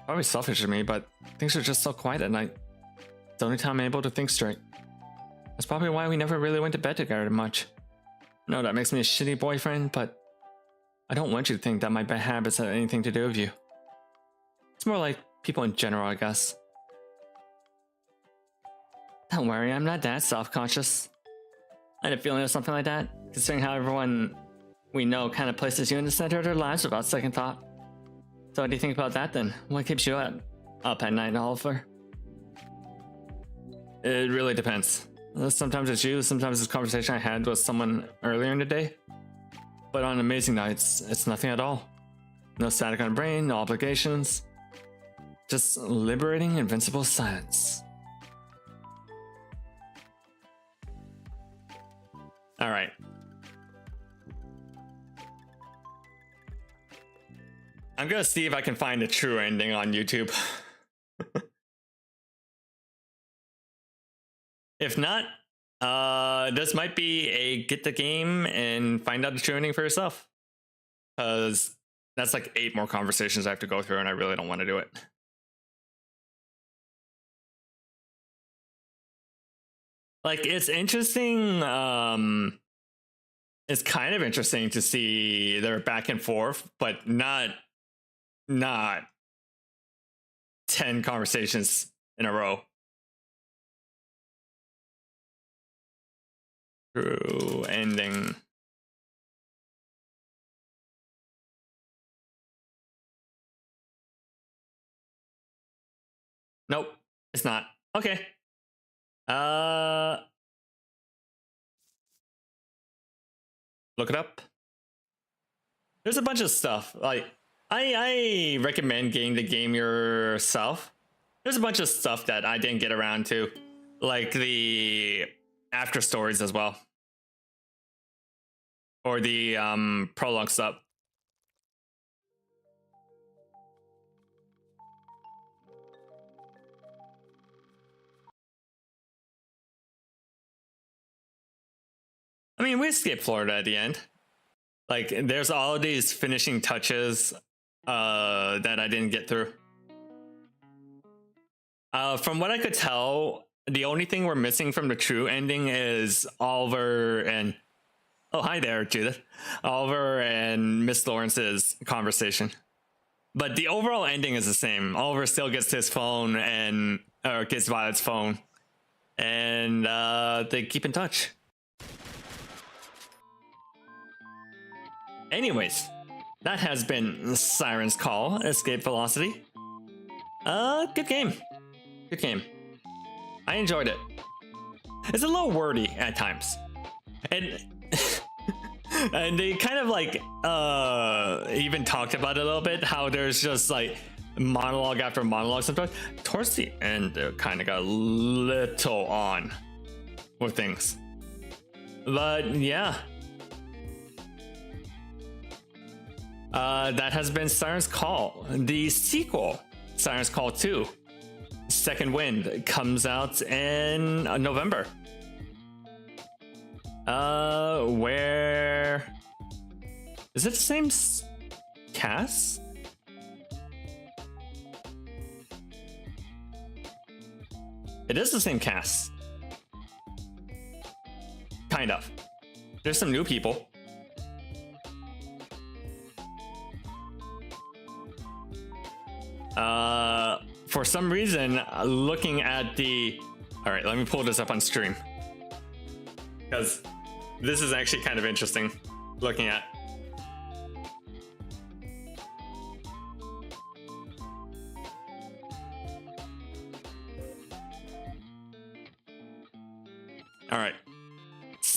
Probably selfish of me, but things are just so quiet at night. It's the only time I'm able to think straight. That's probably why we never really went to bed together much. No, that makes me a shitty boyfriend, but I don't want you to think that my bad habits have anything to do with you. It's more like people in general, I guess. Don't worry, I'm not that self-conscious. I had a feeling of something like that, considering how everyone we know kind of places you in the center of their lives without second thought. So what do you think about that then? What keeps you up at night, Oliver? It really depends. Sometimes it's you, sometimes it's a conversation I had with someone earlier in the day. But on amazing nights, it's nothing at all. No static on the brain, no obligations. Just liberating, invincible silence. Alright. I'm gonna see if I can find a true ending on YouTube. If not, this might be a get the game and find out the true ending for yourself. Because that's like 8 more conversations I have to go through and I really don't want to do it. Like, it's interesting, it's kind of interesting to see their back and forth, but not 10 conversations in a row. True ending. Nope, it's not. Okay. Look it up. There's a bunch of stuff. Like, I recommend getting the game yourself. There's a bunch of stuff that I didn't get around to, like the after stories as well, or the prologue stuff. I mean, we skipped Florida at the end. Like, there's all these finishing touches that I didn't get through. From what I could tell, the only thing we're missing from the true ending is Oliver and... Oh, hi there, Judith. Oliver and Miss Lawrence's conversation. But the overall ending is the same. Oliver still gets his phone and... or gets Violet's phone. And they keep in touch. Anyways, that has been Siren's Call, Escape Velocity. Good game. Good game. I enjoyed it. It's a little wordy at times. And and they kind of like even talked about it a little bit, how there's just like monologue after monologue sometimes. Towards the end, it kind of got a little on with things. But yeah. That has been Siren's Call. The sequel, Siren's Call 2, Second Wind, comes out in November. Where... Is it the same cast? It is the same cast. Kind of. There's some new people. For some reason, looking at the... Alright, let me pull this up on stream. Because this is actually kind of interesting looking at.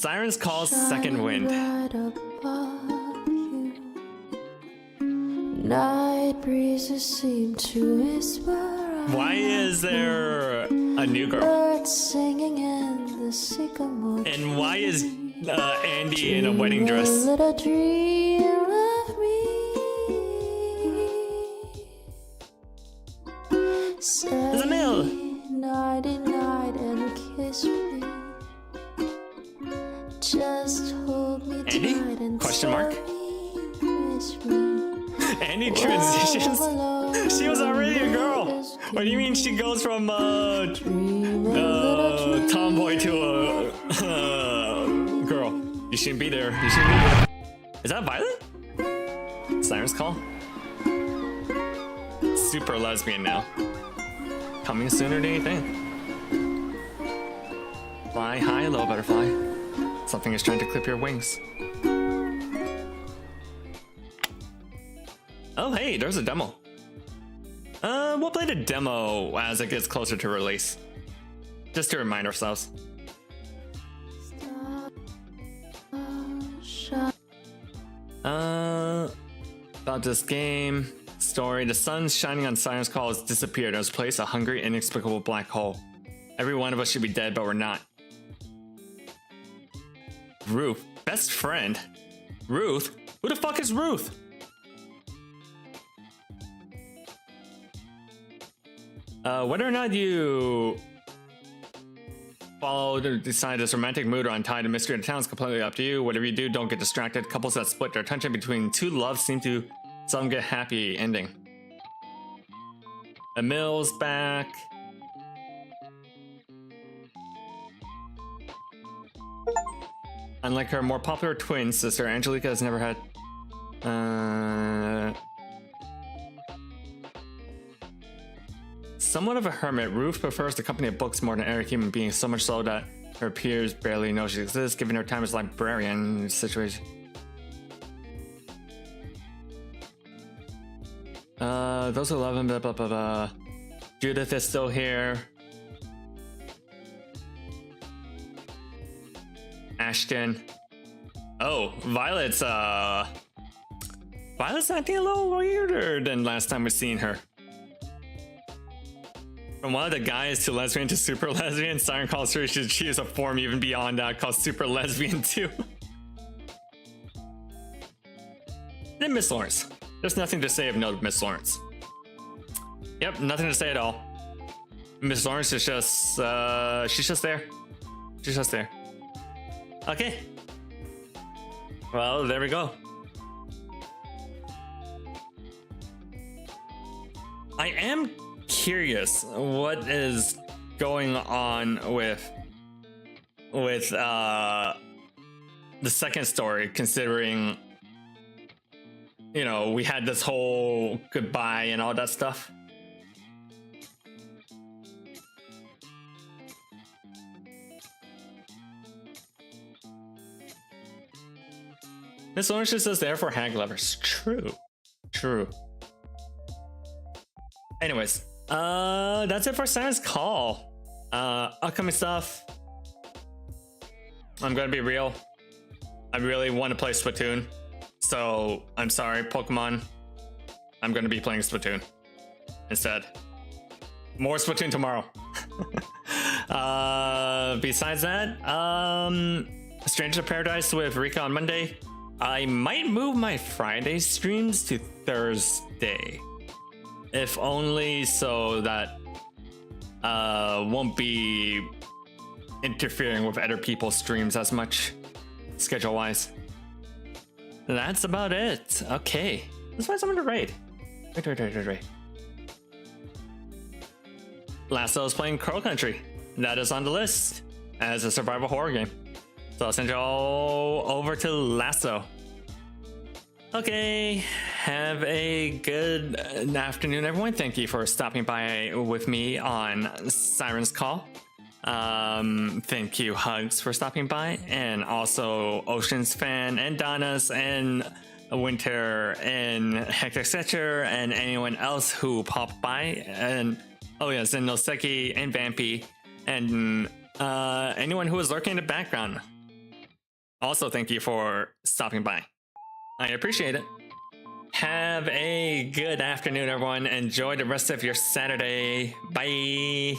Siren's Call Second Wind. Right above you. Night breezes seem to whisper. Why is there a new girl? Birds singing in the sycamore And why is tree. Andy in a wedding dress? A little dream of me. Say a male. nighty night and kiss me. Just hold me Andy? tight and Question mark. tell me, miss me. Andy transitions. She was already a girl. What do you mean she goes from tomboy to a girl? You shouldn't be there. You shouldn't be there. Is that Violet? Siren's Call? Super lesbian now. Coming sooner than you think. Fly high, little butterfly. Something is trying to clip your wings. Oh, hey, there's a demo. We'll play the demo as it gets closer to release. Just to remind ourselves. About this game. Story. The sun shining on Siren's Call has disappeared and has placed a hungry, inexplicable black hole. Every one of us should be dead, but we're not. Ruth. Best friend? Ruth? Who the fuck is Ruth? Whether or not you follow or decide this romantic mood or untie the mystery of the town is completely up to you. Whatever you do, don't get distracted. Couples that split their attention between two loves seem to some get happy ending. Emil's back. Unlike her more popular twin sister, Angelica has never had somewhat of a hermit, Ruth prefers the company of books more than any human being, so much so that her peers barely know she exists, giving her time as librarian situation. Those who love him, blah, blah, blah, blah. Judith is still here. Ashton. Oh, Violet's acting a little weirder than last time we've seen her. From one of the guys to lesbian to super lesbian, Siren calls her she is a form even beyond that called super lesbian too. Then Miss Lawrence. There's nothing to say of no Miss Lawrence. Yep, nothing to say at all. Miss Lawrence is just she's just there. She's just there. Okay. Well, there we go. I am curious what is going on with the second story, considering, you know, we had this whole goodbye and all that stuff. Miss Orange just says there for hag lovers. True. True. Anyways, that's it for Siren's Call. Upcoming stuff. I'm gonna be real. I really want to play Splatoon. So, I'm sorry, Pokemon. I'm gonna be playing Splatoon instead. More Splatoon tomorrow. Besides that, Stranger of Paradise with Rika on Monday. I might move my Friday streams to Thursday. If only so that won't be interfering with other people's streams as much schedule-wise. That's about it. Okay. Let's find someone to raid. Wait. Lasso's playing Crow Country. That is on the list as a survival horror game. So I'll send you all over to Lasso. Okay, have a good afternoon, everyone. Thank you for stopping by with me on Siren's Call. Thank you, Hugs, for stopping by, and also Ocean's Fan, and Donna's, and Winter, and Hector Setcher, and anyone else who popped by, and oh yes, and Noseki, and Vampy, and anyone who was lurking in the background. Also, thank you for stopping by. I appreciate it. Have a good afternoon, everyone. Enjoy the rest of your Saturday. Bye.